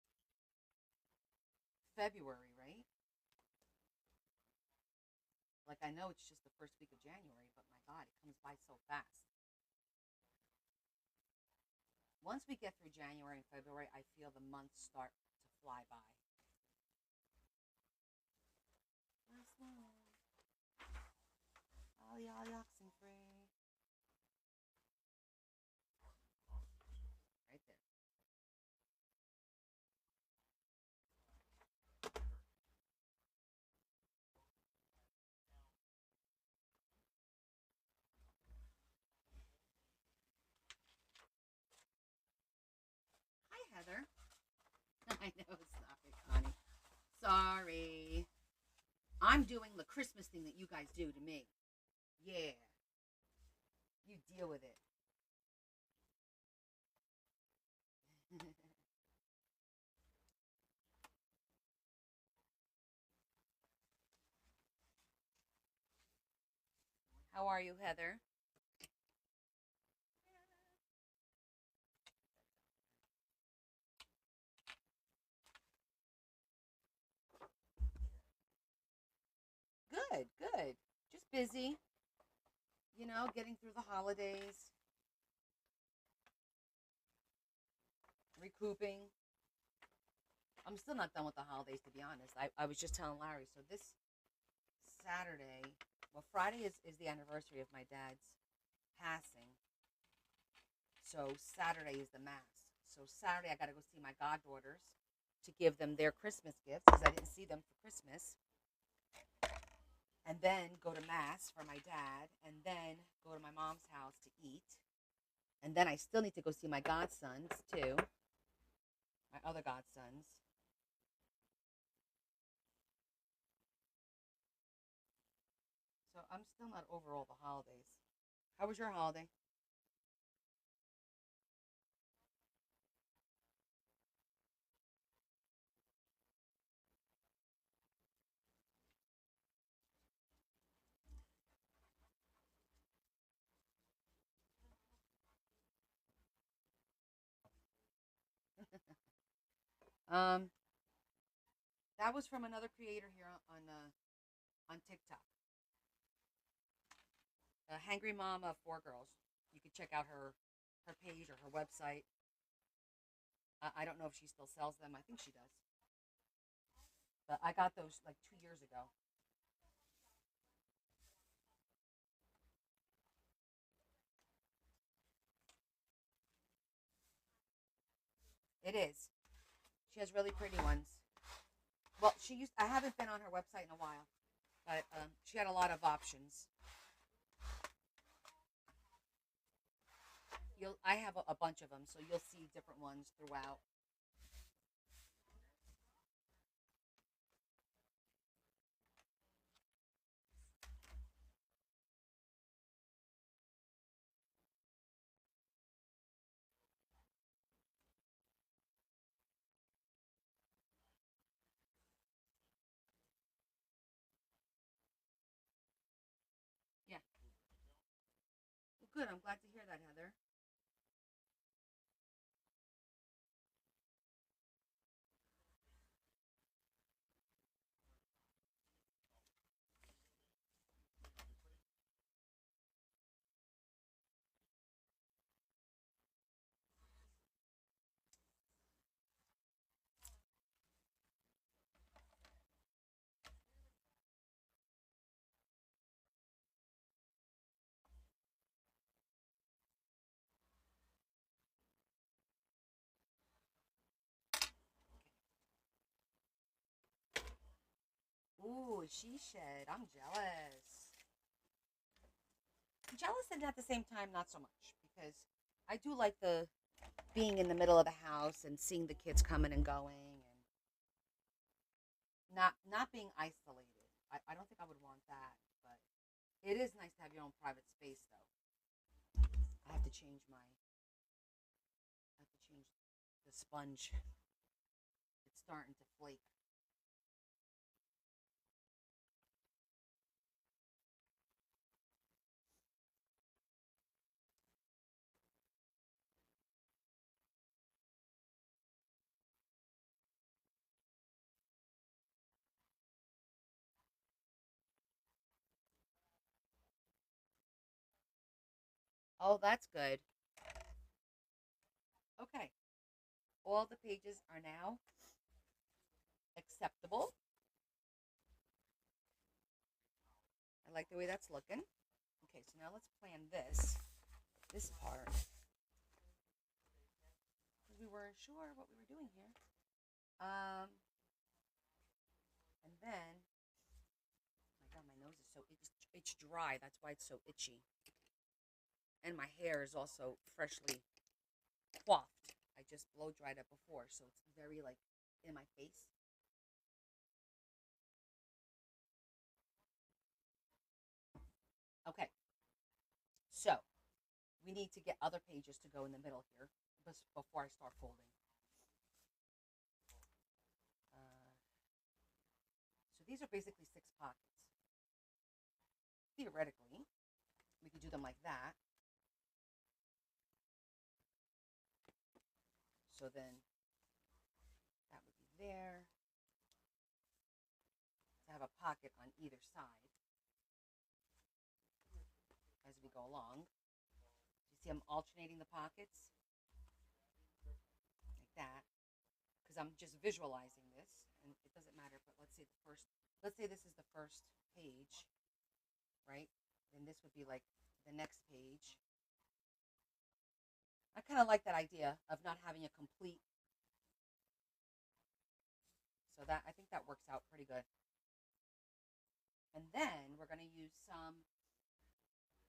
February, right? Like, I know it's just the first week of January, but my God, it comes by so fast. Once we get through January and February, I feel the months start to fly by. All y'all oxen free. Right there. Hi, Heather. I know, stop it, Connie. Sorry. I'm doing the Christmas thing that you guys do to me. Yeah. You deal with it. How are you, Heather? Good, good. Just busy, getting through the holidays. recouping. I'm still not done with the holidays, to be honest. I was just telling Larry. So this Saturday, well, Friday is the anniversary of my dad's passing. So Saturday is the mass. So Saturday I got to go see my goddaughters to give them their Christmas gifts because I didn't see them for Christmas. And then go to mass for my dad, and then go to my mom's house to eat. And then I still need to go see my godsons too, my other godsons. So I'm still not over all the holidays. How was your holiday? Um, that was from another creator here on TikTok. Hangry Mom of Four Girls. You can check out her page or her website. I don't know if she still sells them. I think she does. But I got those like 2 years ago. It is. She has really pretty ones. Well, she used. I haven't been on her website in a while, but she had a lot of options. I have a bunch of them, so you'll see different ones throughout. Yeah. Well, good. I'm glad to hear that, Heather. Ooh, she shed. I'm jealous. Jealous and at the same time not so much because I do like the being in the middle of the house and seeing the kids coming and going and not being isolated. I don't think I would want that, but it is nice to have your own private space though. I have to change my I have to change the sponge. It's starting to flake. Oh, that's good. Okay. All the pages are now acceptable. I like the way that's looking. Okay, so now let's plan this part because we weren't sure what we were doing here. Um, and then, oh my God, my nose is so it's dry. That's why it's so itchy. And my hair is also freshly coiffed. I just blow dried it before, so it's very like in my face. Okay, so we need to get other pages to go in the middle here before I start folding. So these are basically 6 pockets. Theoretically, we could do them like that. So then that would be there to have a pocket on either side as we go along. You see I'm alternating the pockets like I'm just visualizing this, and it doesn't matter. But let's say the first. Let's say this is the first page, right? Then this would be like the next page. I kind of like that idea of not having a complete. So that I think that works out pretty good. And then we're gonna use some.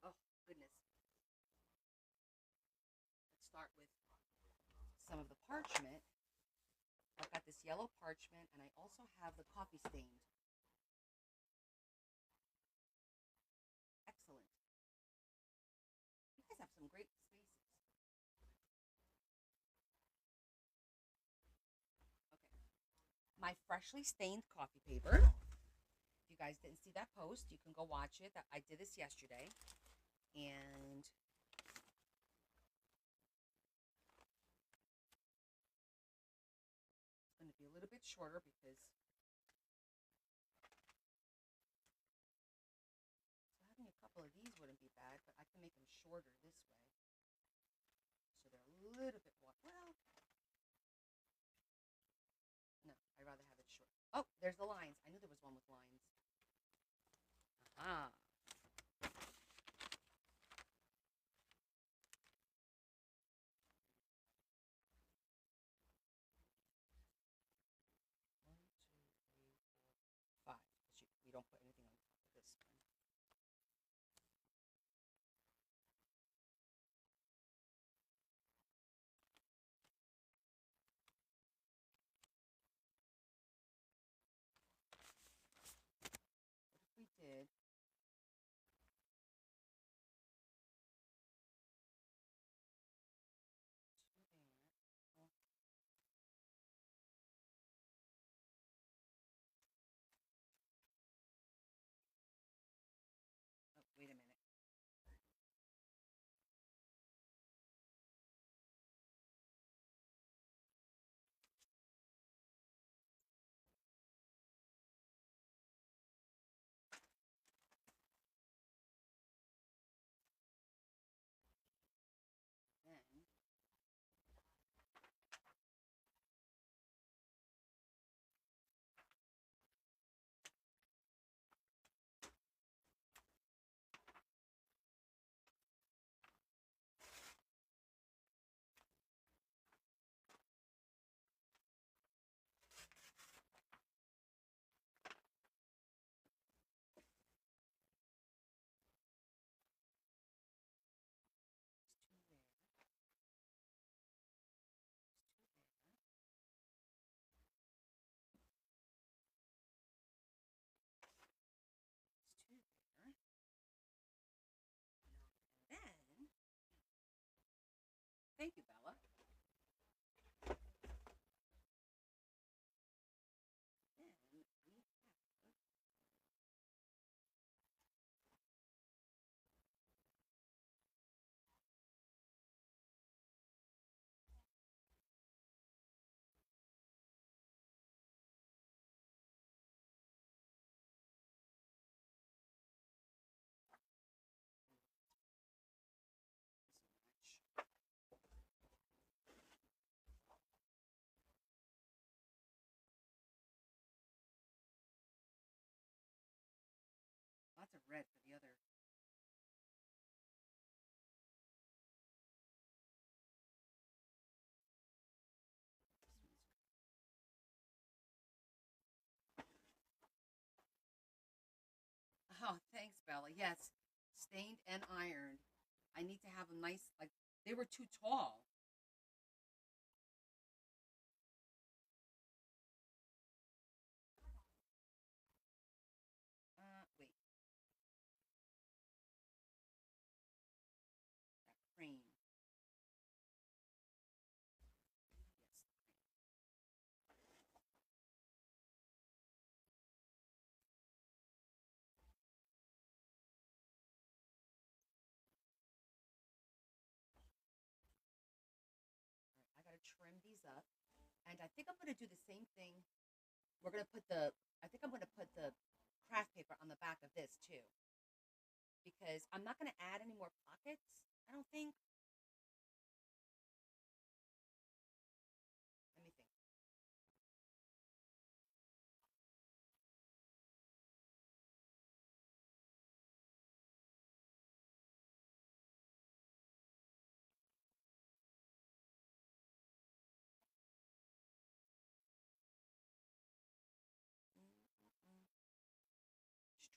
Oh goodness. Let's start with some of the parchment. I've got this yellow parchment, and I also have the coffee stained. Excellent. You guys have some great spaces. Okay. My freshly stained coffee paper. If you guys didn't see that post, you can go watch it. I did this yesterday. And it's going to be a little bit shorter because so having a couple of these wouldn't be bad, but I can make them shorter this way. So they're a little bit more. Well, no, I'd rather have it short. Oh, there's the lines. I knew there was one with lines. Aha. One, two, three, four, five. We don't put anything on top of this one. What if we did two there? Oh, oh, wait a minute. Then there's two there. There's two there. There's two there. And then, thank you, Bella. Then we have this match. Lots of red for the other. This one's oh, thanks, Bella. Yes, stained and ironed. I need to have them nice. Like they were too tall. Wait, that cream. Yes, cream. All right, I gotta trim these up, and I think I'm gonna do the same thing. We're gonna put the. I think I'm gonna put the craft paper on the back of this too, because I'm not gonna add any more pockets. I don't think. Let me think.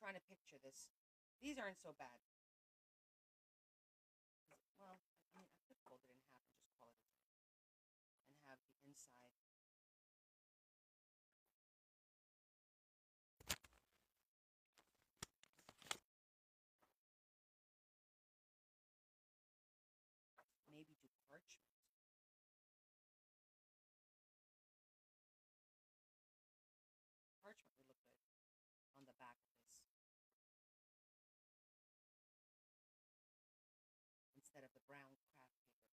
trying to picture this. These aren't so bad. Well, I mean, I could fold it in half and just call it a day. And have the inside. Maybe do parchment. Parchment would look good on the back of this instead of the brown craft paper.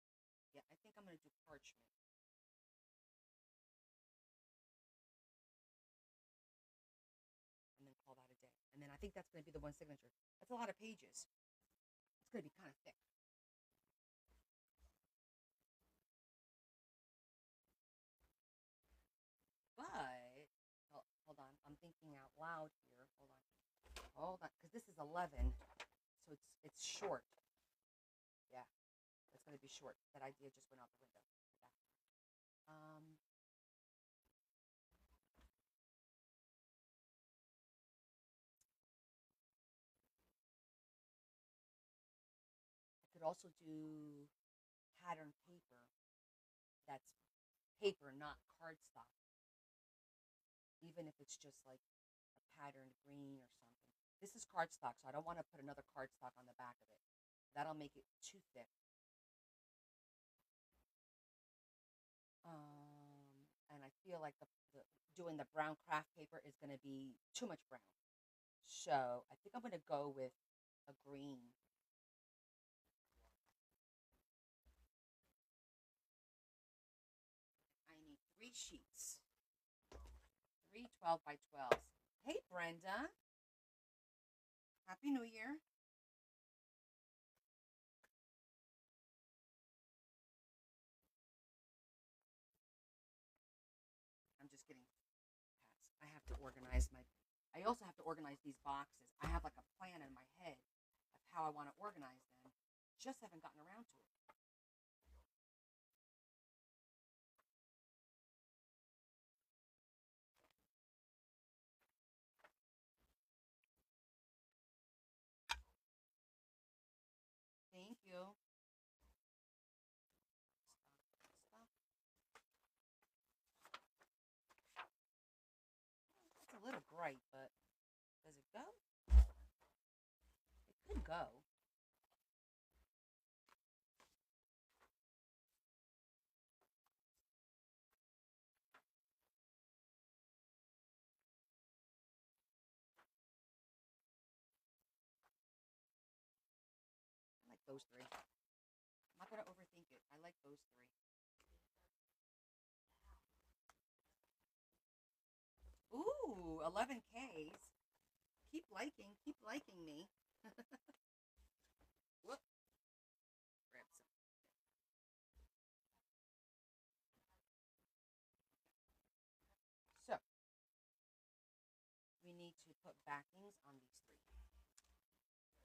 Yeah, I think I'm going to do parchment. And then call that a day. And then I think that's going to be the one signature. That's a lot of pages. It's going to be kind of thick. But hold on, I'm thinking out loud here. Hold on, because this is 11, so it's short. Yeah, it's going to be short. That idea just went out the window. I could also do pattern paper. That's paper, not cardstock. Even if it's just like a patterned green or something. This is cardstock, so I don't want to put another cardstock on the back of it. That'll make it too thick. And I feel like doing the brown craft paper is going to be too much brown. So I think I'm going to go with a green. I need 3 sheets. 3 12x12s. Hey, Brenda. Happy New Year. I'm just getting pats. I have to organize I also have to organize these boxes. I have like a plan in my head of how I want to organize them. Just haven't gotten around to it. Thank you. Stuff. It's a little bright, but does it go? It could go. I like those 3. I'm not going to overthink it. I like those 3. Ooh, 11Ks. Keep liking me. Whoop. Grab some. So, we need to put backings on these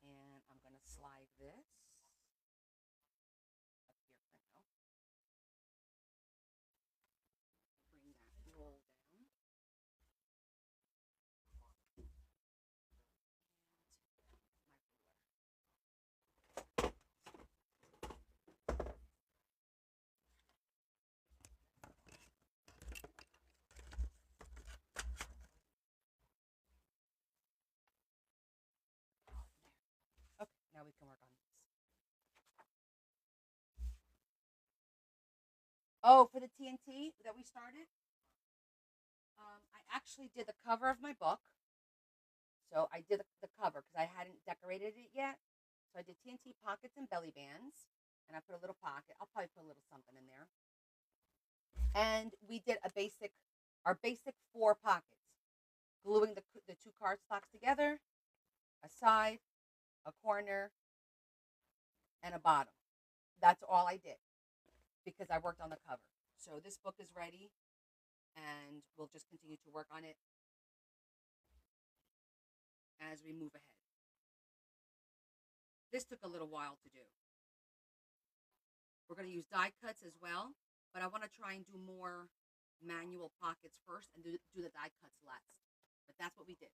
3. And I'm going to slide this up here for now. Bring that roll down. And my ruler. Okay, now we can work on this. Oh, for the TNT that we started, I actually did the cover of my book. So I did the cover because I hadn't decorated it yet. So I did TNT pockets and belly bands, and I put a little pocket. I'll probably put a little something in there. And we did our basic 4 pockets, gluing the 2 cardstocks together, a side, a corner, and a bottom. That's all I did because I worked on the cover. So this book is ready, and we'll just continue to work on it as we move ahead. This took a little while to do. We're going to use die cuts as well, but I want to try and do more manual pockets first and do the die cuts last. But that's what we did.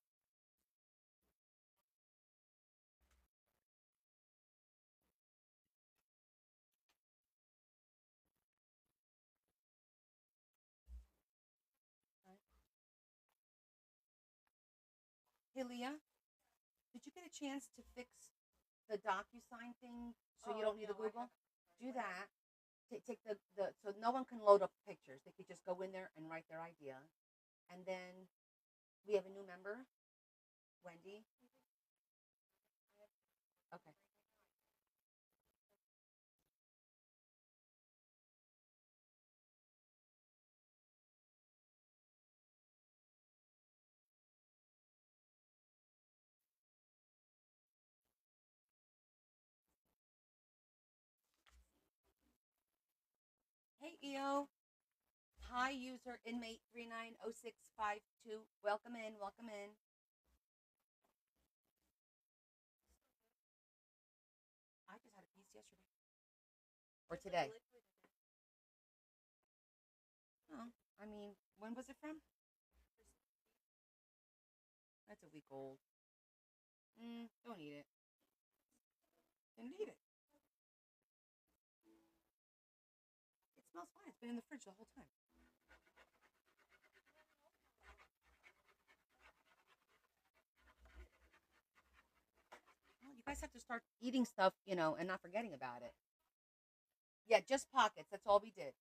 Hey, Leah, did you get a chance to fix the DocuSign thing so you don't need the Google? Do that. Take the so no one can load up pictures. They could just go in there and write their idea. And then we have a new member, Wendy. Okay. Hey, EO. Hi, user inmate 390652. Welcome in. Welcome in. I just had a piece yesterday or today. Oh, I mean, when was it from? That's a week old. Don't eat it. Didn't eat it. It smells fine. It's been in the fridge the whole time. Well, you guys have to start eating stuff, and not forgetting about it. Yeah, just pockets. That's all we did.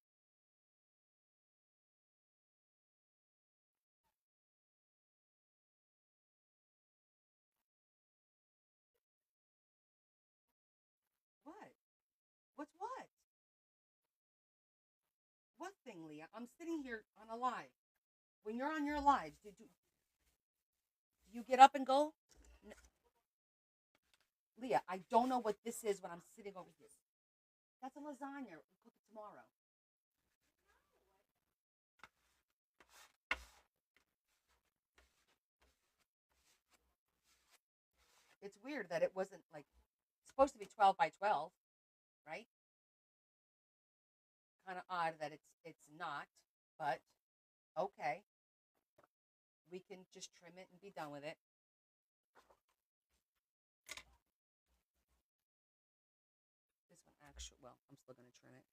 What? What's what? What thing, Leah? I'm sitting here on a live. When you're on your lives, do you get up and go? Leah, I don't know what this is when I'm sitting over here. That's a lasagna. We'll cook it tomorrow. It's weird that it wasn't like supposed to be 12 by 12, right? Kind of odd that it's not, but okay. We can just trim it and be done with it. This one actually, well, I'm still going to trim it.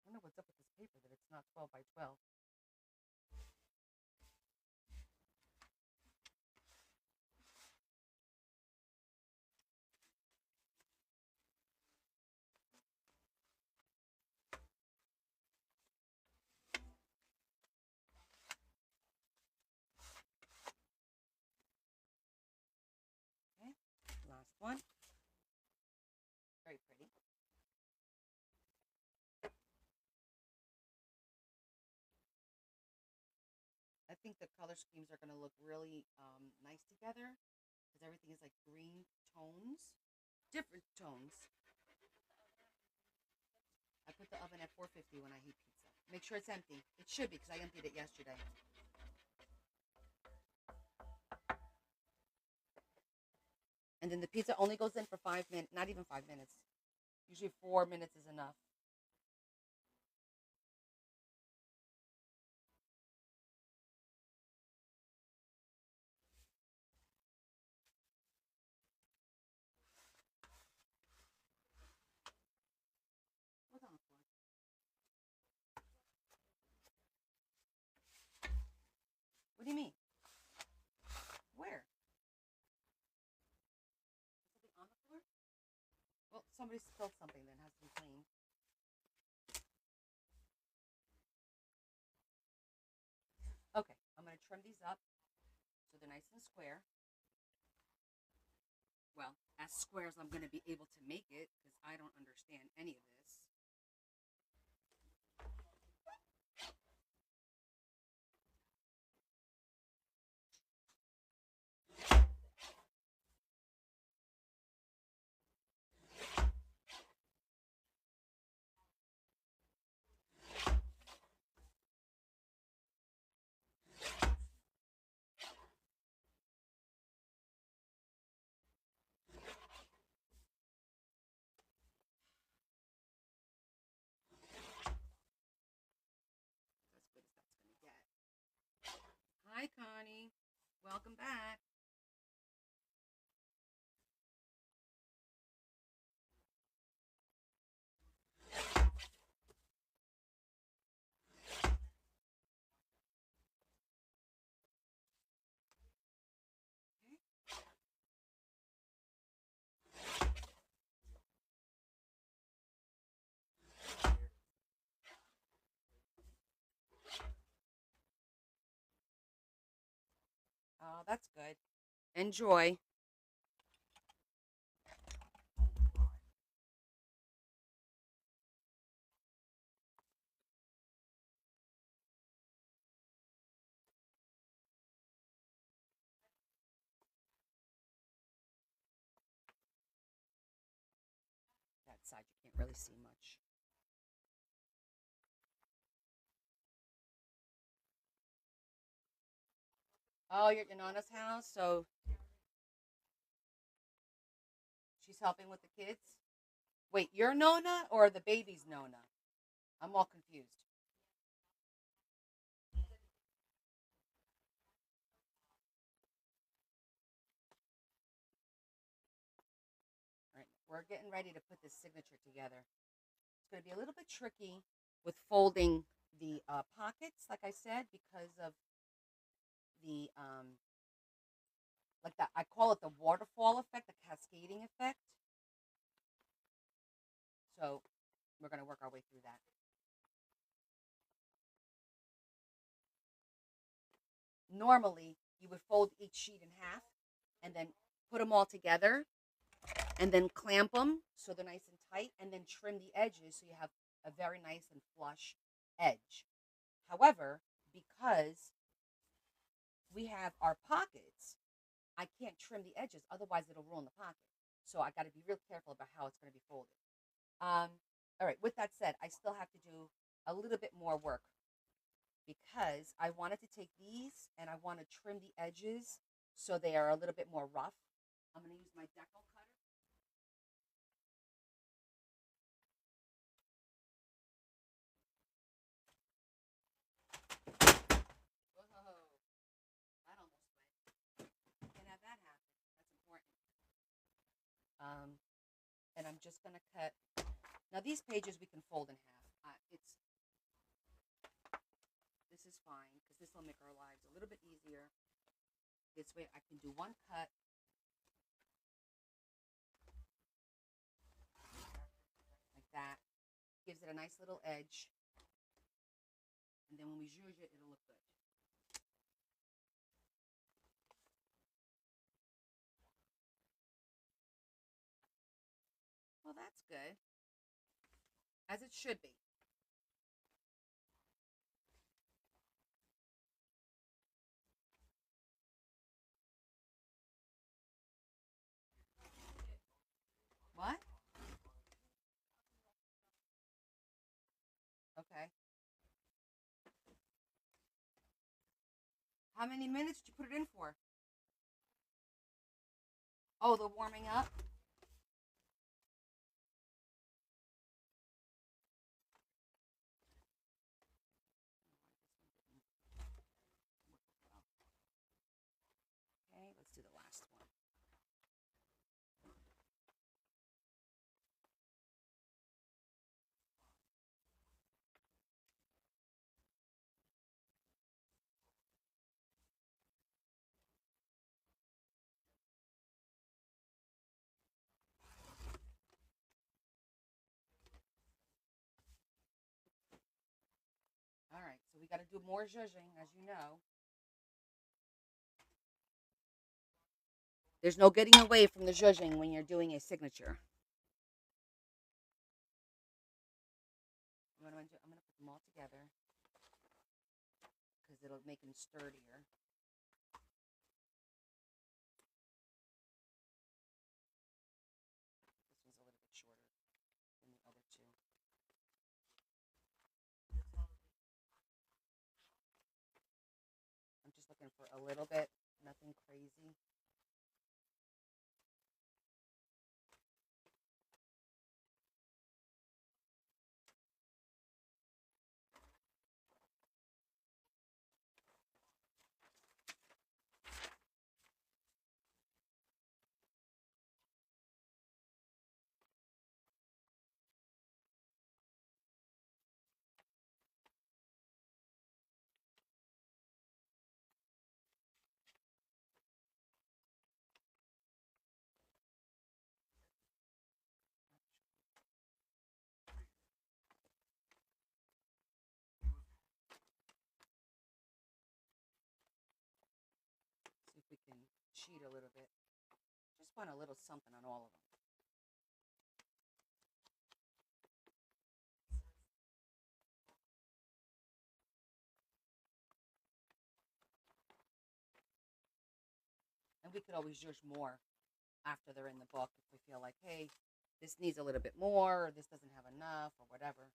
I don't know what's up with this paper that it's not 12 by 12. Okay, last one. Very pretty. I think the color schemes are going to look really nice together because everything is like green tones, different tones. I put the oven at 450 when I heat pizza. Make sure it's empty. It should be because I emptied it yesterday. And then the pizza only goes in for 5 minutes, not even 5 minutes. Usually 4 minutes is enough. What's on the floor? What do you mean? Where? Something on the floor? Well, somebody spilled something that has to be cleaned. Okay, I'm going to trim these up so they're nice and square. Well, as square as I'm going to be able to make it because I don't understand any of this. honey. Welcome back. Oh, that's good. Enjoy. That side you can't really see much. Oh, you're at your Nana's house, so she's helping with the kids? Wait, your Nona or the baby's Nona? I'm all confused. All right, we're getting ready to put this signature together. It's going to be a little bit tricky with folding the pockets, like I said, because of the like that. I call it the waterfall effect, the cascading effect. So we're going to work our way through that. Normally, you would fold each sheet in half and then put them all together and then clamp them so they're nice and tight and then trim the edges so you have a very nice and flush edge. However, because we have our pockets, I can't trim the edges, otherwise it'll ruin the pocket. So I got to be real careful about how it's going to be folded. All right, with that said, I still have to do a little bit more work because I wanted to take these and I want to trim the edges so they are a little bit more rough. I'm going to use my decal cutter. Whoa, that almost went. Can't have that happen. That's important. And I'm just going to cut. Now these pages we can fold in half. This is fine because this will make our lives a little bit easier. This way I can do one cut. Like that. Gives it a nice little edge. And then when we zhuzh it, it'll look good. Well, that's good. As it should be. What? Okay. How many minutes did you put it in for? Oh, the warming up? Okay, let's do the last one. All right, so we got to do more zhuzhing, as you know. There's no getting away from the zhuzhing when you're doing a signature. What I'm going to do, I'm going to put them all together because it'll make them sturdier. This one's a little bit shorter than the other two. I'm just looking for a little bit, nothing crazy. cheat a little bit. Just want a little something on all of them. And we could always use more after they're in the book if we feel like, hey, this needs a little bit more, or this doesn't have enough, or whatever.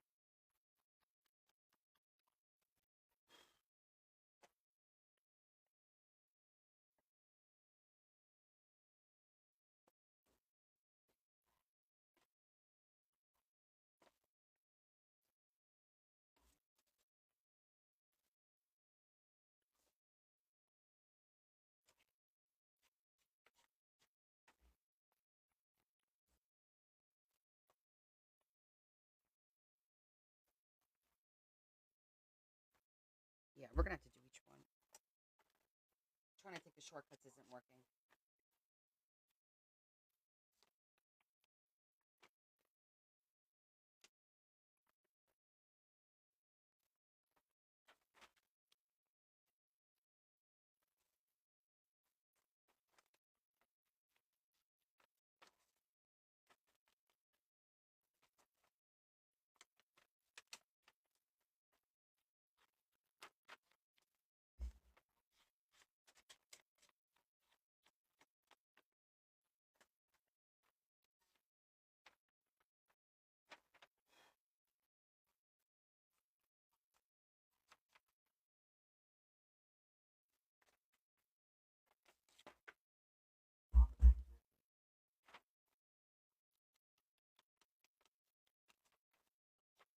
Yeah, we're going to have to do each one. Trying to take the shortcuts isn't working.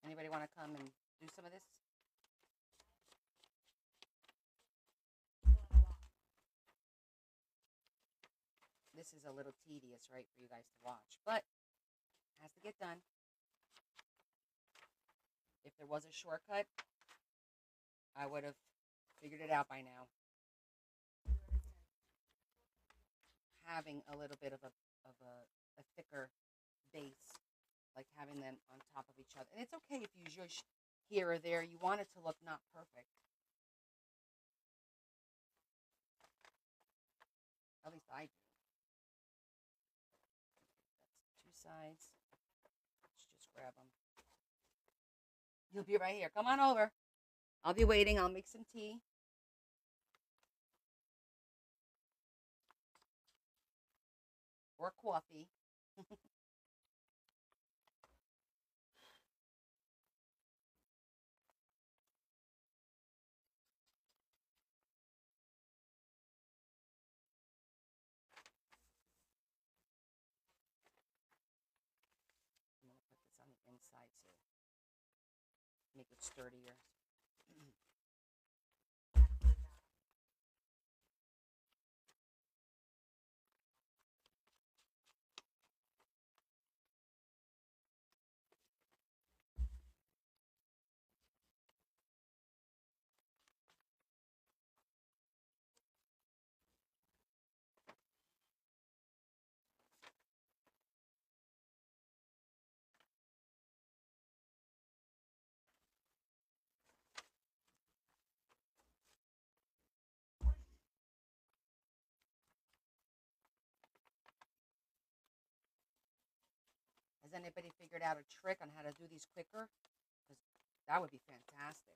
Anybody want to come and do some of this? This is a little tedious, right, for you guys to watch, but it has to get done. If there was a shortcut, I would have figured it out by now. Having a little bit of a thicker base, like having them on top of each other. And it's okay if you zhuzh here or there. You want it to look not perfect. At least I do. That's two sides. Let's just grab them. You'll be right here. Come on over. I'll be waiting. I'll make some tea. Or coffee. I'm going to put this on the inside to make it sturdier. Has anybody figured out a trick on how to do these quicker? Because that would be fantastic.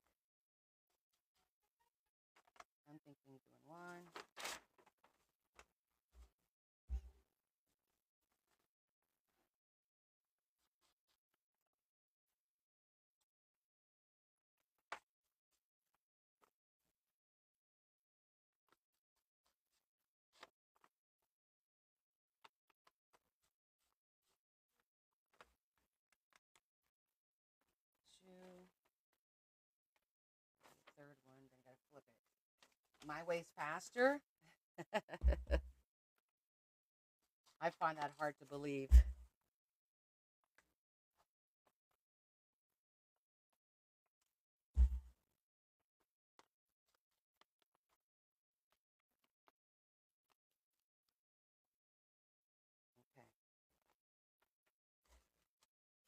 I'm thinking doing one. Two. The third one, then I gotta flip it. My way's faster. I find that hard to believe. Okay.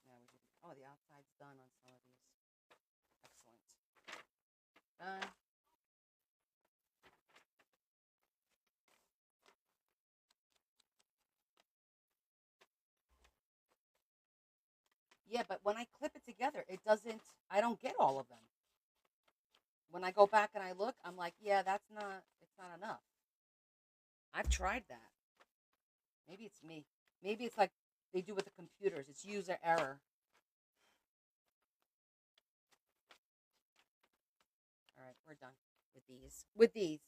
Now we should. Oh, the outside's done on some of these. Excellent. Done. Yeah, but when I clip it together, it doesn't. I don't get all of them. When I go back and I look, I'm like, yeah, that's not. It's not enough. I've tried that. Maybe it's me. Maybe it's like they do with the computers. It's user error. All right, we're done with these. With these.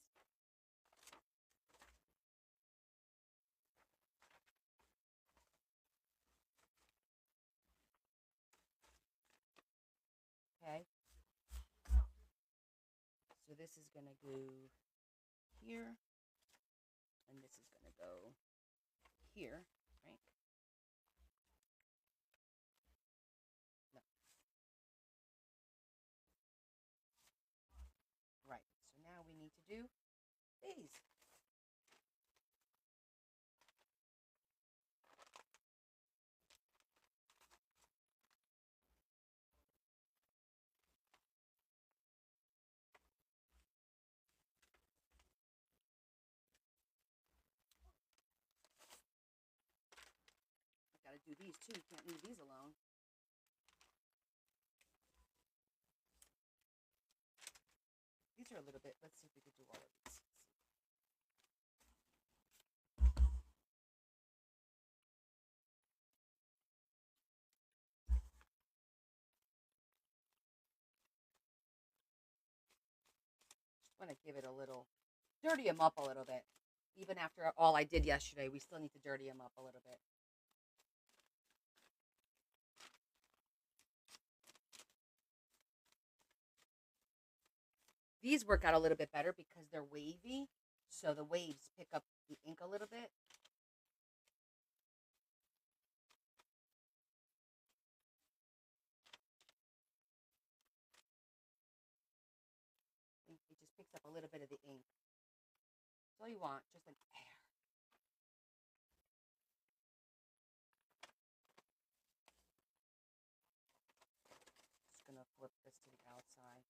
Okay. So this is gonna go here, and this is gonna go here, right? No. Right. So now we need to do these. I gotta do these too. Can't leave these alone. These are a little bit. Let's see if we could do all of these. Just want to give it a little, dirty them up a little bit. Even after all I did yesterday, we still need to dirty them up a little bit. These work out a little bit better because they're wavy, so the waves pick up the ink a little bit. It just picks up a little bit of the ink. That's all you want, just an air. Just gonna flip this to the outside.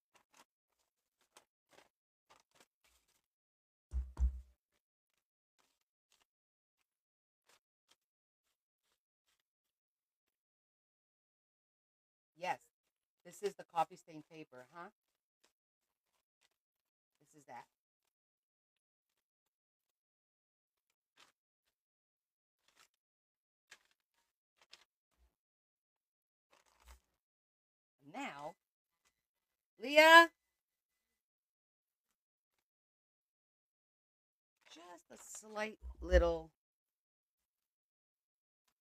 Yes, this is the coffee stain paper, huh? This is that. Now, Leah, just a slight little,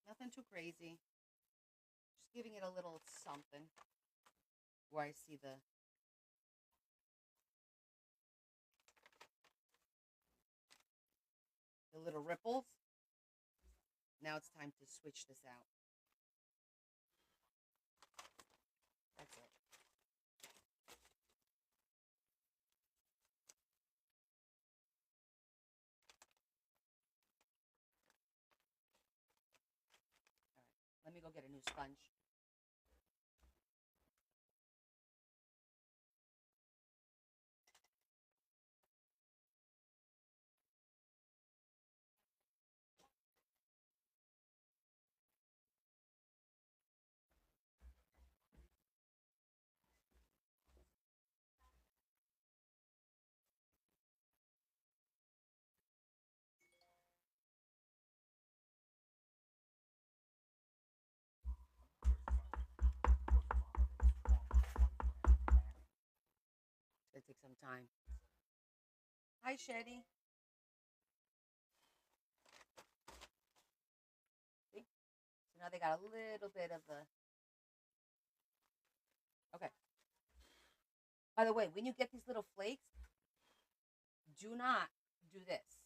nothing too crazy. Just giving it a little something where I see the little ripples. Now it's time to switch this out. That's it. All right, let me go get a new sponge. It's gonna take some time. Hi, Shetty. See? So now they got a little bit of the. Okay. By the way, when you get these little flakes, do not do this.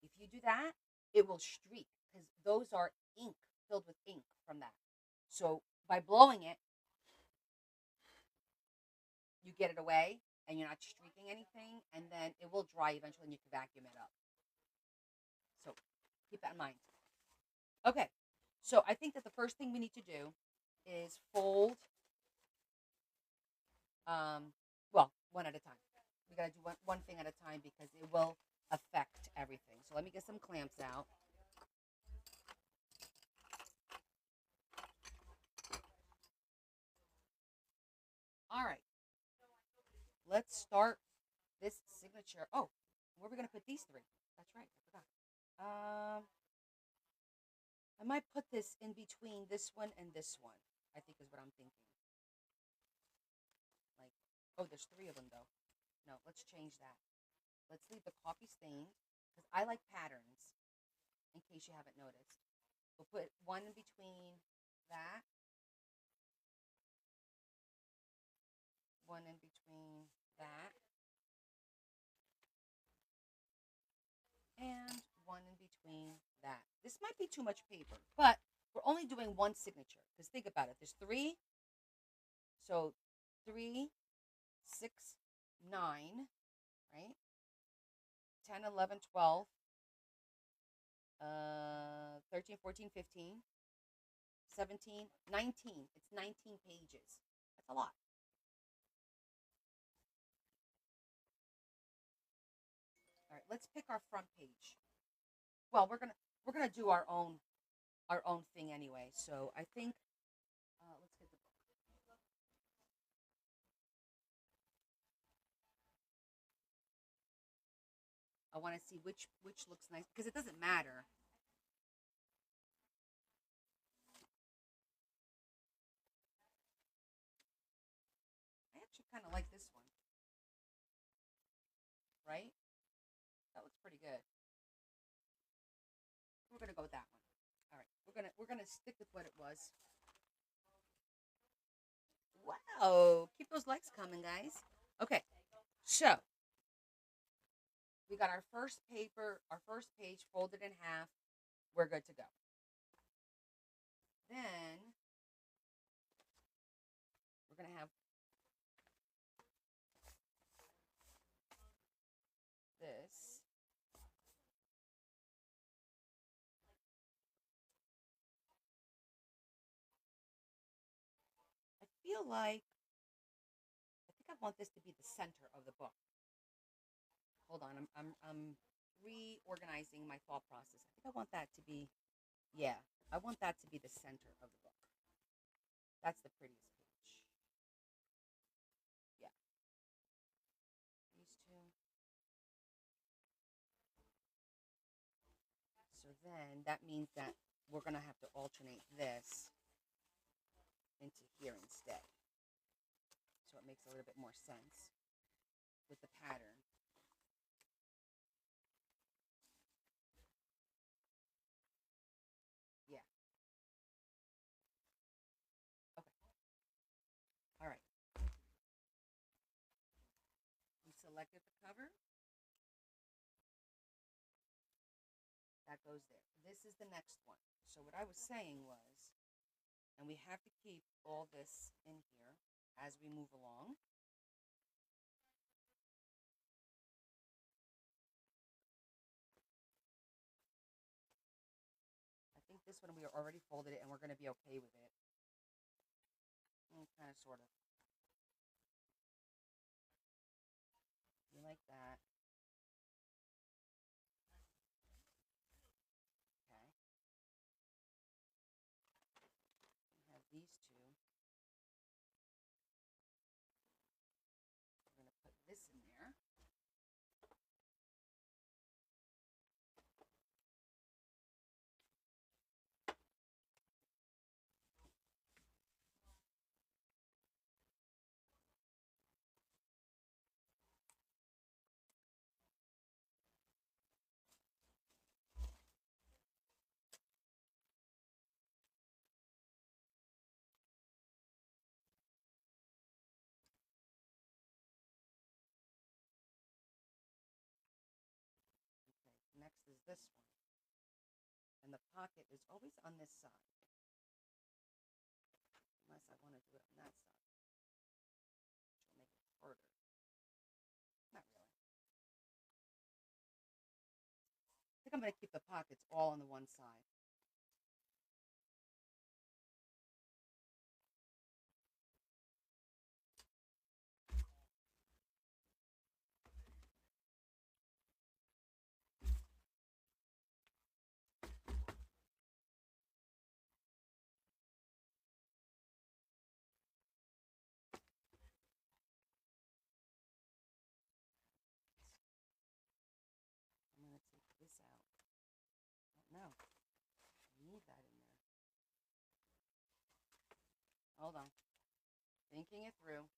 If you do that, it will streak because those are ink, filled with ink from that. So by blowing it, you get it away and you're not streaking anything, and then it will dry eventually and you can vacuum it up. So keep that in mind. Okay, so I think that the first thing we need to do is fold, well, one at a time. We gotta do one thing at a time because it will affect everything. So let me get some clamps out. All right. Let's start this signature. Oh, where are we gonna put these three? That's right. I forgot. I might put this in between this one and this one. I think is what I'm thinking. Like, oh, there's three of them though. No, let's change that. Let's leave the coffee stained because I like patterns. In case you haven't noticed, we'll put one in between that, one in between that, and one in between that. This might be too much paper, but we're only doing one signature because think about it. There's three, so 3, 6, 9, right? 10, 11, 12, 13, 14, 15, 17, 19. It's 19 pages. That's a lot. All right, let's pick our front page. Well, we're gonna do our own thing anyway. So I think let's get the book. I want to see which looks nice because it doesn't matter. I actually kind of like this one, right? That looks pretty good. We're gonna go with that one. All right, we're gonna stick with what it was. Wow, keep those likes coming, guys. Okay, so we got our first paper, our first page folded in half. We're good to go. Then we're gonna have this. I feel like I think I want this to be the center of the book. Hold on, I'm reorganizing my thought process. I think I want that to be, yeah, I want that to be the center of the book. That's the prettiest page. Yeah, these two. So then that means that we're gonna have to alternate this into here instead. So it makes a little bit more sense with the pattern. Yeah. Okay. All right. We selected the cover. That goes there. This is the next one. So what I was saying was, and we have to keep all this in here as we move along. I think this one we already folded it and we're going to be okay with it. Kind of, sort of. You like that. Okay. We have these two. We're going to put this in there. Okay, next is this one. And the pocket is always on this side. Unless I want to do it on that side. Which will make it harder. Not really. I think I'm going to keep the pockets all on the one side. Hold on. Thinking it through.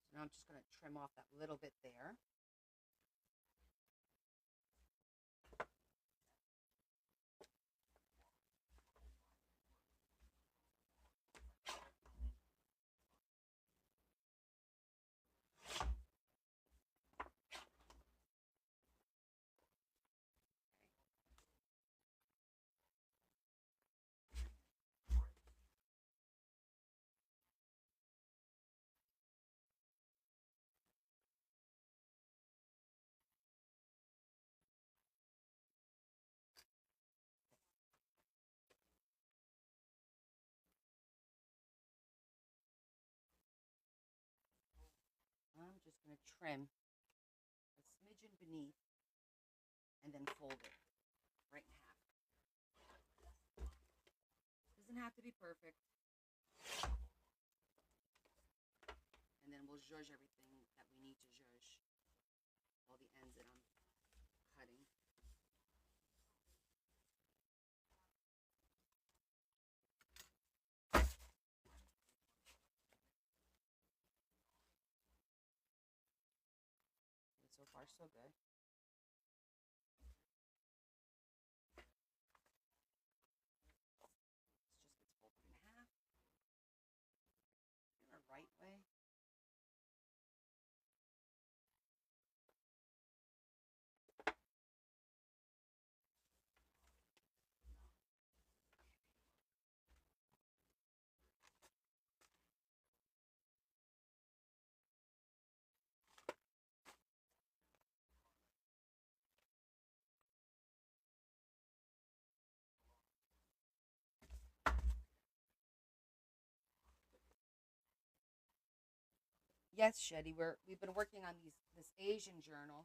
So now I'm just going to trim off that little bit there. I'm just going to trim a smidgen beneath and then fold it right in half. Doesn't have to be perfect. And then we'll zhuzh everything that we need to zhuzh. All the ends that I'm cutting. And so far, so good. This just gets folded in half. In the right way. Yes, Shetty, we've been working on this Asian journal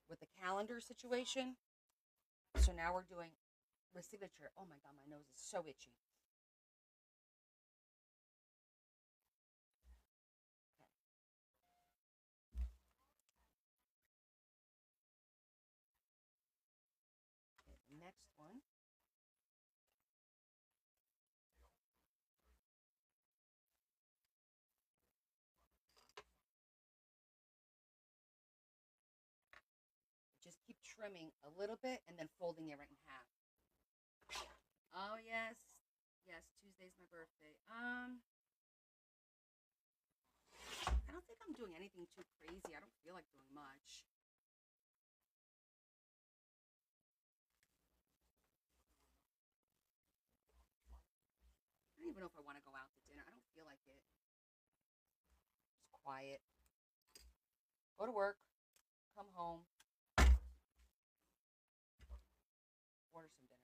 with the calendar situation. So now we're doing the signature. Oh my god, my nose is so itchy. Okay, the next one. Just keep trimming a little bit and then folding it right in half. Oh yes, yes. Tuesday's my birthday. I don't think I'm doing anything too crazy. I don't feel like doing much. I don't even know if I want to go out to dinner. I don't feel like it. Just quiet. Go to work. Come home. Order some dinner.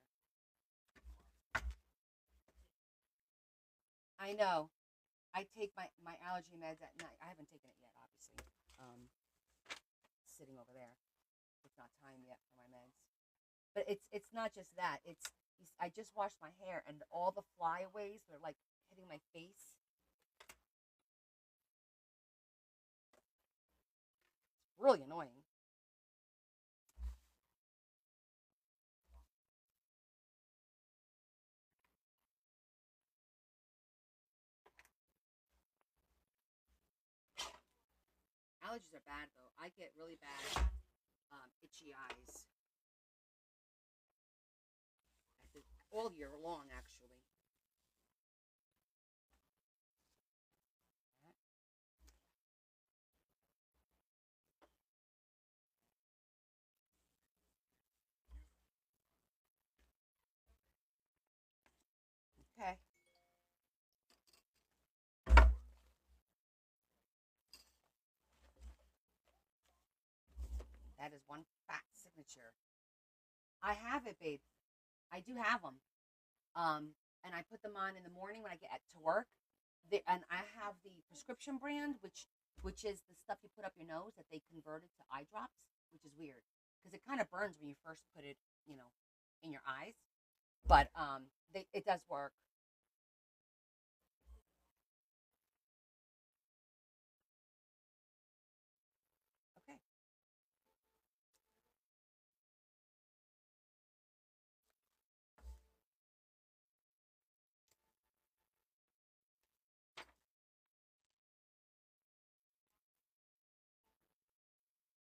I know. I take my allergy meds at night. I haven't taken it yet, obviously. Sitting over there. It's not time yet for my meds. But it's not just that. I just washed my hair and all the flyaways are like hitting my face. It's really annoying. Allergies are bad though. I get really bad itchy eyes all year long, actually. Okay. That is one fat signature. I have it, babe. I do have them. And I put them on in the morning when I get to work. And I have the prescription brand, which is the stuff you put up your nose that they converted to eye drops, which is weird because it kind of burns when you first put it, in your eyes. But it does work. Okay.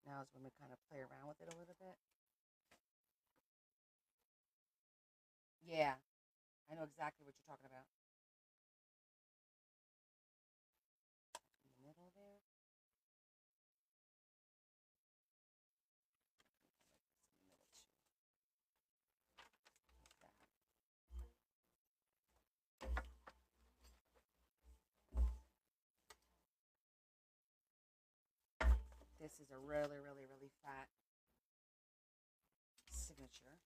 Now is when we kind of play around with it a little bit. Yeah, I know exactly what you're talking about. In the middle there. This is a really, really, really fat signature.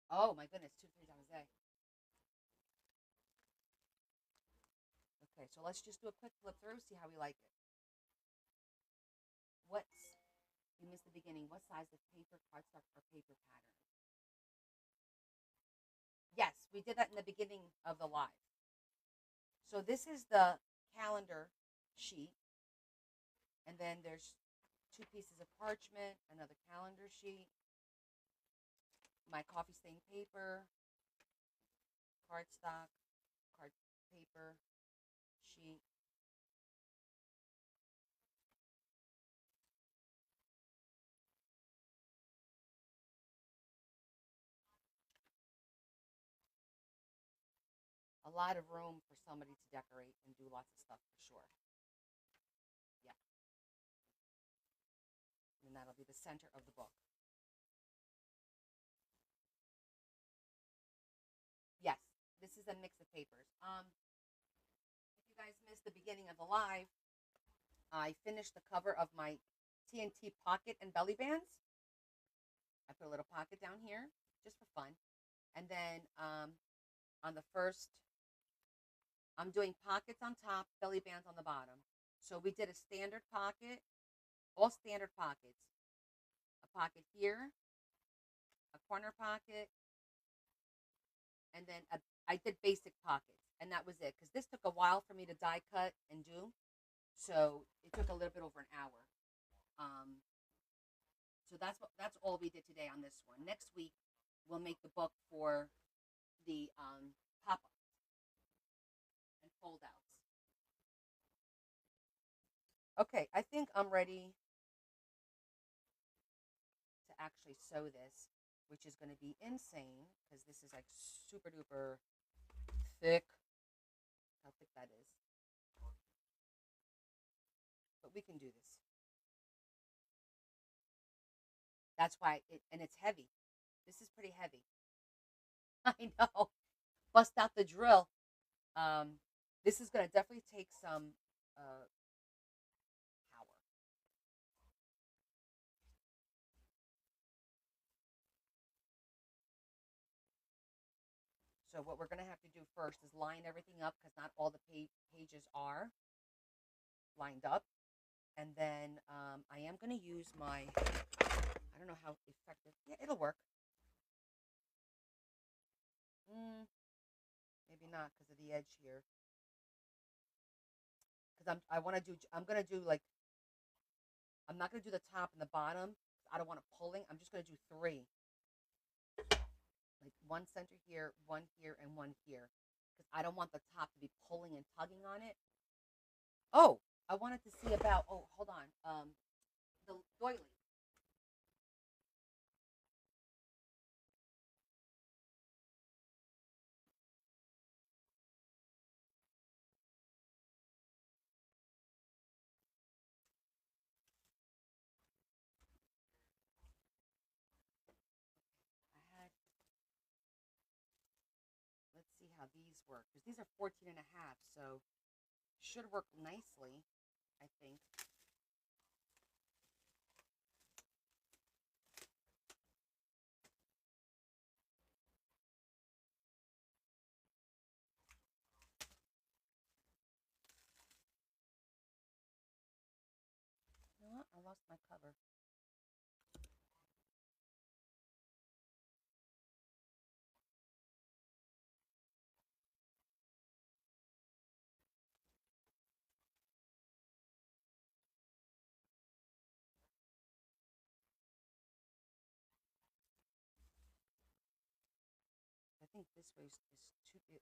Oh my goodness, 2, 3 times a day. Okay, so let's just do a quick flip through, see how we like it. What's You missed the beginning. What size of paper, cardstock, or paper pattern? Yes, we did that in the beginning of the live. So this is the calendar sheet, and then there's 2 pieces of parchment, another calendar sheet, my coffee stained paper, cardstock, card paper, sheet. A lot of room for somebody to decorate and do lots of stuff for sure. Yeah. And that'll be the center of the book. Yes, this is a mix of papers. If you guys missed the beginning of the live, I finished the cover of my TNT pocket and belly bands. I put a little pocket down here just for fun. And then on the first, I'm doing pockets on top, belly bands on the bottom. So we did a standard pocket, all standard pockets. A pocket here, a corner pocket, and then I did basic pockets. And that was it. Because this took a while for me to die cut and do. So it took a little bit over an hour. Um, so that's all we did today on this one. Next week we'll make the book for the pop-ups and fold-outs. Okay, I think I'm ready to actually sew this, which is going to be insane because this is like super duper thick. How thick that is. But we can do this. That's why and it's heavy. This is pretty heavy. I know. Bust out the drill. This is going to definitely take some power. So what we're going to have to do first is line everything up because not all the pages are lined up. And then I am going to use my, I don't know how effective, yeah, it'll work. Maybe not because of the edge here. Because I'm going to do like, I'm not going to do the top and the bottom. I don't want it pulling. I'm just going to do 3. Like one center here, one here, and one here. Because I don't want the top to be pulling and tugging on it. Oh, I wanted to see about, oh, hold on. The doily. these work, because these are 14 and a half, so should work nicely, I think. You know what? I lost my cover. I think this way is too.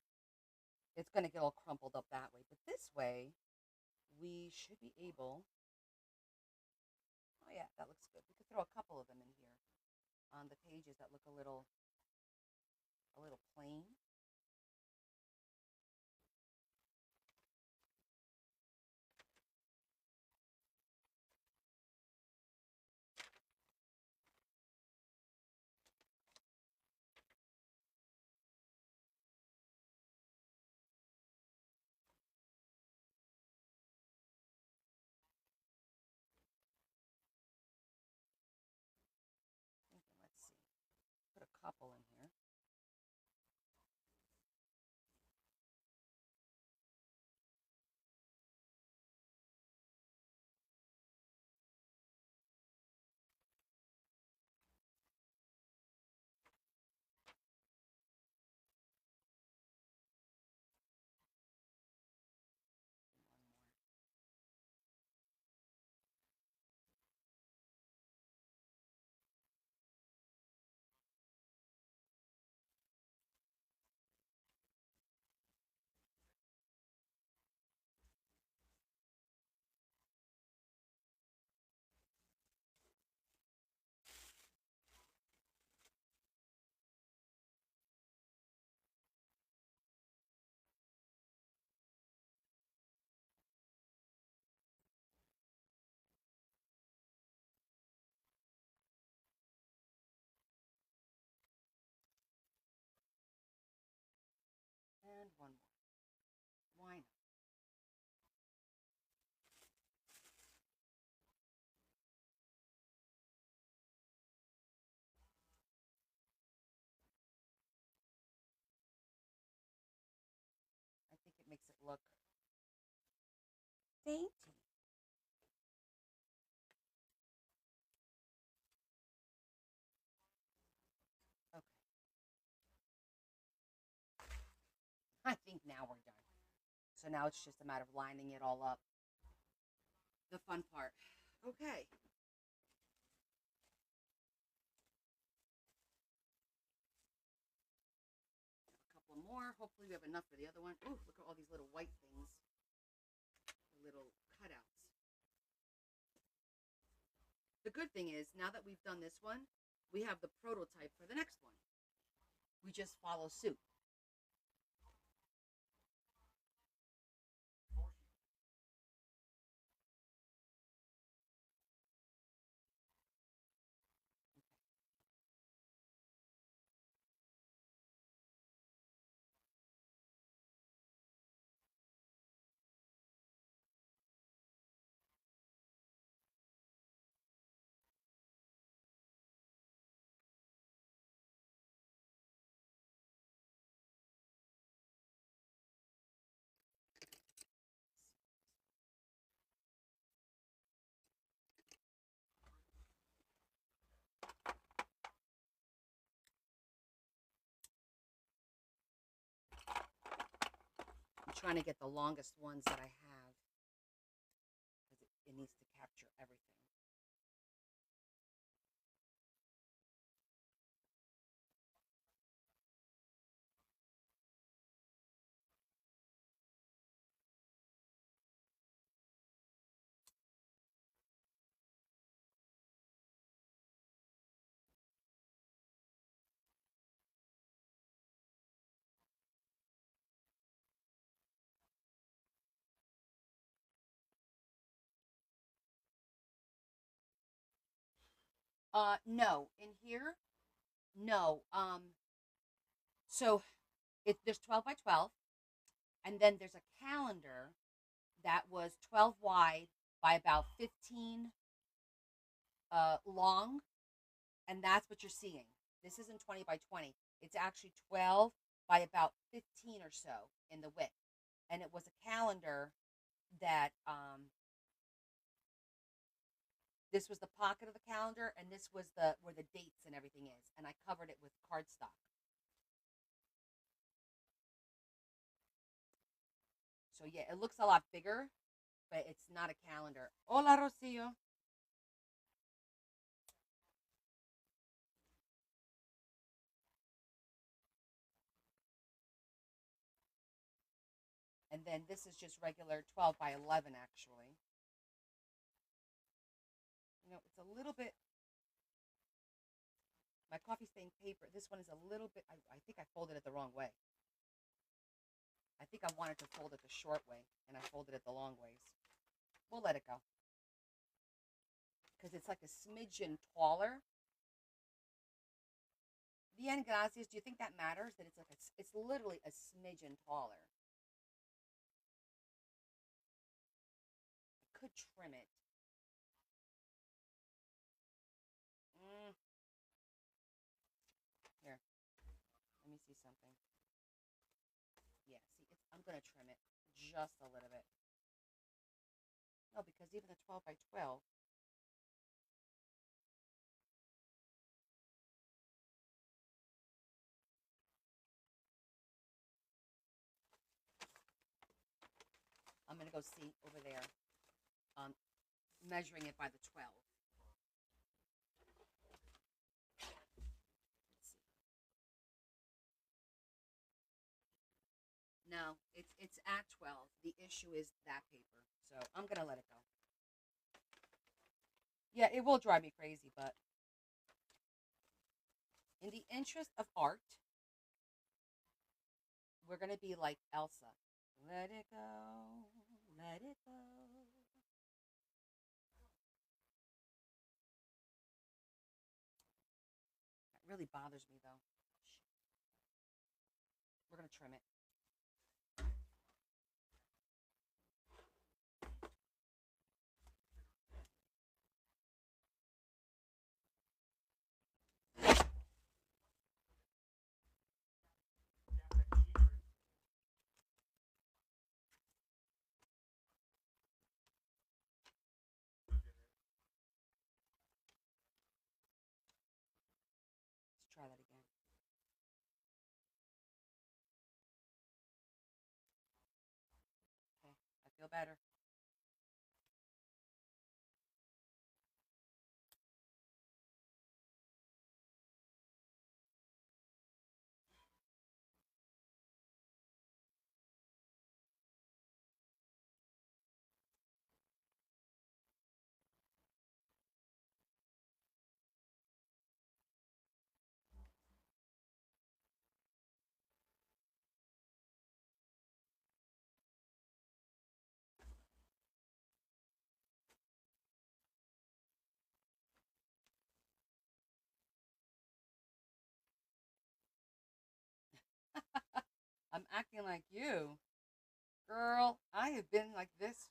It's going to get all crumpled up that way, but this way, we should be able. Oh yeah, that looks good. We could throw a couple of them in here on the pages that look a little plain. Let's see. Put a couple in here. And one more. Why not? I think it makes it look dainty. Okay. I think now we're done. So now it's just a matter of lining it all up. The fun part. Okay. A couple more. Hopefully we have enough for the other one. Ooh, look at all these little white things. The little cutouts. The good thing is, now that we've done this one, we have the prototype for the next one. We just follow suit. I'm trying to get the longest ones that I have because it needs to capture everything. No, in here, no. So there's 12 by 12. And then there's a calendar that was 12 wide by about 15 long, and that's what you're seeing. This isn't 20 by 20. It's actually 12 by about 15 or so in the width. And it was a calendar that this was the pocket of the calendar, and this was the where the dates and everything is, and I covered it with cardstock. So yeah, it looks a lot bigger, but it's not a calendar. Hola, Rocio. And then this is just regular 12 by 11, actually. It's a little bit. My coffee stained paper. This one is a little bit. I think I folded it the wrong way. I think I wanted to fold it the short way, and I folded it the long ways. We'll let it go. Because it's like a smidgen taller. Bien, gracias. Do you think that matters? That it's literally a smidgen taller. I could trim it. Here, let me see something. Yeah, see, I'm gonna trim it just a little bit. No, because even the 12 by 12. I'm gonna go see over there, measuring it by the 12. Let's see. No, it's at 12. The issue is that paper, so I'm gonna let it go. Yeah, it will drive me crazy, but in the interest of art, we're gonna be like Elsa. Let it go, let it go. That really bothers me though. We're gonna trim it. Let's try that again. Okay, I feel better. I'm acting like you. Girl, I have been like this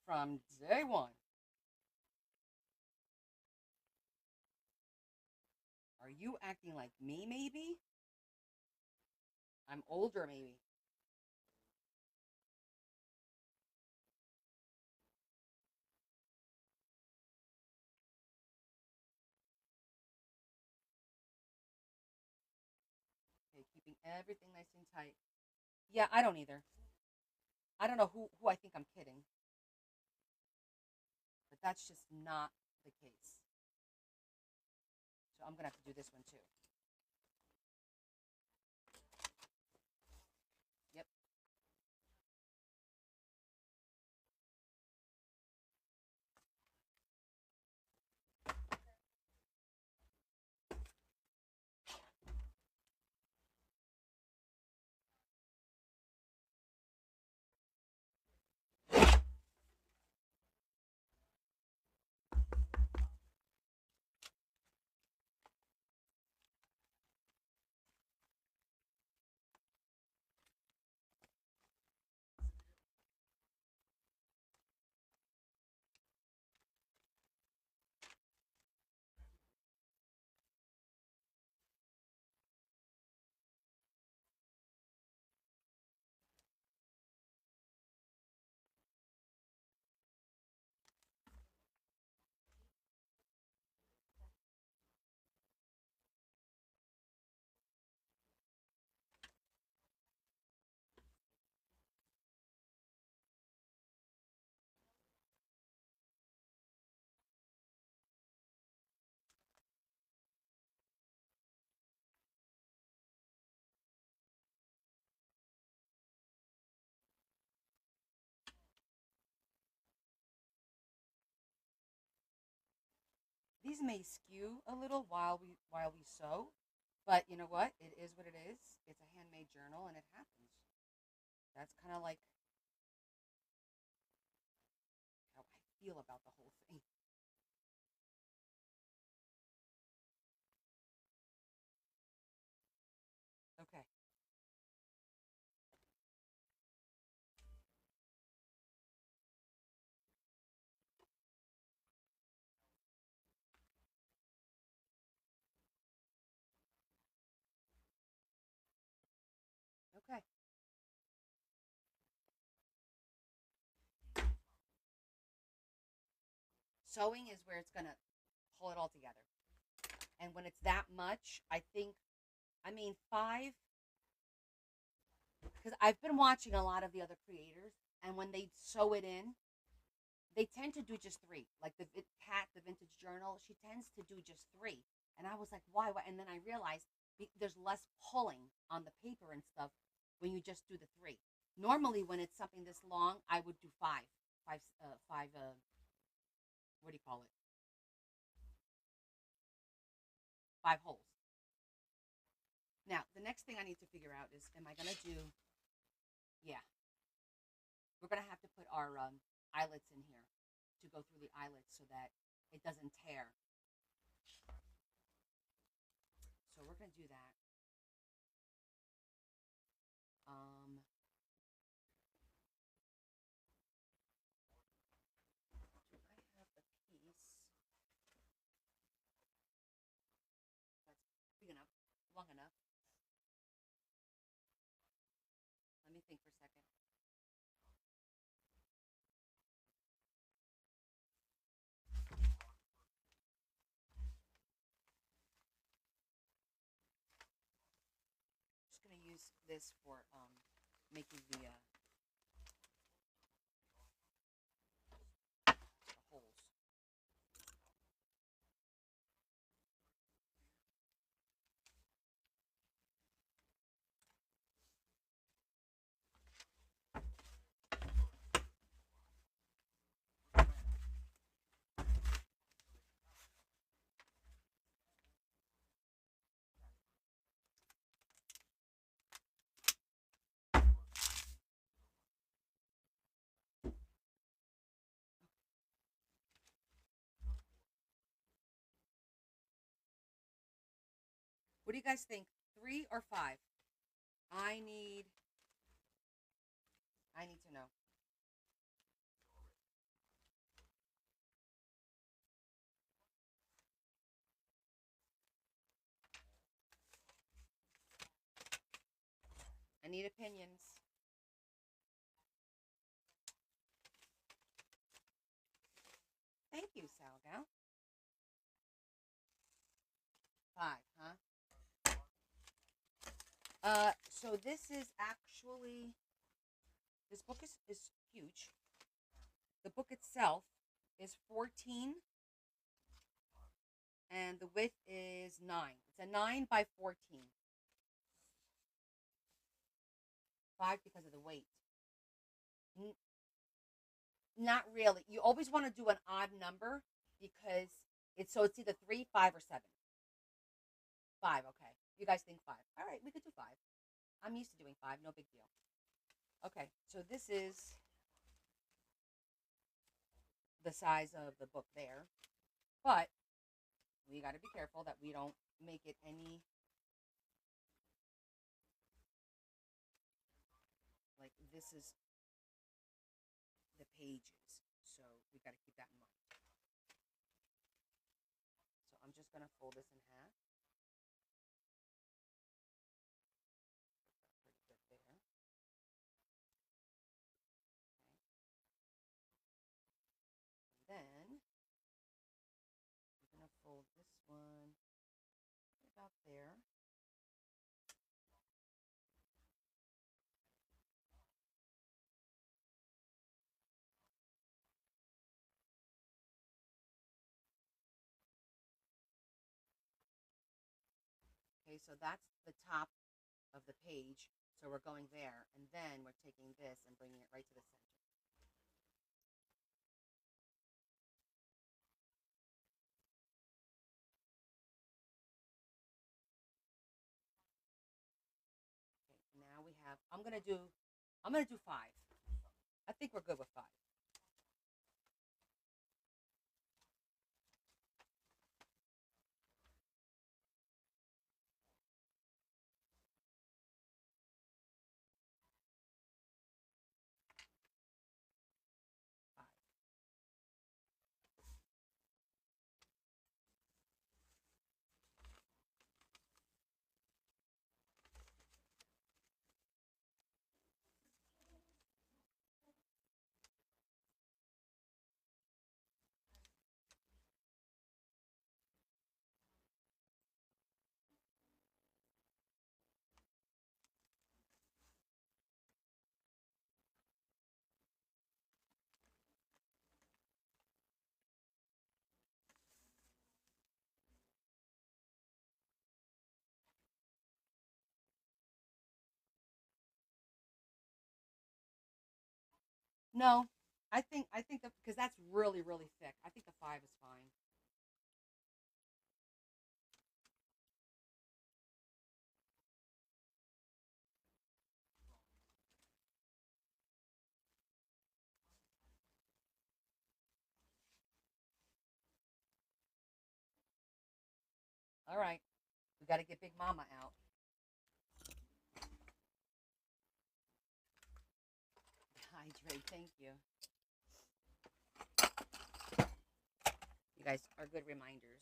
from day one. Are you acting like me, maybe? I'm older, maybe. Okay, keeping everything nice and tight. Yeah, I don't either. I don't know who I think I'm kidding, but that's just not the case. So I'm gonna have to do this one too. Yep. These may skew a little while we sew, but you know what? It is what it is. It's a handmade journal, and it happens. That's kind of like how I feel about the whole thing. Okay. Okay. Sewing is where it's gonna pull it all together. And when it's that much, I mean, five, because I've been watching a lot of the other creators, and when they sew it in, they tend to do just three. Like Cat, the vintage journal, she tends to do just three. And I was like, why? Why? And then I realized there's less pulling on the paper and stuff when you just do the three. Normally, when it's something this long, I would do five. What do you call it? 5 holes. Now, the next thing I need to figure out is, am I gonna do? Yeah, we're gonna have to put our eyelets in here to go through the eyelets so that it doesn't tear. So we're gonna do that. Um, do I have a piece that's big enough, long enough? Let me think for a second. Just gonna use this for making the holes. What do you guys think? 3 or 5? I need I need to know. I need opinions. Thank you, Salgal. 5, huh? So this is actually this book is huge. The book itself is 14 and the width is 9. It's a 9 by 14. 5 because of the weight. N- Not really. You always want to do an odd number because it's either 3, 5, or 7. 5, okay. You guys think 5. All right, we could do 5. I'm used to doing 5, no big deal. Okay, so this is the size of the book there. But we got to be careful that we don't make it any like this is the pages. So we got to keep that in mind. So I'm just going to fold this in half. Pretty good there. Okay. And then we're going to fold this one right about there. Okay, so that's the top of the page. So we're going there, and then we're taking this and bringing it right to the center. I'm gonna do 5. I think we're good with 5. No, I think that because that's really really thick. I think the 5 is fine. All right, we got to get Big Mama out. Hydrate. Thank you. You guys are good reminders.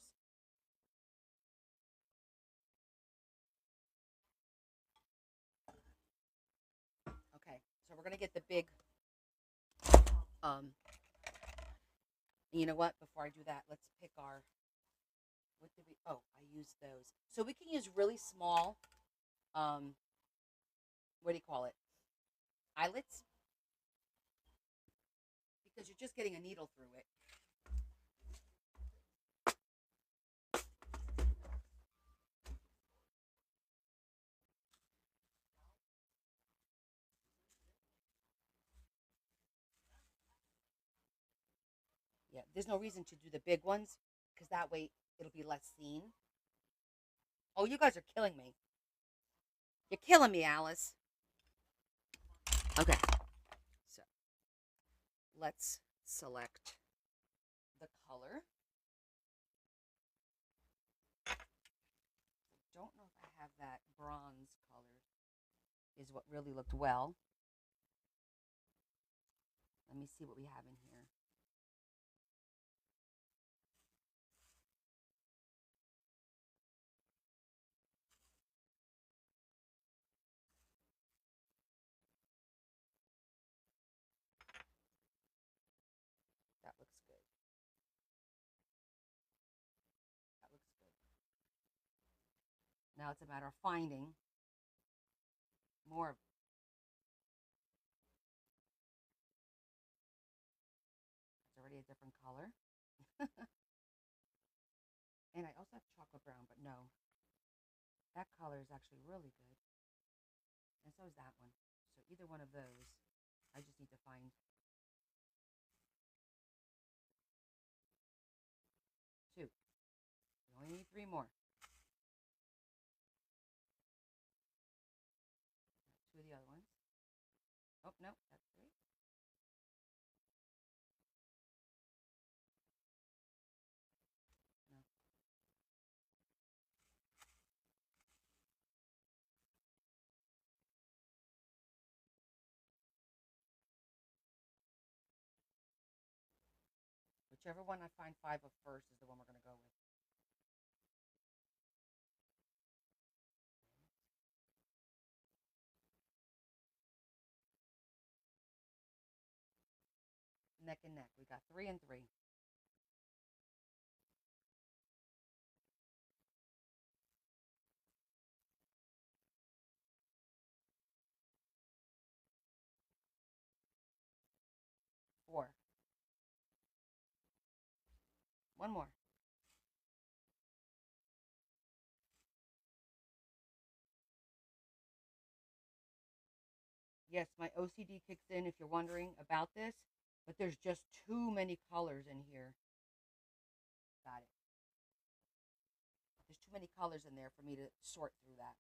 Okay, so we're gonna get the big. Um, you know what? Before I do that, let's pick our. What did we? Oh, I used those. So we can use really small. Um, what do you call it? Eyelets, because you're just getting a needle through it. Yeah, there's no reason to do the big ones because that way it'll be less seen. Oh, you guys are killing me. You're killing me, Alice. Okay, so let's select the color. I don't know if I have that bronze color. Is what really looked well. Let me see what we have in here. That looks good. That looks good. Now it's a matter of finding more. It's already a different color. And I also have chocolate brown, but no. That color is actually really good. And so is that one. So either one of those, I just need to find 2. We only need 3 more. 2 of the other ones. Oh, no, that's 3. No. Whichever one I find 5 of first is the one we're going to go with. Neck and neck. We got 3 and 3. Four. One more. Yes, my OCD kicks in if you're wondering about this, but there's just too many colors in here. Got it. There's too many colors in there for me to sort through that.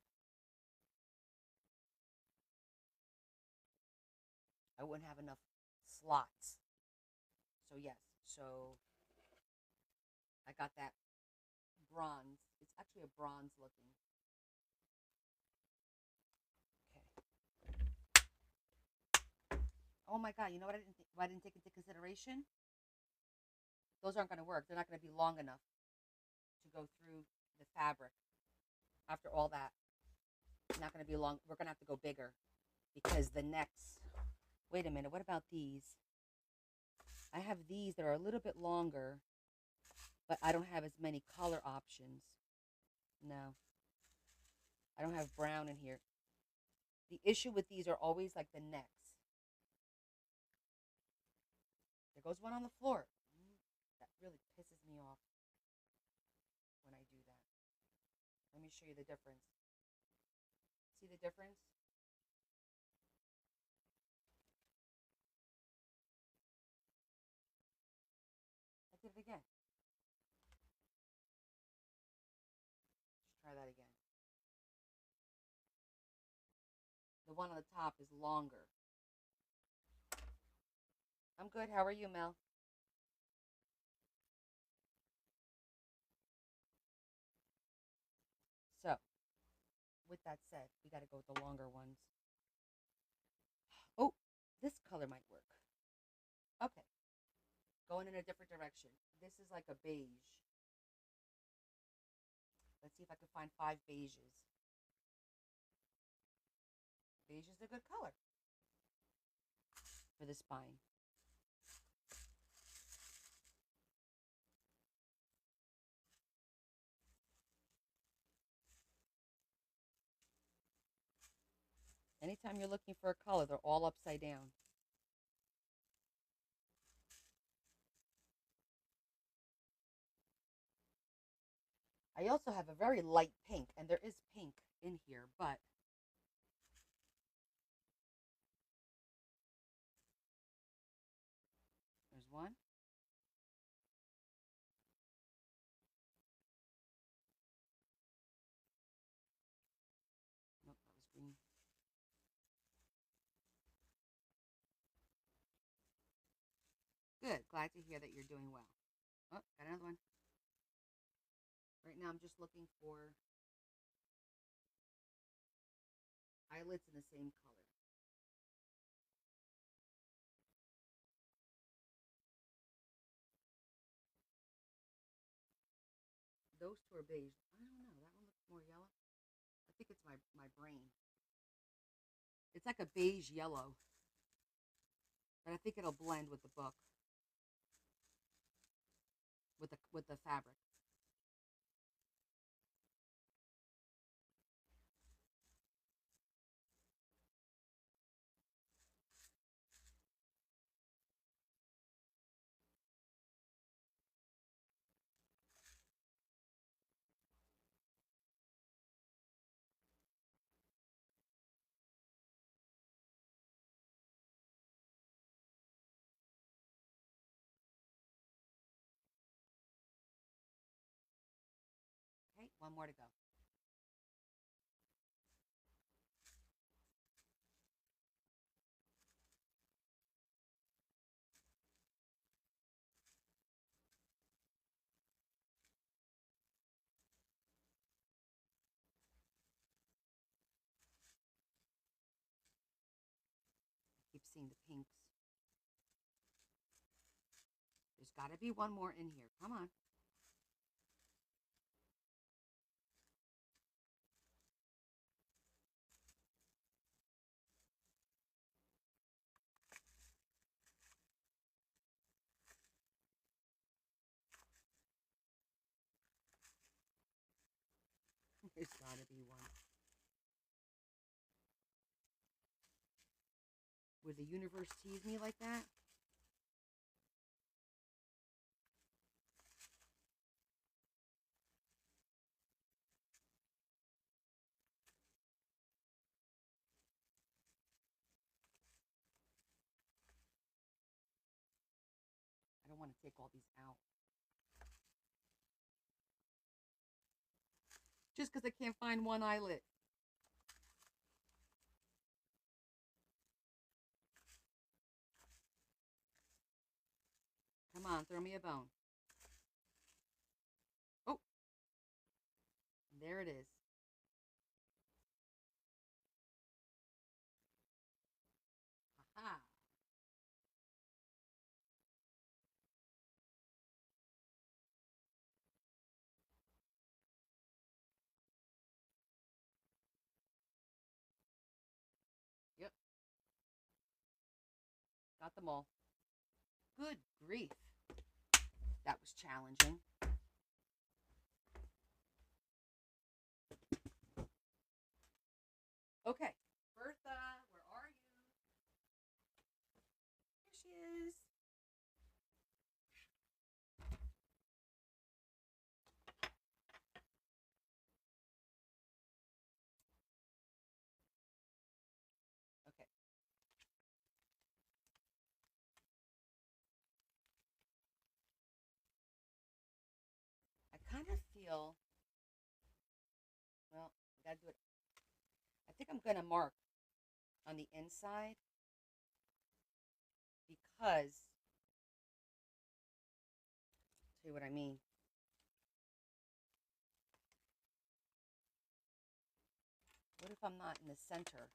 I wouldn't have enough slots. So yes, so I got that bronze. It's actually a bronze looking. Okay. Oh my God! You know what I didn't take into consideration? Those aren't going to work. They're not going to be long enough to go through the fabric. After all that, not going to be long. We're going to have to go bigger because the necks. Wait a minute. What about these? I have these that are a little bit longer, but I don't have as many color options. No, I don't have brown in here. The issue with these are always like the necks. There goes one on the floor. That really pisses me off when I do that. Let me show you the difference. See the difference? I did it again. Let's try that again. The one on the top is longer. I'm good. How are you, Mel? So, with that said, we got to go with the longer ones. Oh, this color might work. Okay. Going in a different direction. This is like a beige. Let's see if I can find 5 beiges. Beige is a good color for the spine. Anytime you're looking for a color, they're all upside down. I also have a very light pink, and there is pink in here, but there's one. Nope, that was green. Good. Glad to hear that you're doing well. Oh, got another one. Right now, I'm just looking for eyelids in the same color. Those two are beige. I don't know. That one looks more yellow. I think it's my brain. It's like a beige yellow, but I think it'll blend with the book, with the fabric. Okay, one more to go. Keep seeing the pinks. There's got to be one more in here. Come on. There's got to be one. Would the universe tease me like that? I don't want to take all these out. Just because I can't find one eyelid. on, throw me a bone. Oh, there it is. Aha. Yep, got them all. Good grief. That was challenging. Okay, Bertha, where are you? Here she is. Okay. I kind of feel, well, I gotta do it. I think I'm gonna mark on the inside because, I'll tell you what I mean. What if I'm not in the center?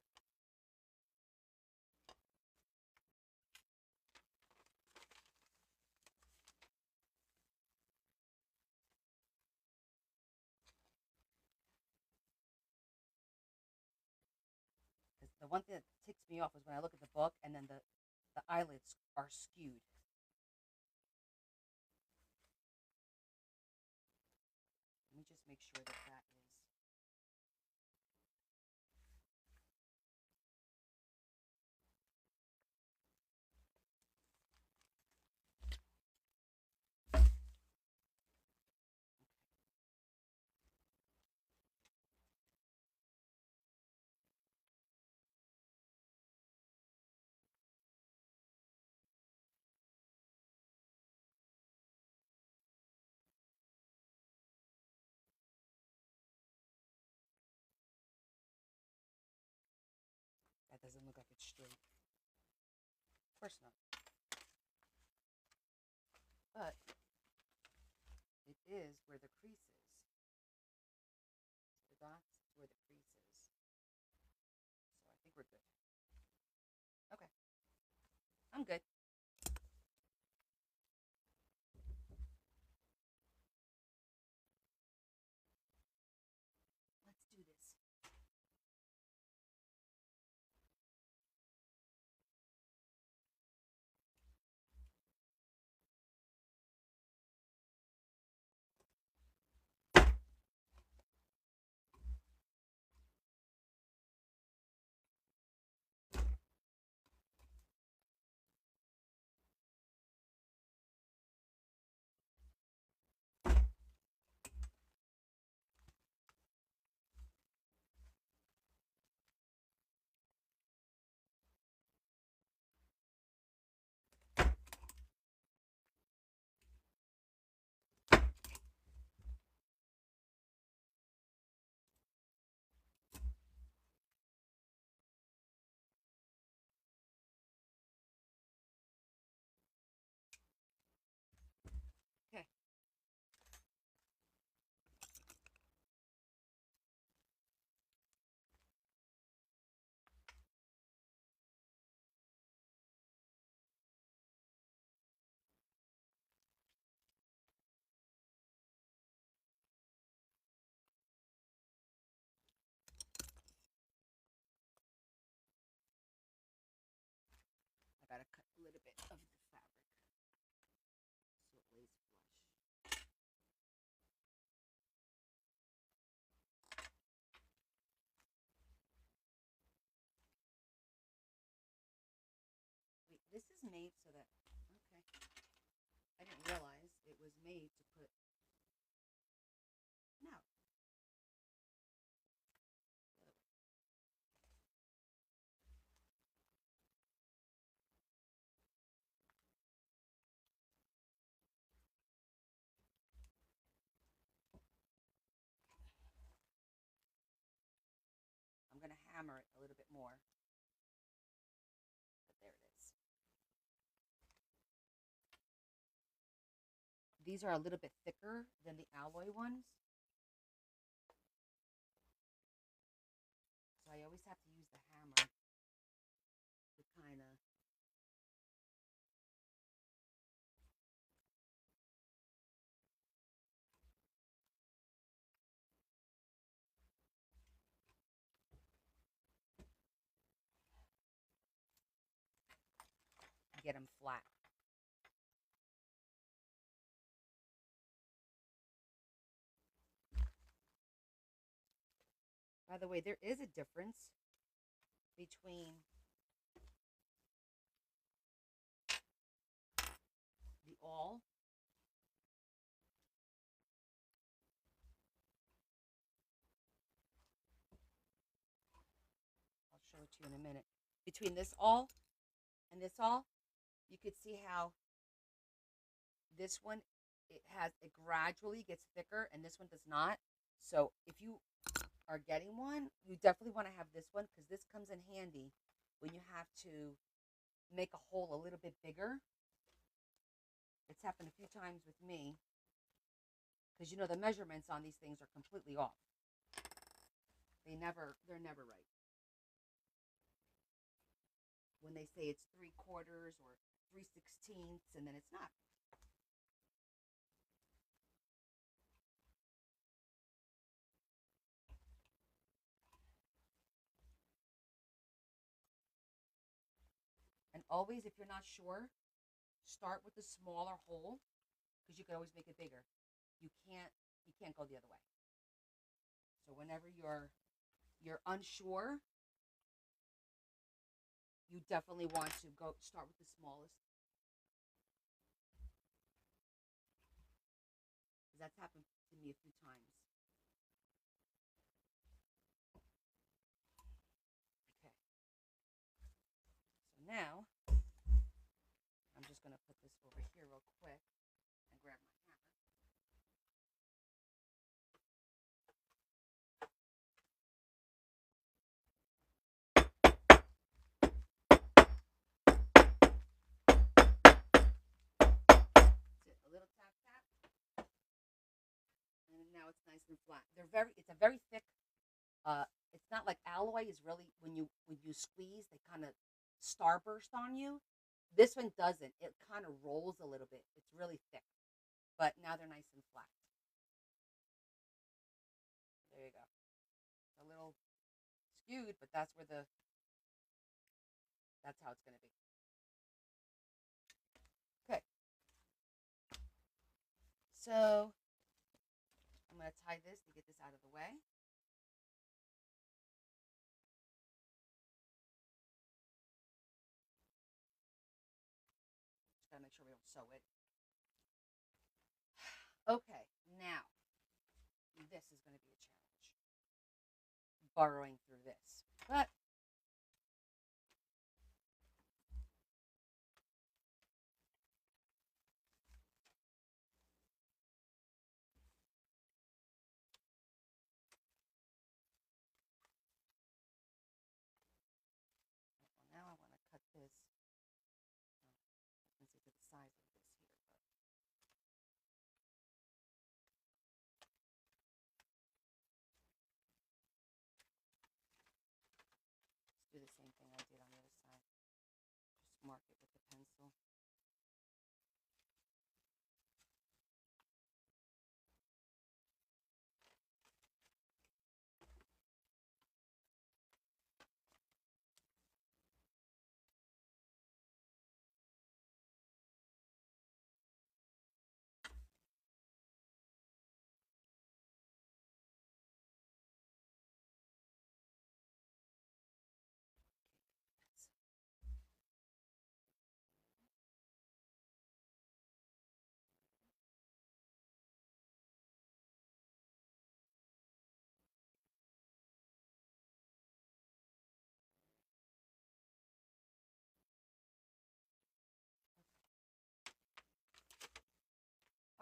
Because the one thing that ticks me off is when I look at the book and then the eyelids are skewed. Let me just make sure that that is. That doesn't look like it's straight. Of course not. But it is where the crease is. The dots is where the crease is. So I think we're good. Okay. I'm good. Let's do this. Okay. I gotta cut a little bit of the fabric so it lays flush. Wait, this is made so that, okay. I didn't realize it was made to put, no. The other way. I'm gonna hammer it a little bit more. But there it is. these are a little bit thicker than the alloy ones. So I always have to use the hammer to kind of get them flat. By the way, there is a difference between the awl I'll show it to you in a minute. Between this awl and this awl, you could see how this one it gradually gets thicker and this one does not. So if you are getting one, you definitely want to have this one because this comes in handy when you have to make a hole a little bit bigger. It's happened a few times with me because you know the measurements on these things are completely off. They're never right. When they say it's 3/4 or 3/16, and then it's not. And always, if you're not sure, start with the smaller hole because you can always make it bigger. You can't go the other way. So whenever you're unsure, you definitely want to go start with the smallest. Because that's happened to me a few times. Okay. So now I'm just going to put this over here real quick and grab my hammer. That's it. A little tap tap. And now it's nice and flat. It's a very thick it's not like alloy is really when you squeeze they kind of starburst on you. This one doesn't. It kind of rolls a little bit. It's really thick. But now they're nice and flat. There you go. A little skewed, but that's how it's going to be. Okay. So I'm going to tie this to get this out of the way. Just got to make sure we don't sew it. Okay, now this is going to be a challenge. Burrowing through this. But now I want to cut this. Let's see to the size of this here, but let's do the same thing I did on the other side. Just mark it with the pencil.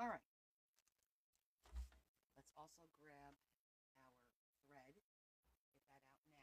All right. Let's also grab our thread. Get that out now.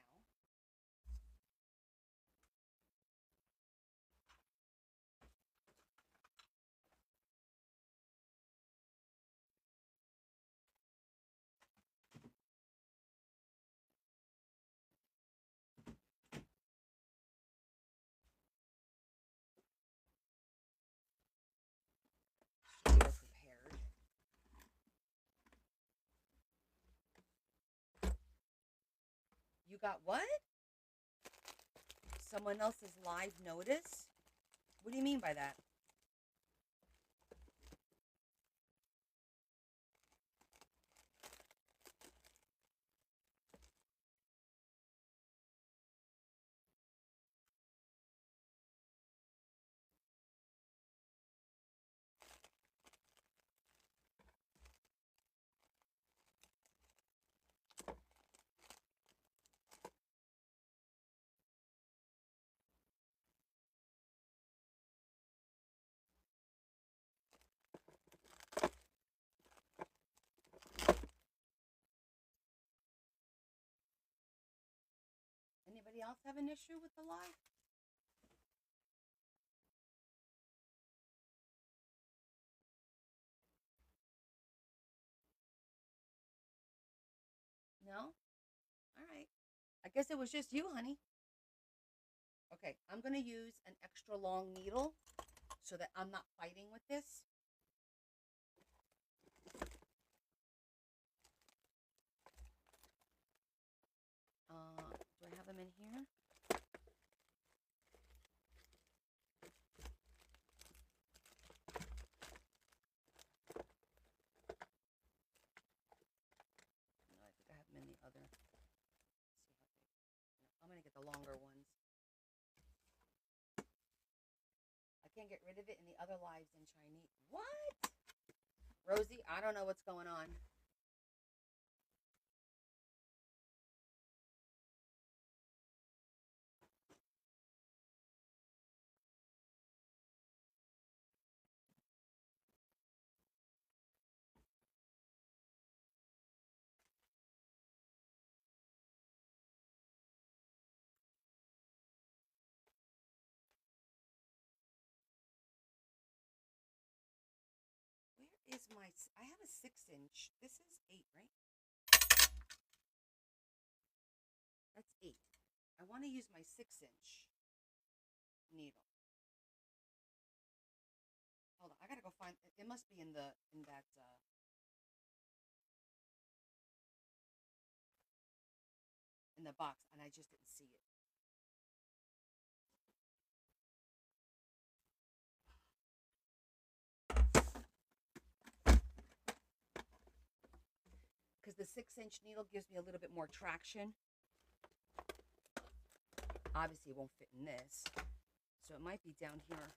You got what? Someone else's live notice? What do you mean by that? Anybody else have an issue with the live? No? All right. I guess it was just you, honey. Okay, I'm going to use an extra long needle so that I'm not fighting with this. Do I have them in here? No, I think I have them in the other. Let's see how big. No, I'm going to get the longer ones. I can't get rid of it in the other lives in Chinese. What? Rosie, I don't know what's going on. Where is my... I have a 6-inch. This is 8, right? That's 8. I want to use my 6-inch needle. Hold on, I gotta go find. It must be in that in the box, and I just didn't see it. Because the 6-inch needle gives me a little bit more traction. Obviously, it won't fit in this, so it might be down here.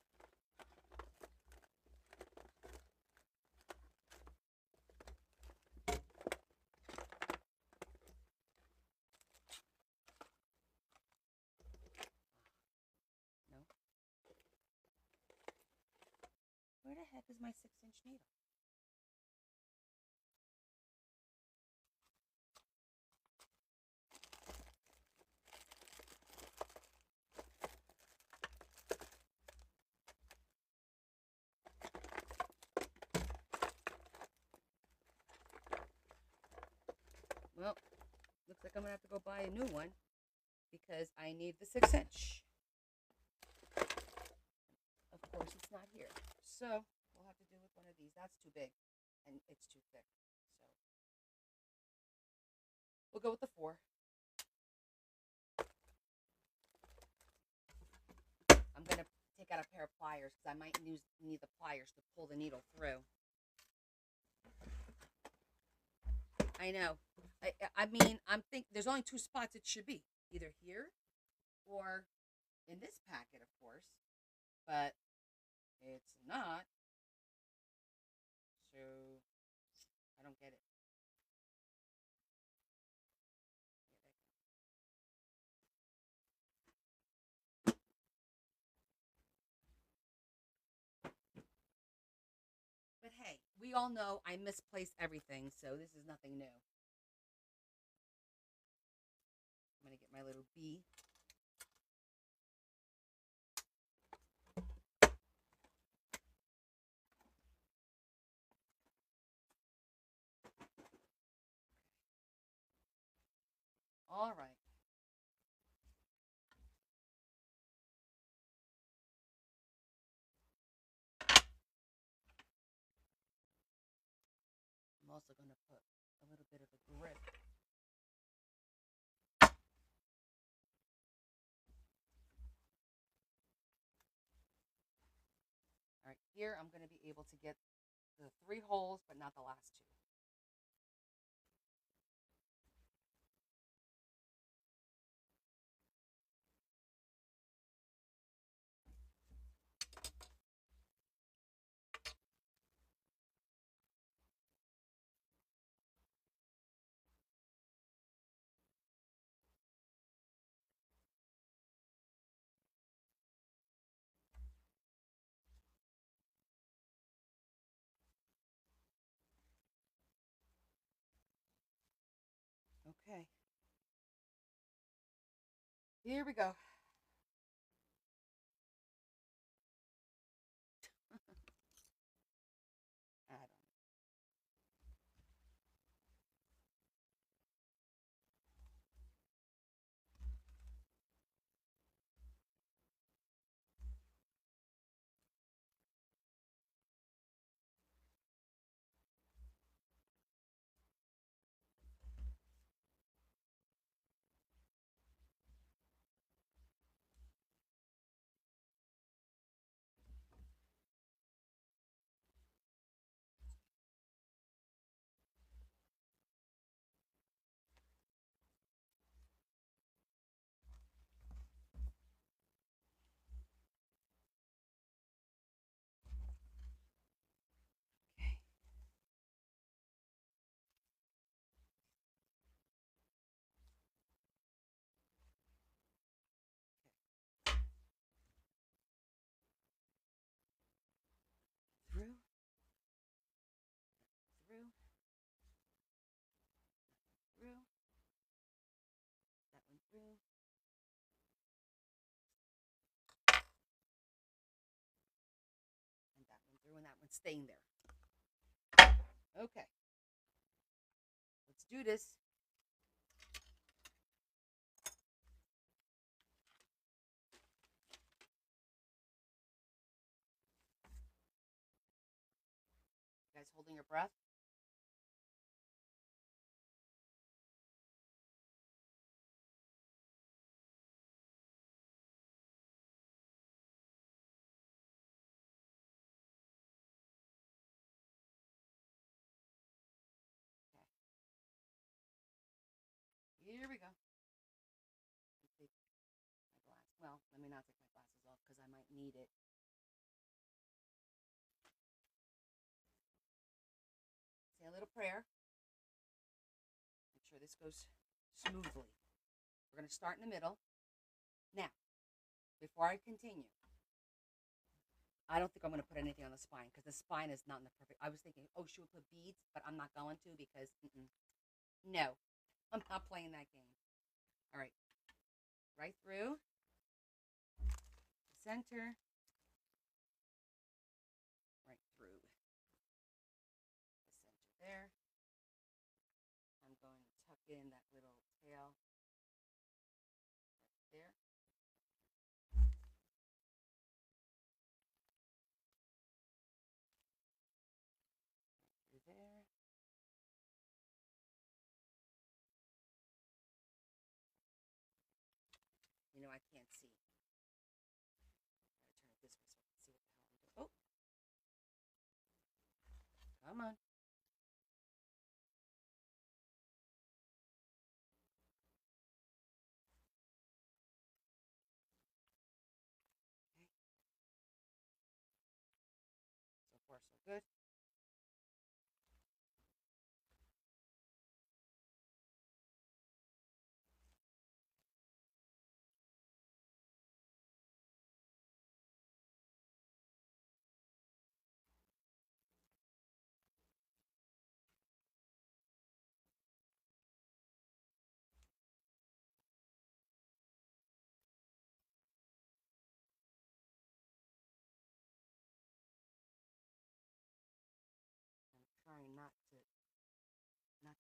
No. Where the heck is my 6-inch needle? Well, looks like I'm gonna have to go buy a new one because I need the 6-inch. Of course, it's not here. So we'll have to do with one of these. That's too big and it's too thick. So we'll go with the 4. I'm gonna take out a pair of pliers because I might need the pliers to pull the needle through. I know. I mean, I'm think there's only 2 spots it should be, either here or in this packet, of course, but it's not. So I don't get it. But hey, we all know I misplace everything, so this is nothing new. I'm gonna get my little bee. All right. I'm also going to put a little bit of a grip here I'm going to be able to get the 3 holes, but not the last 2. Okay. Here we go. I don't know. Through, through, through, that one through. And that one through, and that one's staying there. Okay. Let's do this. You guys holding your breath? Okay. Here we go. Take my glass. Well, let me not take my glasses off because I might need it. Say a little prayer. Make sure this goes smoothly. We're going to start in the middle. Now, before I continue, I don't think I'm going to put anything on the spine because the spine is not in the perfect. I was thinking, oh, should we put beads? But I'm not going to because, no, I'm not playing that game. All right. Right through. The center. Right through. The center there. I'm going to tuck in that little tail right there. Right through there. You know, I can't see. Gotta turn it this way so I can see what the hell I'm doing. Oh, come on. Okay. So far, so good. I'm trying not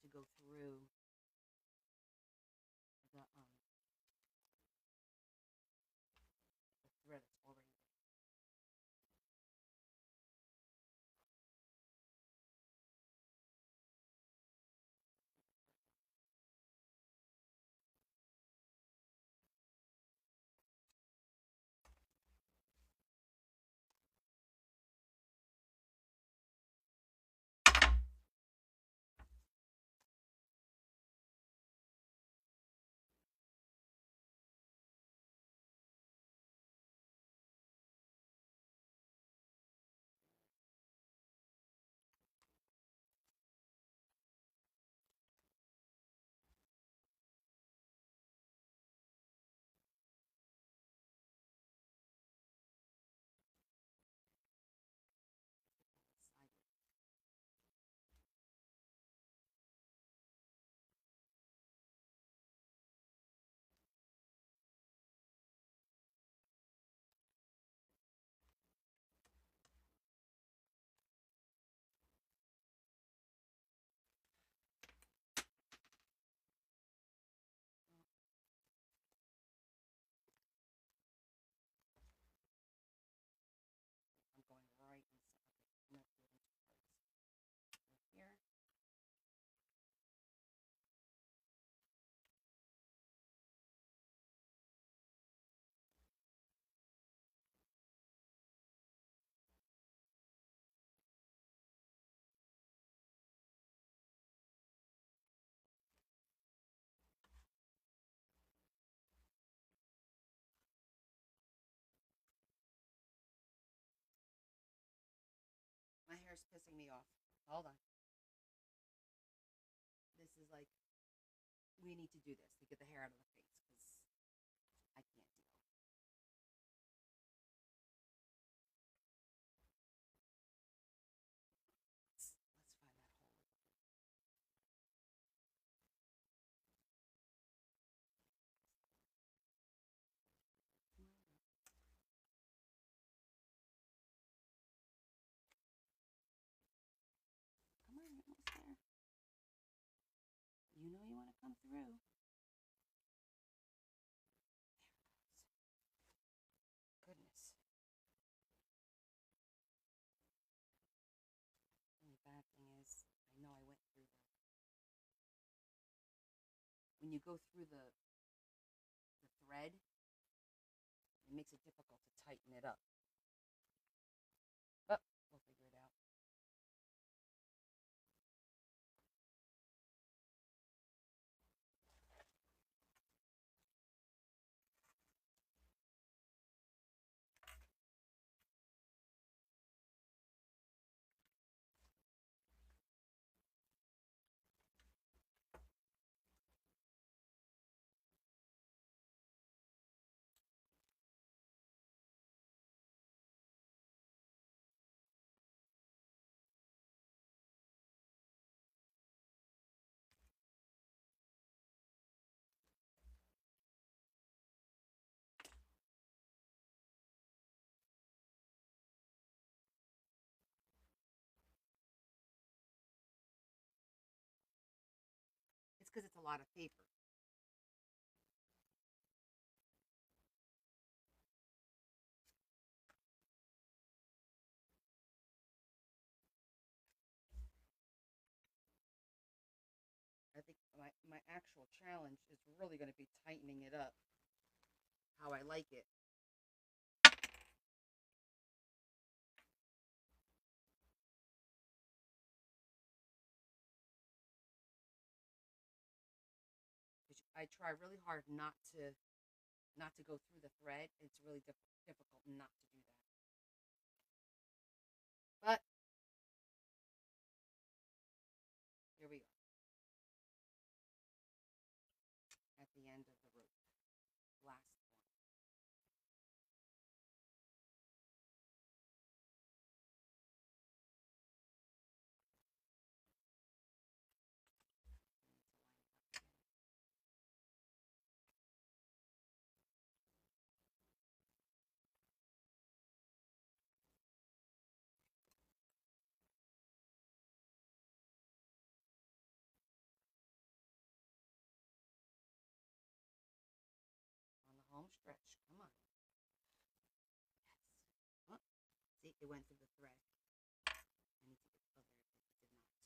to go through the thread that's already there. me off. Hold on. This is like, we need to do this to get the hair out of the face because I can't deal. Let's find that hole. Come on, you're almost there. You know you want to come through. Goodness. The only bad thing is, I know I went through the. When you go through the thread, it makes it difficult to tighten it up. But we'll figure it out. It's because it's a lot of paper. I think my actual challenge is really going to be tightening it up how I like it. I try really hard not to go through the thread. It's really difficult not to do that. But here we go. At the end of the rope. Last one. On the home stretch. Come on. Yes. Oh, see, it went through the thread. I need to get further. It did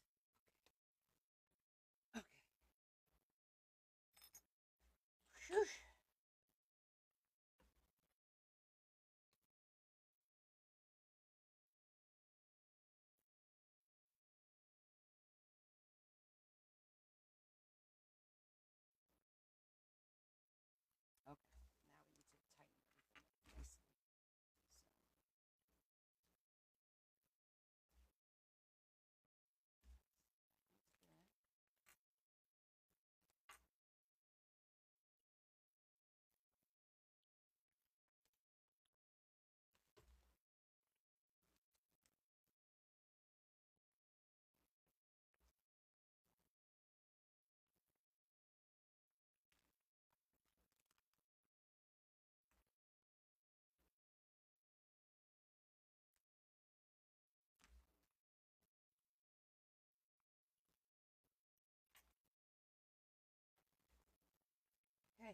not. Okay. Okay. Whew. Okay. Now we need to tighten everything up nicely. Okay. I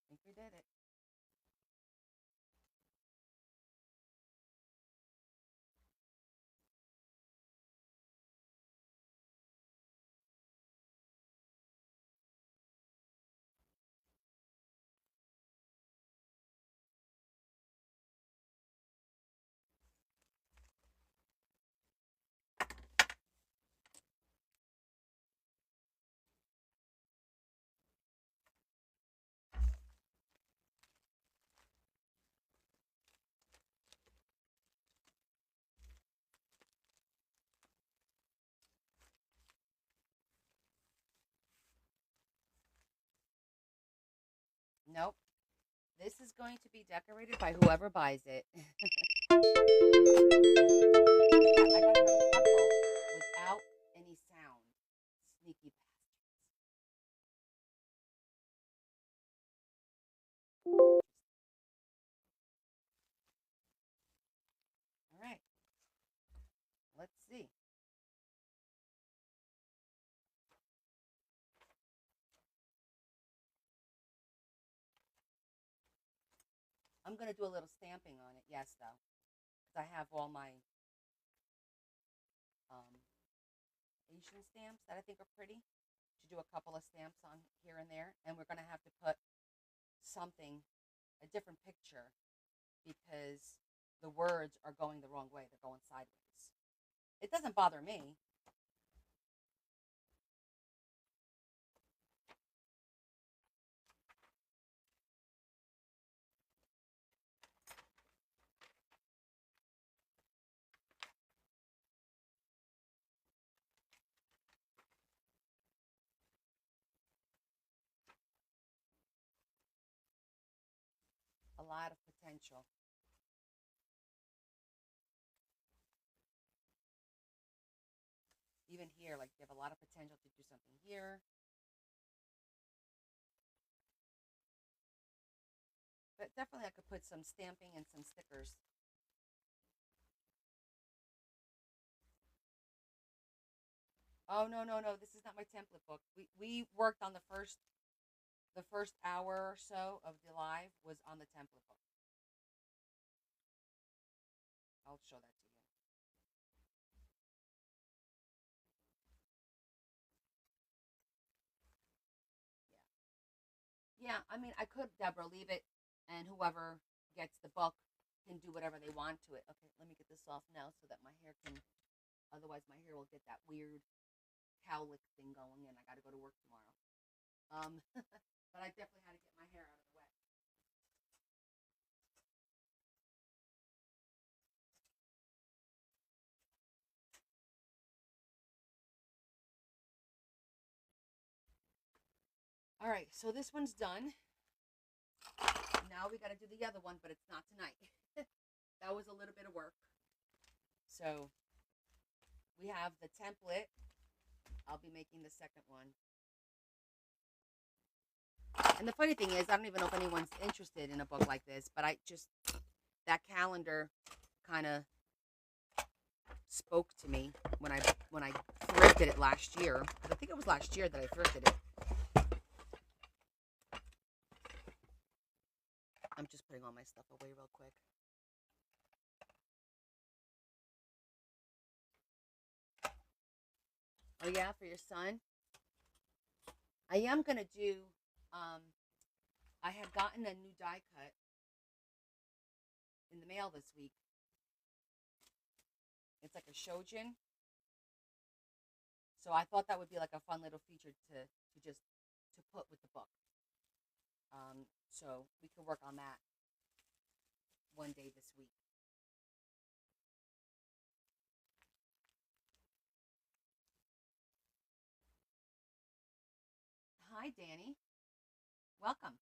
think we did it. Nope. This is going to be decorated by whoever buys it. I got it on a puzzle without any sound. Sneaky bastards. All right. Let's see. I'm gonna do a little stamping on it. Yes, though, because I have all my um, Asian stamps that I think are pretty. To do a couple of stamps on here and there, and we're gonna have to put something, a different picture, because the words are going the wrong way. They're going sideways. It doesn't bother me. A lot of potential. Even here, like you have a lot of potential to do something here. But definitely I could put some stamping and some stickers. Oh no, no, no. This is not my template book. We worked on the first hour or so of the live was on the template book. I'll show that to you. Yeah. Yeah, I mean I could, Deborah, leave it and whoever gets the book can do whatever they want to it. Okay, let me get this off now so that my hair can, otherwise my hair will get that weird cowlick thing going and I gotta go to work tomorrow. But I definitely had to get my hair out of the way. All right, so this one's done. Now we got to do the other one, but it's not tonight. That was a little bit of work. So we have the template. I'll be making the second one. And the funny thing is, I don't even know if anyone's interested in a book like this, but I just, that calendar kind of spoke to me when I thrifted it last year. I think it was last year that I thrifted it. I'm just putting all my stuff away real quick. Oh yeah, for your son? I am gonna do, I had gotten a new die cut in the mail this week. It's like a shojin. So I thought that would be like a fun little feature to just to put with the book. So we could work on that one day this week. Hi, Danny. Welcome.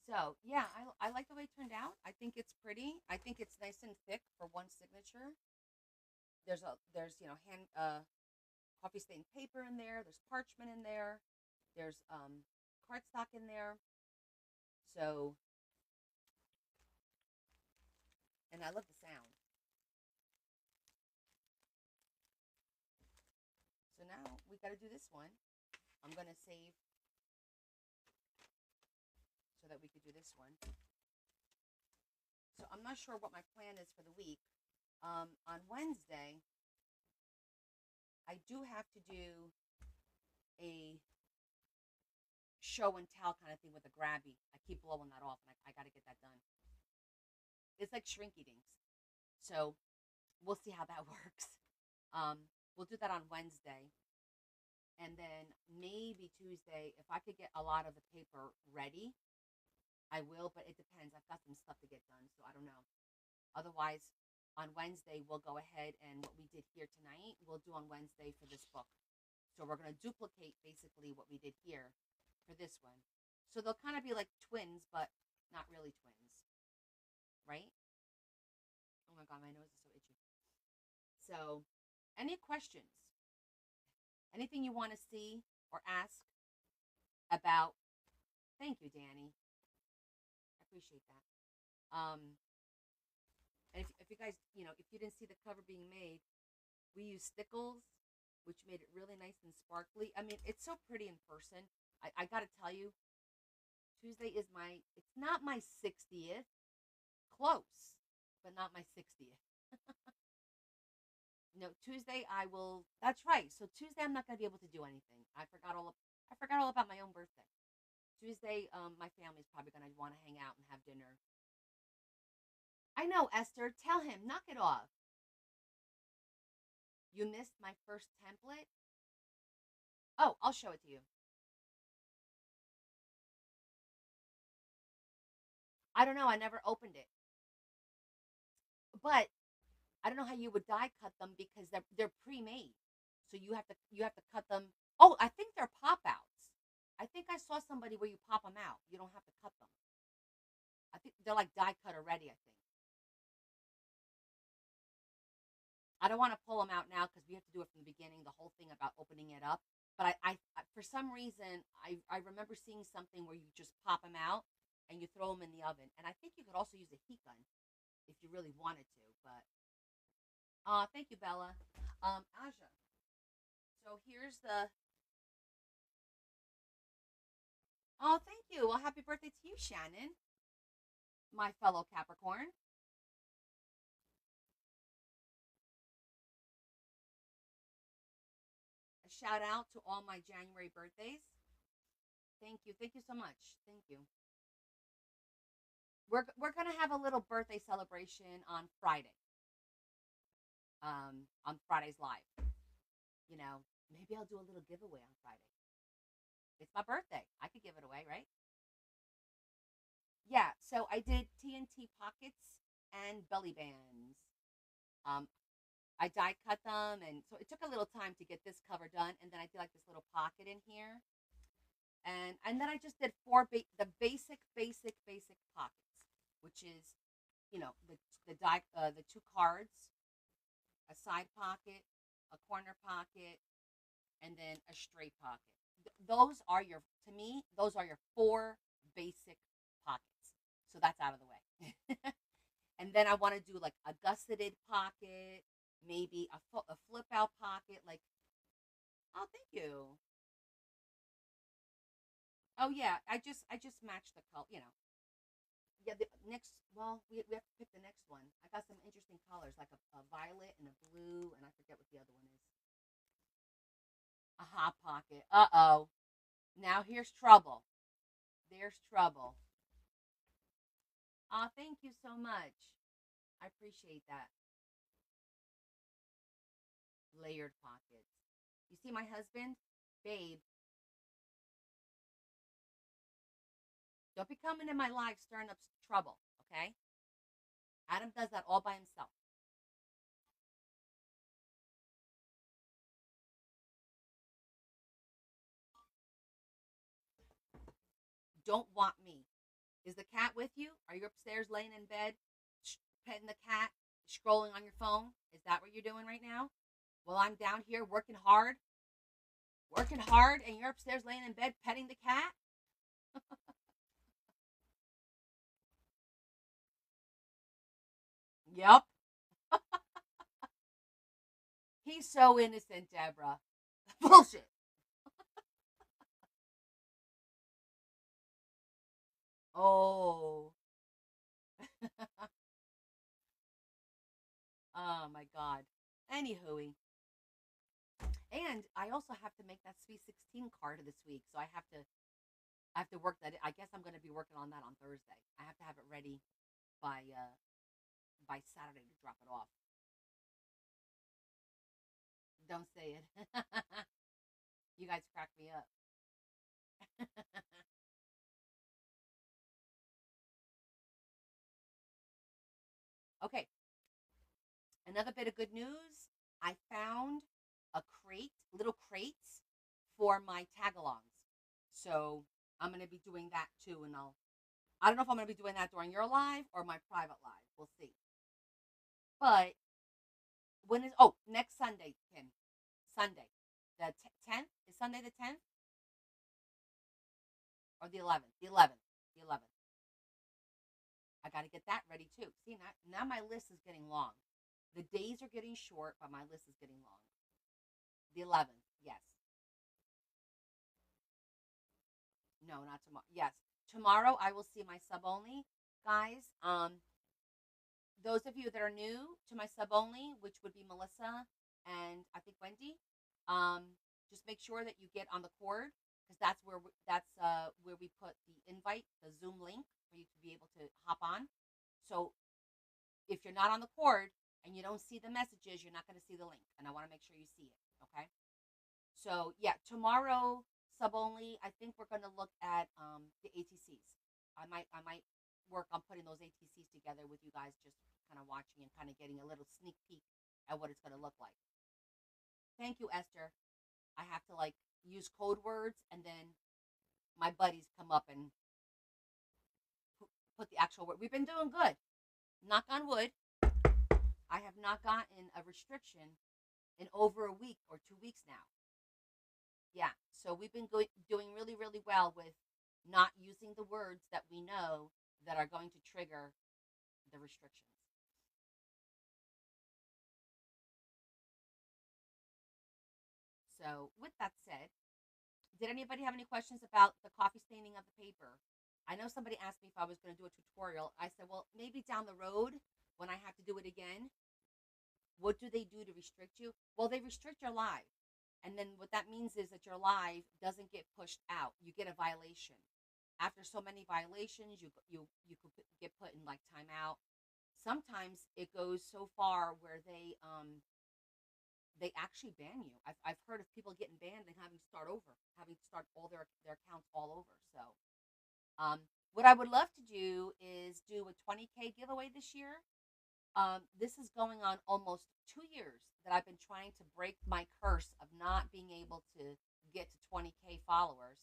So yeah, I like the way it turned out. I think it's pretty. I think it's nice and thick for one signature. There's hand coffee stained paper in there. There's parchment in there. There's cardstock in there. So, and I love the sound. So now we got to do this one. I'm gonna save so that we could do this one. So I'm not sure what my plan is for the week. On Wednesday, I do have to do a show and tell kind of thing with a grabby. I keep blowing that off, and I got to get that done. It's like shrinky dinks. So we'll see how that works. We'll do that on Wednesday. And then maybe Tuesday, if I could get a lot of the paper ready, I will, but it depends. I've got some stuff to get done, so I don't know. Otherwise, on Wednesday, we'll go ahead and what we did here tonight, we'll do on Wednesday for this book. So we're going to duplicate basically what we did here for this one. So they'll kind of be like twins, but not really twins, right? Oh my god, my nose is so itchy. So, any questions? Anything you want to see or ask about? Thank you, Danny. I appreciate that. And if you guys, if you didn't see the cover being made, we used stickles, which made it really nice and sparkly. I mean, it's so pretty in person. I got to tell you, Tuesday is it's not my 60th, close, but not my 60th. No, Tuesday that's right. So Tuesday I'm not going to be able to do anything. I forgot all about my own birthday. Tuesday, my family's probably going to want to hang out and have dinner. I know, Esther. Tell him, knock it off. You missed my first template? Oh, I'll show it to you. I don't know. I never opened it. But I don't know how you would die cut them because they're pre-made. So you have to cut them. Oh, I think they're pop outs. I think I saw somebody where you pop them out. You don't have to cut them. I think they're like die cut already, I think. I don't want to pull them out now because we have to do it from the beginning, the whole thing about opening it up. But for some reason, I remember seeing something where you just pop them out and you throw them in the oven. And I think you could also use a heat gun if you really wanted to. But thank you, Bella. Aja. So here's the. Oh, thank you. Well, happy birthday to you, Shannon, my fellow Capricorn. A shout out to all my January birthdays. Thank you. Thank you so much. Thank you. We're gonna have a little birthday celebration on Friday. On Friday's live. Maybe I'll do a little giveaway on Friday. It's my birthday. I could give it away, right? Yeah. So I did TNT pockets and belly bands. Um, I die cut them, and so it took a little time to get this cover done, and then I did like this little pocket in here, and then I just did the basic pockets, which is, the two cards, a side pocket, a corner pocket, and then a straight pocket. Those are to me, those are your four basic pockets. So that's out of the way. And then I want to do like a gusseted pocket, maybe a flip out pocket. Like, oh, thank you. Oh yeah, I just matched the color. Yeah. The next, well, we have to pick the next one. I got some interesting colors, like a violet and a blue, and I forget what the other one is. A hot pocket. Uh-oh. Now here's trouble. There's trouble. Aw, thank you so much. I appreciate that. Layered pockets. You see my husband? Babe, don't be coming in my life stirring up trouble, okay? Adam does that all by himself. Don't want me. Is the cat with you? Are you upstairs laying in bed, petting the cat, scrolling on your phone? Is that what you're doing right now? Well, I'm down here working hard, and you're upstairs laying in bed petting the cat? Yep. He's so innocent, Deborah. Bullshit. Oh. Oh my God. Anywho, and I also have to make that Sweet 16 card this week, so I have to work that. I guess I'm going to be working on that on Thursday. I have to have it ready by Saturday to drop it off. Don't say it. You guys crack me up. Okay, another bit of good news. I found little crates for my tagalongs. So I'm gonna be doing that too, and I don't know if I'm gonna be doing that during your live or my private live. We'll see. But when is next Sunday, Kim? Sunday, the 10th is Sunday the 10th or the 11th? The 11th. The 11th. I got to get that ready too. See, now my list is getting long. The days are getting short, but my list is getting long. The 11th, yes. No, not tomorrow. Yes, tomorrow I will see my sub only guys. Those of you that are new to my sub only, which would be Melissa and I think Wendy, just make sure that you get on the cord because where we put the invite, the Zoom link for you to be able to hop on. So if you're not on the cord and you don't see the messages, you're not going to see the link, and I want to make sure you see it. Okay. So yeah, tomorrow sub only. I think we're going to look at the ATCs. I might work on putting those ATCs together with you guys, just kind of watching and kind of getting a little sneak peek at what it's going to look like. Thank you, Esther. I have to like use code words, and then my buddies come up and put the actual word. We've been doing good. Knock on wood. I have not gotten a restriction in over a week or 2 weeks now. Yeah, so we've been doing really, really well with not using the words that we know that are going to trigger the restrictions. So, with that said, did anybody have any questions about the coffee staining of the paper? I know somebody asked me if I was going to do a tutorial. I said, well, maybe down the road when I have to do it again. What do they do to restrict you? Well, they restrict your live. And then what that means is that your live doesn't get pushed out. You get a violation. After so many violations, you could get put in like timeout. Sometimes it goes so far where they actually ban you. I've heard of people getting banned and having to start over, having to start all their accounts all over. So what I would love to do is do a 20K giveaway this year. This is going on almost 2 years that I've been trying to break my curse of not being able to get to 20K followers.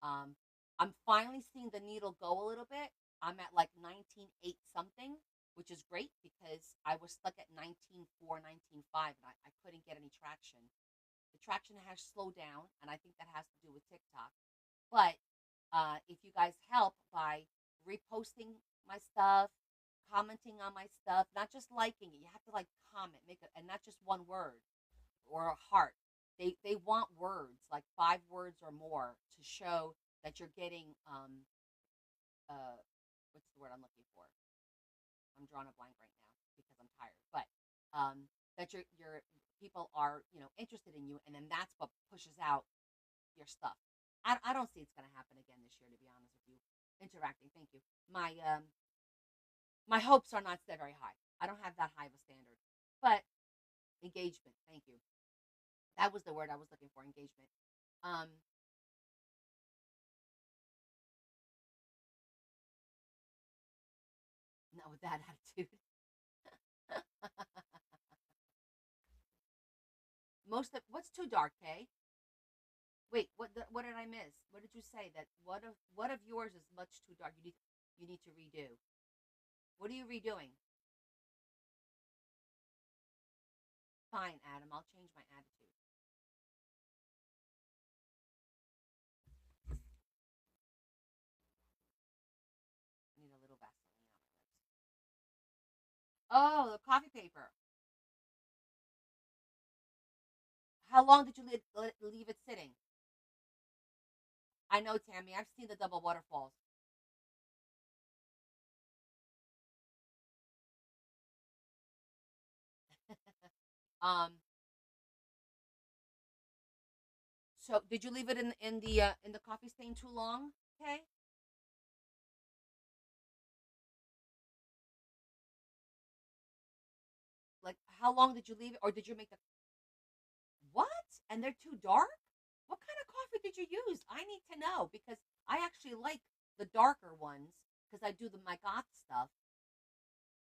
I'm finally seeing the needle go a little bit. I'm at like 19.8 something, which is great because I was stuck at 19.4, 19.5, and I couldn't get any traction. The traction has slowed down, and I think that has to do with TikTok. But if you guys help by reposting my stuff, commenting on my stuff, not just liking it. You have to like comment, and not just one word or a heart. They want words, like 5 words or more, to show that you're getting what's the word I'm looking for? I'm drawing a blank right now because I'm tired. But that your people are interested in you, and then that's what pushes out your stuff. I don't see it's gonna happen again this year, to be honest with you. Interacting, thank you. My hopes are not set very high. I don't have that high of a standard. But engagement, thank you. That was the word I was looking for, engagement. Not with that attitude. What's too dark, Kay? Wait, what did I miss? What did you say? That what of yours is much too dark? You need to redo. What are you redoing? Fine, Adam. I'll change my attitude. I need a little Vaseline on my lips. Oh, the coffee paper. How long did you leave it sitting? I know, Tammy. I've seen the double waterfalls. um. So, did you leave it in the coffee stain too long? Okay. Like, how long did you leave it, or did you make the what? And they're too dark? What kind of coffee did you use? I need to know because I actually like the darker ones because I do my goth stuff.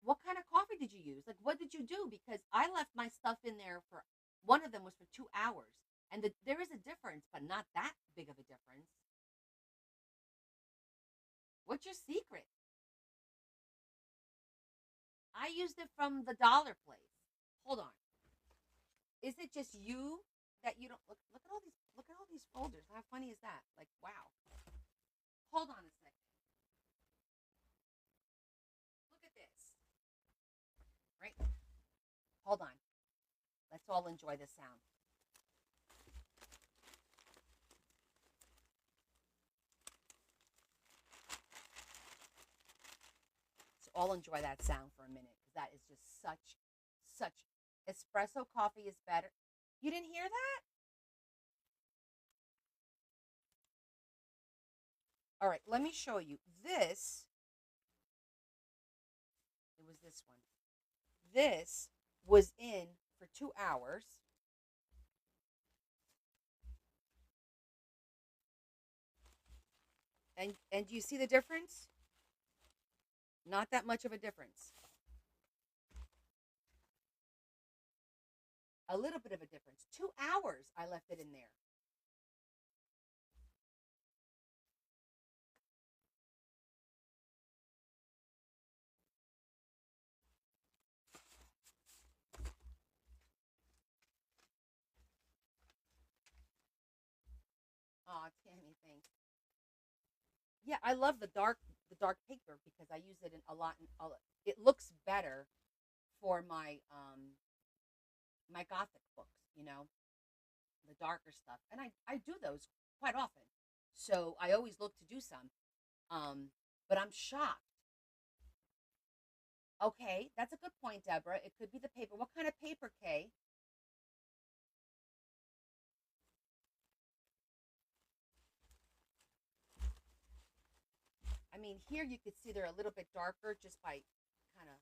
What kind of coffee did you use? Like, what did you do? Because I left my stuff in there for one of them was for 2 hours, and there is a difference, but not that big of a difference. What's your secret? I used it from the dollar place. Hold on. Is it just you that you don't look? Look at all these folders. How funny is that? Like, wow. Hold on a second. Look at this. Right? Hold on. Let's all enjoy the sound. So all enjoy that sound for a minute because that is just such espresso coffee is better. You didn't hear that? All right, let me show you. This, it was this one. This was in for 2 hours. And do you see the difference? Not that much of a difference. A little bit of a difference. 2 hours I left it in there. Oh, Tammy, thanks. Yeah, I love the dark paper because I use it in a lot. It looks better for my gothic books, the darker stuff, and I do those quite often. So I always look to do some. But I'm shocked. Okay, that's a good point, Deborah. It could be the paper. What kind of paper, Kay? I mean, here you could see they're a little bit darker just by kind of.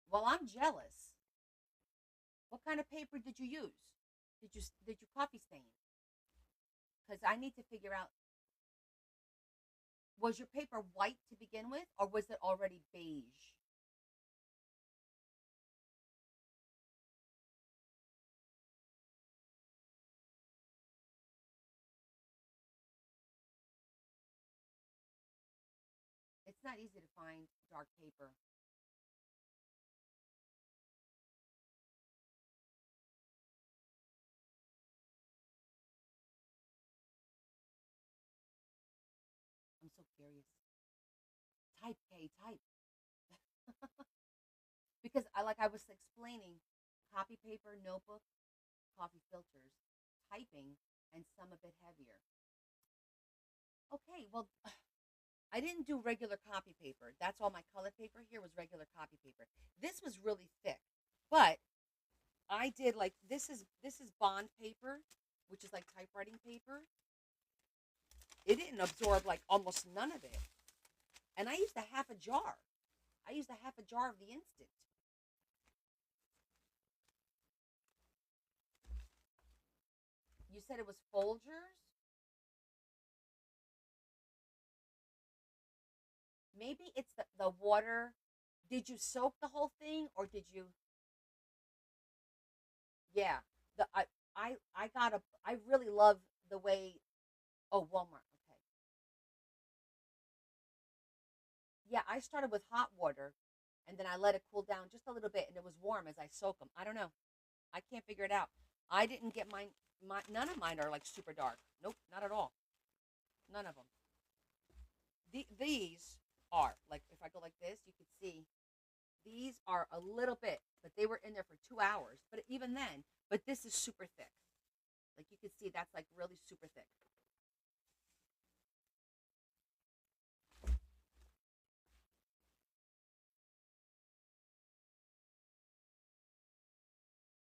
Well, I'm jealous. What kind of paper did you use? Did you coffee stain? Because I need to figure out. Was your paper white to begin with, or was it already beige? It's not easy to find dark paper. I'm so curious. Type, K, type. Because I was explaining, copy paper, notebook, coffee filters, typing, and some a bit heavier. Okay, well, I didn't do regular copy paper. That's all my color paper here was regular copy paper. This was really thick, but I did like this is bond paper, which is like typewriting paper. It didn't absorb like almost none of it, and I used a half a jar. I used a half a jar of the instant. You said it was Folgers. Maybe it's the water. Did you soak the whole thing or did you? Yeah. The I got a I really love the way. Oh, Walmart. Okay. Yeah, I started with hot water and then I let it cool down just a little bit and it was warm as I soak them. I don't know. I can't figure it out. I didn't get mine. None of mine are like super dark. Nope, not at all. None of them. These are like if I go like this, you could see these are a little bit, but they were in there for 2 hours. But even then, but this is super thick. Like you can see, that's like really super thick.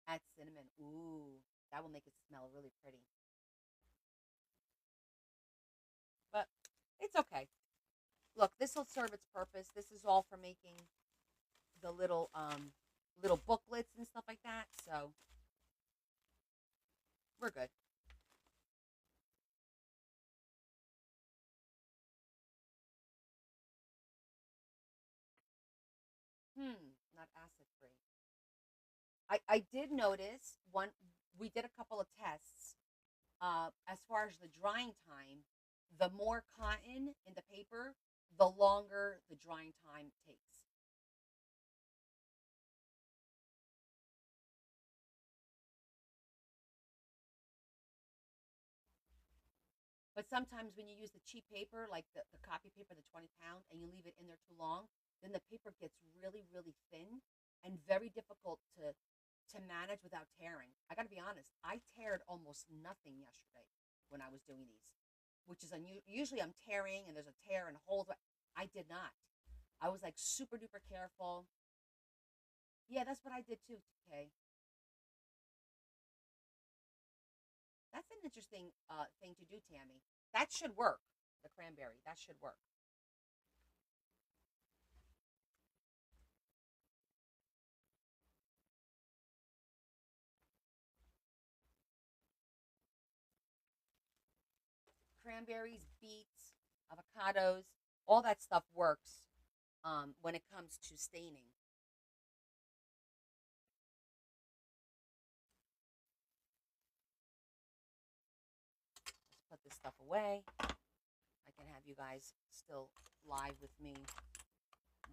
Add cinnamon. Ooh, that will make it smell really pretty. But it's okay. Look, this will serve its purpose. This is all for making the little booklets and stuff like that. So we're good. Not acid free. I did notice one. We did a couple of tests as far as the drying time, the more cotton in the paper, the longer the drying time takes. But sometimes when you use the cheap paper, like the copy paper, the 20 pound, and you leave it in there too long, then the paper gets really, really thin and very difficult to manage without tearing. I got to be honest, I teared almost nothing yesterday when I was doing these, which is unusual. Usually I'm tearing and there's a tear and holes. I did not. I was like super duper careful. Yeah, that's what I did too, TK. That's an interesting thing to do, Tammy. That should work. The cranberry, that should work. Cranberries, beets, avocados, all that stuff works when it comes to staining. Let's put this stuff away. I can have you guys still live with me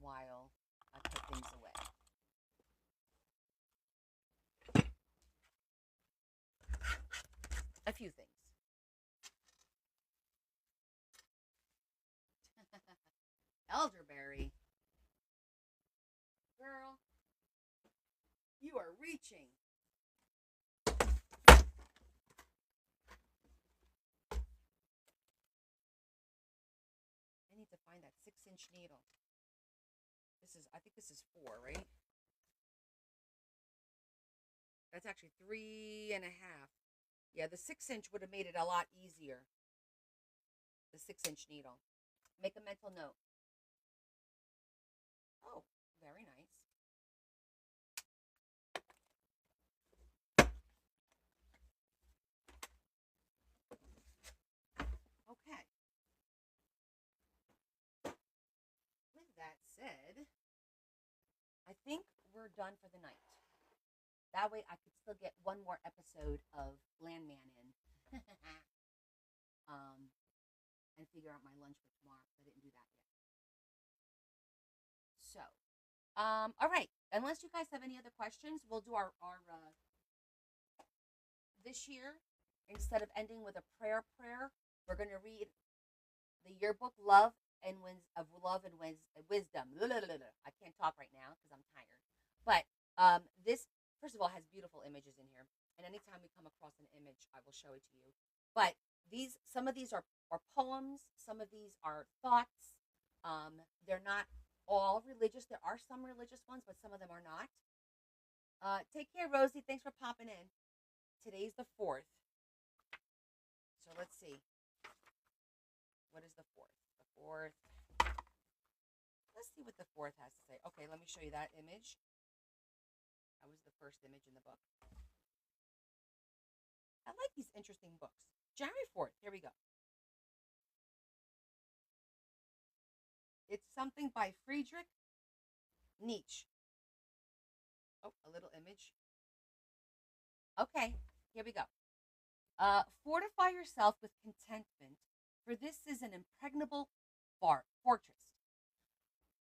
while I put things away. A few things. Elderberry. Girl, you are reaching. I need to find that 6-inch needle. I think this is 4, right? That's actually 3.5. Yeah, the 6-inch would have made it a lot easier. The 6-inch needle. Make a mental note. Oh, very nice. Okay. With that said, I think we're done for the night. That way I could still get one more episode of Landman in. um, and figure out my lunch for tomorrow. I didn't do that yet. So, all right. Unless you guys have any other questions, we'll do our this year, instead of ending with a prayer, we're going to read the yearbook Love and of Love and Wisdom. I can't talk right now because I'm tired. But this, first of all, has beautiful images in here. And anytime we come across an image, I will show it to you. But some of these are poems. Some of these are thoughts. They're not all religious. There are some religious ones, but some of them are not. Take care, Rosie. Thanks for popping in. Today's the 4th. So let's see. What is the 4th? The 4th. Let's see what the 4th has to say. Okay, let me show you that image. That was the first image in the book. I like these interesting books. January 4th. Here we go. It's something by Friedrich Nietzsche. Oh, a little image. Okay, here we go. Fortify yourself with contentment, for this is an impregnable fortress.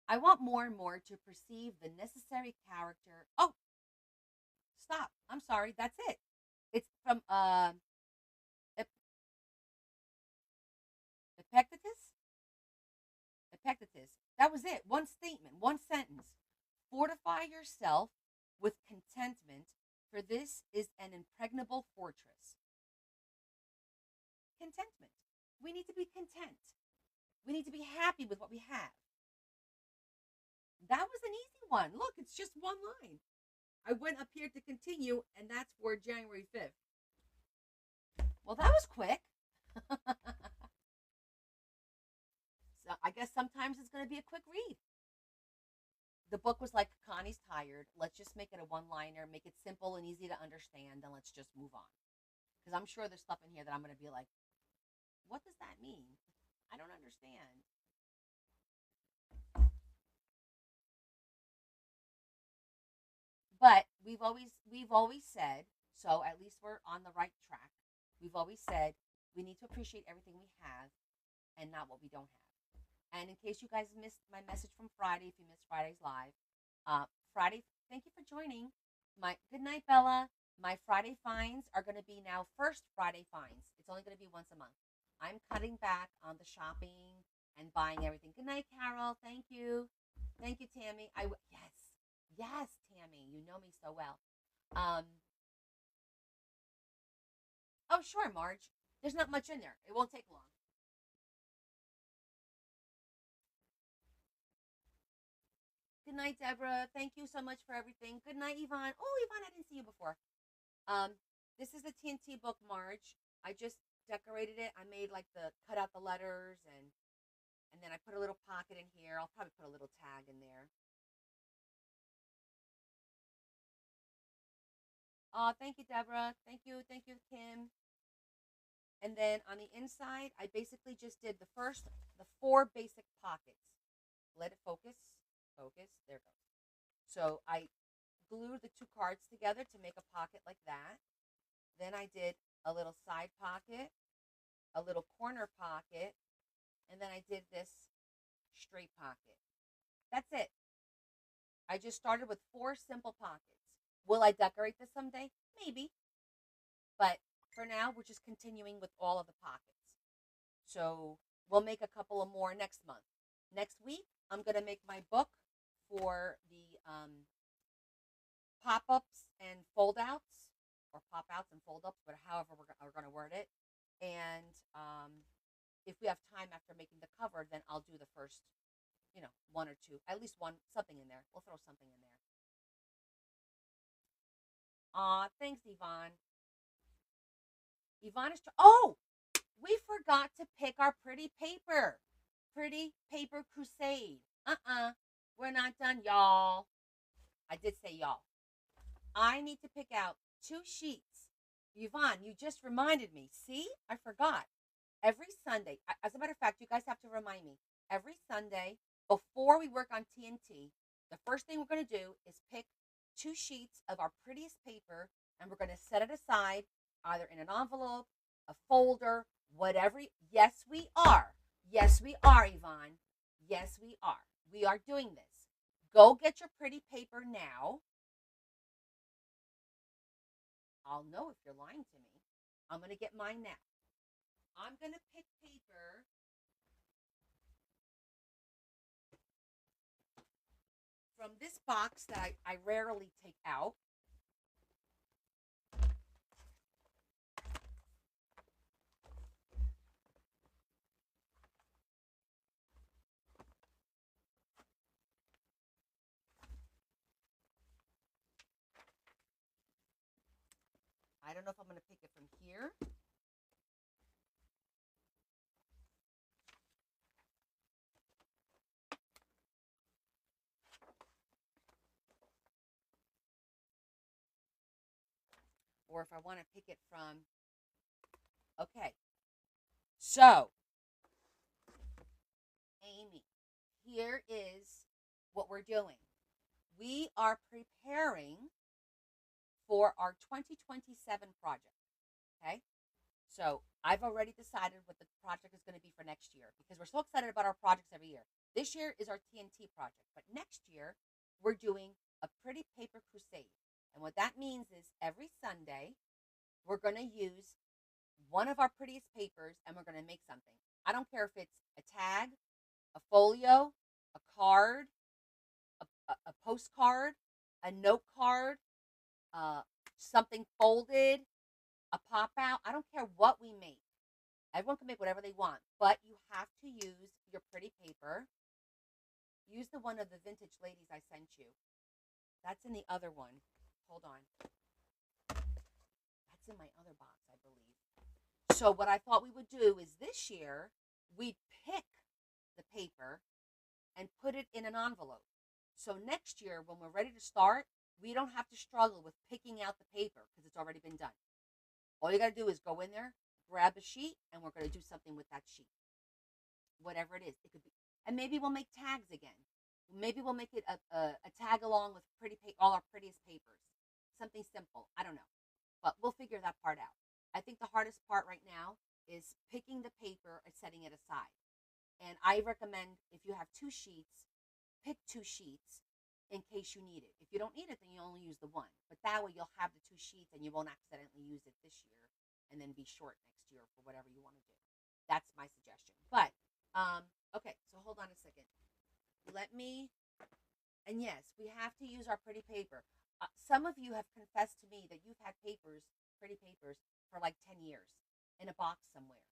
I want more and more to perceive the necessary character. Oh, stop. I'm sorry. That's it. It's from Epictetus. Epictetus. That was it. One statement, one sentence. Fortify yourself with contentment, for this is an impregnable fortress. Contentment. We need to be content. We need to be happy with what we have. That was an easy one. Look, it's just one line. I went up here to continue, and that's for January 5th. Well, that was quick. So I guess sometimes it's going to be a quick read. The book was like, Connie's tired. Let's just make it a one-liner, make it simple and easy to understand, and let's just move on. Because I'm sure there's stuff in here that I'm going to be like, what does that mean? I don't understand. But we've always said, so at least we're on the right track. we've always said we need to appreciate everything we have and not what we don't have. And in case you guys missed my message from Friday, if you missed Friday's live, Friday, thank you for joining. My good night, Bella. My Friday finds are going to be now first Friday finds. It's only going to be once a month. I'm cutting back on the shopping and buying everything. Good night, Carol. Thank you. Thank you, Tammy. Yes, Tammy. You know me so well. Oh, sure, Marge. There's not much in there. It won't take long. Good night, Deborah. Thank you so much for everything. Good night, Yvonne. Oh, Yvonne, I didn't see you before. This is the TNT book, Marge. I just decorated it. I made like the cut out the letters and then I put a little pocket in here. I'll probably put a little tag in there. Oh, thank you, Deborah. Thank you, Kim. And then on the inside, I basically just did the 4 basic pockets. Let it focus, focus. There it goes. So I glued the 2 cards together to make a pocket like that. Then I did a little side pocket, a little corner pocket, and then I did this straight pocket. That's it. I just started with 4 simple pockets. Will I decorate this someday? Maybe. But for now, we're just continuing with all of the pockets. So we'll make a couple of more next month. Next week, I'm going to make my book for the pop-ups and fold-outs, or pop-outs and fold-ups, but however we're going to word it. And if we have time after making the cover, then I'll do the first, 1 or 2, at least one, something in there. We'll throw something in there. Aw, thanks, Yvonne. Yvonne is, oh, we forgot to pick our pretty paper. Pretty paper crusade. We're not done, y'all. I did say y'all. I need to pick out 2 sheets. Yvonne, you just reminded me. See? I forgot. Every Sunday, as a matter of fact, you guys have to remind me. Every Sunday, before we work on TNT, the first thing we're going to do is pick 2 sheets of our prettiest paper, and we're going to set it aside either in an envelope, a folder, whatever. Yes, we are. Yes, we are, Yvonne. Yes, we are. We are doing this. Go get your pretty paper now. I'll know if you're lying to me. I'm going to get mine now. I'm going to pick paper from this box that I rarely take out. I don't know if I'm going to pick it from here. Or if I want to pick it from, okay. So, Amy, here is what we're doing. We are preparing for our 2027 project, okay? So I've already decided what the project is going to be for next year because we're so excited about our projects every year. This year is our TNT project, but next year we're doing a pretty paper crusade. And what that means is every Sunday we're going to use one of our prettiest papers and we're going to make something. I don't care if it's a tag, a folio, a card, a postcard, a note card, something folded, a pop out. I don't care what we make. Everyone can make whatever they want, but you have to use your pretty paper. Use the one of the vintage ladies I sent you. That's in the other one. Hold on. That's in my other box, I believe. So what I thought we would do is this year, we'd pick the paper and put it in an envelope. So next year, when we're ready to start, we don't have to struggle with picking out the paper because it's already been done. All you got to do is go in there, grab a sheet, and we're going to do something with that sheet. Whatever it is. It could be, and maybe we'll make tags again. Maybe we'll make it a tag along with all our prettiest papers. Something simple. I don't know. But we'll figure that part out. I think the hardest part right now is picking the paper and setting it aside. And I recommend if you have two sheets, pick two sheets in case you need it. If you don't need it, then you only use the one. But that way you'll have the two sheets and you won't accidentally use it this year and then be short next year for whatever you want to do. That's my suggestion. But okay, so hold on a second. Let me, and yes, we have to use our pretty paper. Some of you have confessed to me that you've had papers, pretty papers, for like 10 years in a box somewhere.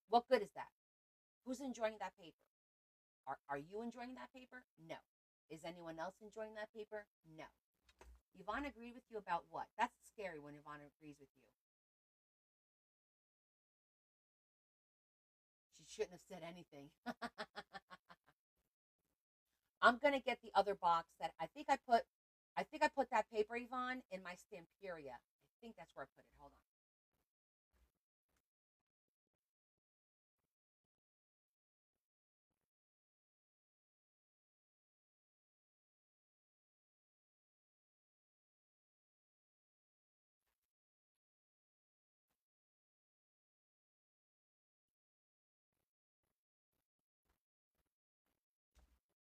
What good is that? Who's enjoying that paper? Are you enjoying that paper? No. Is anyone else enjoying that paper? No. Yvonne agreed with you about what? That's scary when Yvonne agrees with you. She shouldn't have said anything. I'm gonna get the other box that I think I put that paper, Yvonne, in my Stamperia. I think that's where I put it. Hold on.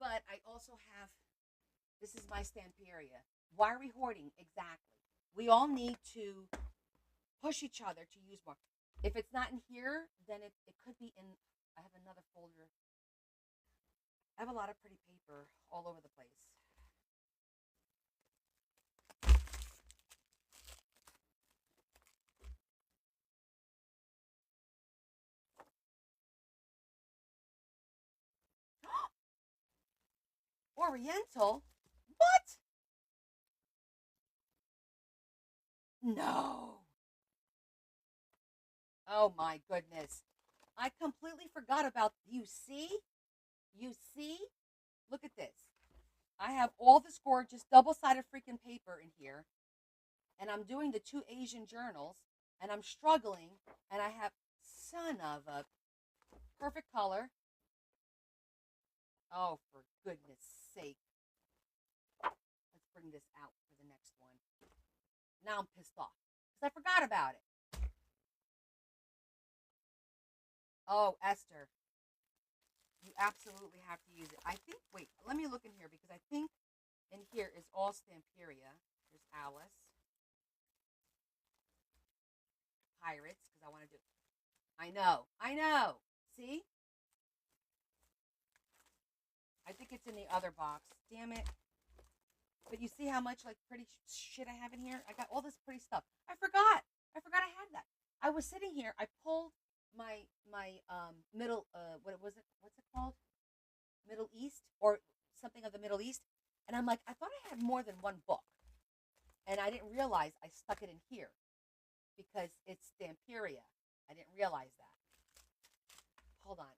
But I also have, this is my Stamperia. Why are we hoarding? Exactly. We all need to push each other to use more. If it's not in here, then it could be in, I have another folder. I have a lot of pretty paper all over the place. Oriental? What? No. Oh my goodness. I completely forgot about, you see? You see? Look at this. I have all this gorgeous double-sided freaking paper in here. And I'm doing the two Asian journals. And I'm struggling. And I have, son of a perfect color. Oh, for goodness sake. Let's bring this out for the next one. Now I'm pissed off. Because I forgot about it. Oh, Esther. You absolutely have to use it. I think, wait, let me look in here because I think in here is all Stamperia. There's Alice. Pirates, because I want to do, I know. See? I think it's in the other box. Damn it. But you see how much like pretty shit I have in here? I got all this pretty stuff. I forgot I had that. I was sitting here. I pulled my middle what was it? What's it called? Middle East or something of the Middle East. And I'm like, I thought I had more than one book. And I didn't realize I stuck it in here because it's Stamperia. I didn't realize that. Hold on.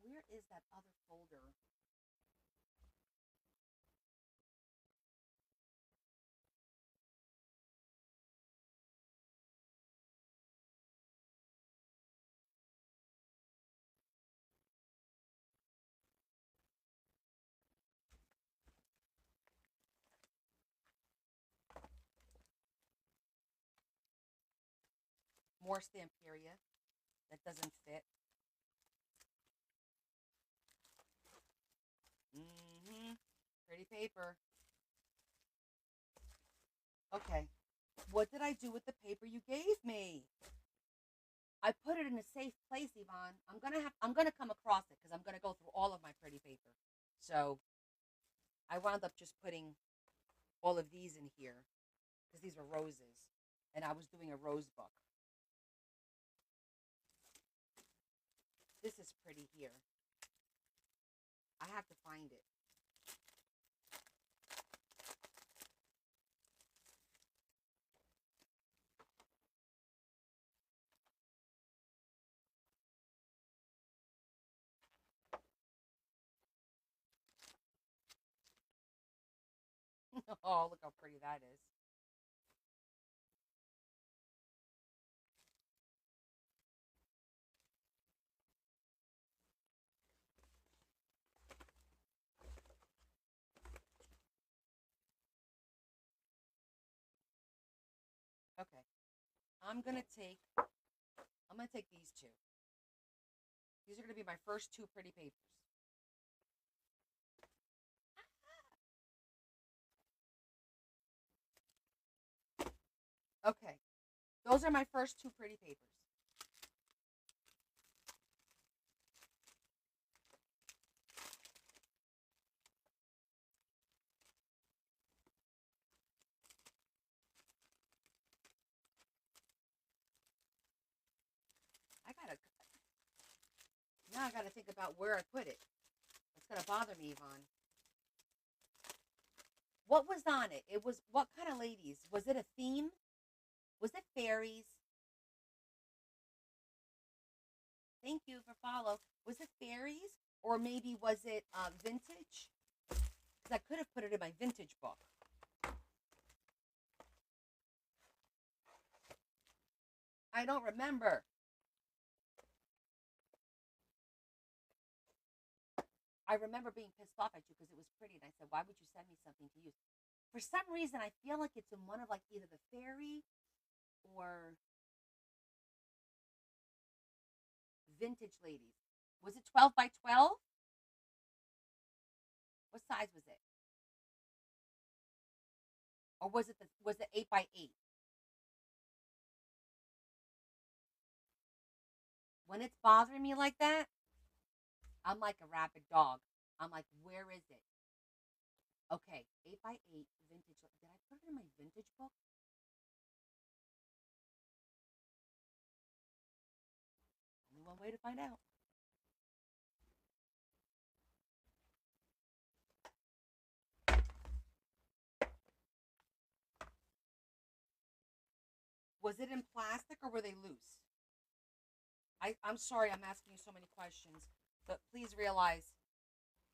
Where is that other folder? More Stamperia that doesn't fit. Pretty paper. Okay. What did I do with the paper you gave me? I put it in a safe place, Yvonne. I'm gonna come across it because I'm gonna go through all of my pretty paper. So I wound up just putting all of these in here because these were roses, and I was doing a rose book. This is pretty here. I have to find it. Oh, look how pretty that is. Okay. I'm gonna take these two. These are gonna be my first two pretty papers. Okay. Those are my first two pretty papers. I gotta Now I gotta think about where I put it. It's gonna bother me, Yvonne. What was on it? It was what kind of ladies? Was it a theme? Was it fairies? Thank you for follow. Was it fairies? Or maybe was it vintage? Because I could have put it in my vintage book. I don't remember. I remember being pissed off at you because it was pretty, and I said, "Why would you send me something to use?" For some reason, I feel like it's in one of like either the fairy or vintage ladies. Was it 12 by 12? What size was it? Or was it 8 by 8? When it's bothering me like that, I'm like a rabid dog. I'm like, where is it? Okay, 8 by 8 vintage. Did I put it in my vintage book? Only one way to find out. Was it in plastic or were they loose? I'm sorry I'm asking you so many questions, but please realize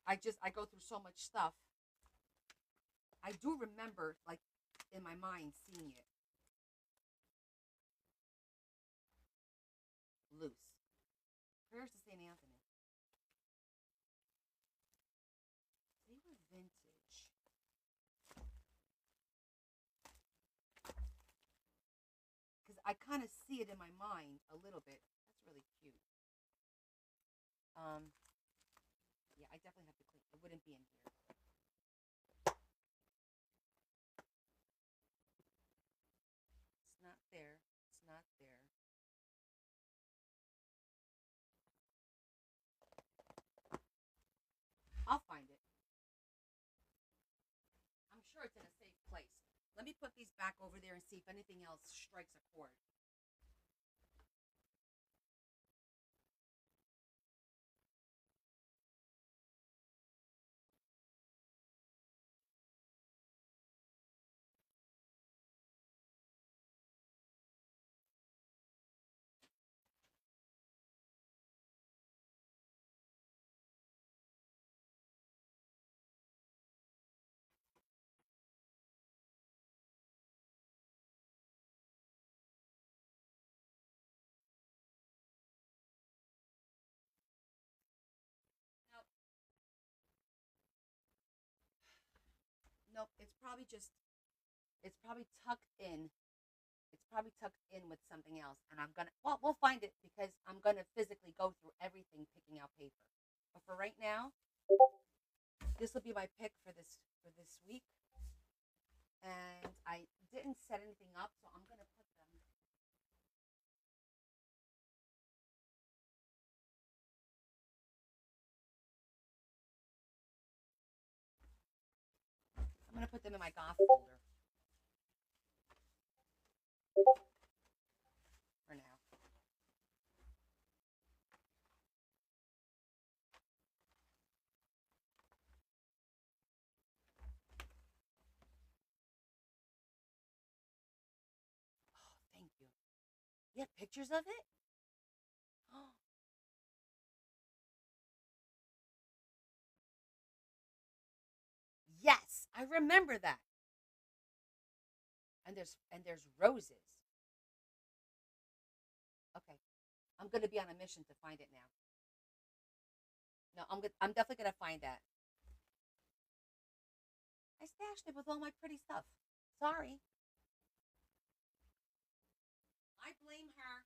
I go through so much stuff. I do remember, like, in my mind, seeing it loose. Prayers to St. Anthony. They were vintage. Because I kind of see it in my mind a little bit. That's really cute. Yeah, I definitely have to clean. It wouldn't be in here. It's not there. It's not there. I'll find it. I'm sure it's in a safe place. Let me put these back over there and see if anything else strikes a chord. Nope. Nope. It's probably tucked in. It's probably tucked in with something else. And well, we'll find it because I'm going to physically go through everything picking out paper. But for right now, this will be my pick for this week. And I didn't set anything up, so I'm going to put them. I'm going to put them in my goth folder for now. Oh, thank you. You have pictures of it? Oh, yes, I remember that. And there's roses. Okay, I'm gonna be on a mission to find it now. No, I'm definitely gonna find that. I stashed it with all my pretty stuff. Sorry. I blame her.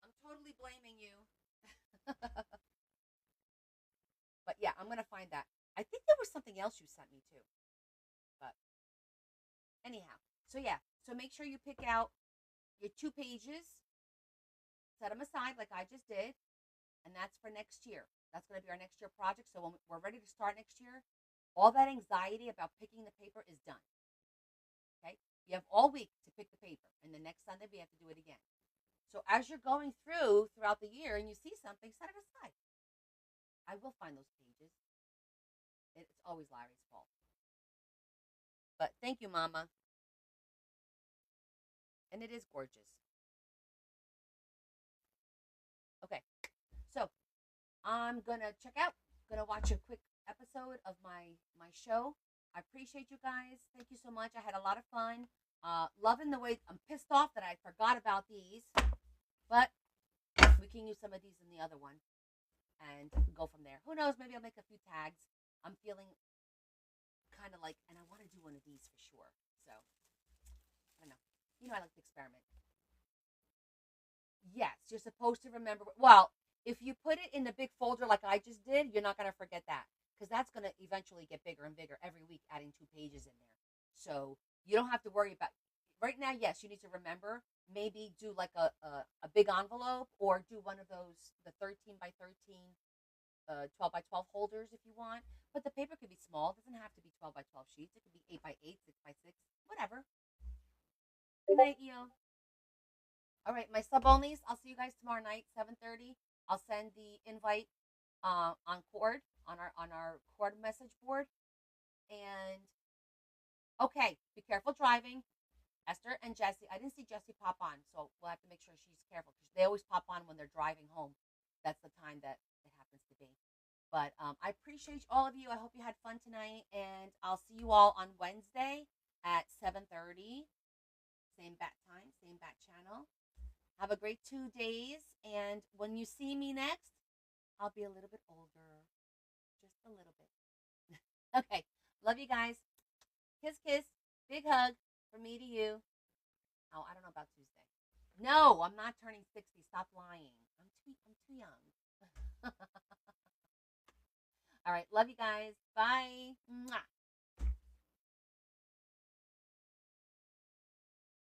I'm totally blaming you. But yeah, I'm gonna find that. I think there was something else you sent me too. But anyhow, so yeah, so make sure you pick out your 2 pages, set them aside like I just did, and that's for next year. That's gonna be our next year project. So when we're ready to start next year, all that anxiety about picking the paper is done. Okay, you have all week to pick the paper, and the next Sunday we have to do it again. So as you're going throughout the year and you see something, set it aside. I will find those pages. It's always Larry's fault. But thank you, Mama. And it is gorgeous. Okay, so I'm gonna check out. Gonna watch a quick episode of my show. I appreciate you guys. Thank you so much. I had a lot of fun. Loving the way I'm pissed off that I forgot about these, but we can use some of these in the other one and go from there. Who knows? Maybe I'll make a few tags. I'm feeling kind of like, and I want to do one of these for sure. So I don't know. You know, I like to experiment. Yes, you're supposed to remember. Well, if you put it in the big folder like I just did, you're not going to forget that because that's going to eventually get bigger and bigger every week, adding 2 pages in there. So you don't have to worry about right now. Yes, you need to remember. Maybe do like a big envelope or do one of those the 13 by 13, 12 by 12 holders if you want. But the paper could be small. It doesn't have to be 12 by 12 sheets. It could be 8 by 8, 6 by 6, whatever. Good night, Eo. All right, my sub onlys. I'll see you guys tomorrow night, 7:30. I'll send the invite on Cord on our Cord message board. And okay, be careful driving. Esther and Jesse. I didn't see Jesse pop on, so we'll have to make sure she's careful because they always pop on when they're driving home. That's the time that it happens to be. But I appreciate all of you. I hope you had fun tonight, and I'll see you all on Wednesday at 7:30. Same bat time, same bat channel. Have a great 2 days, and when you see me next, I'll be a little bit older, just a little bit. Okay, love you guys. Kiss, kiss, big hug from me to you. Oh, I don't know about Tuesday. No, I'm not turning 60. Stop lying. I'm too young. All right, love you guys. Bye. Mwah.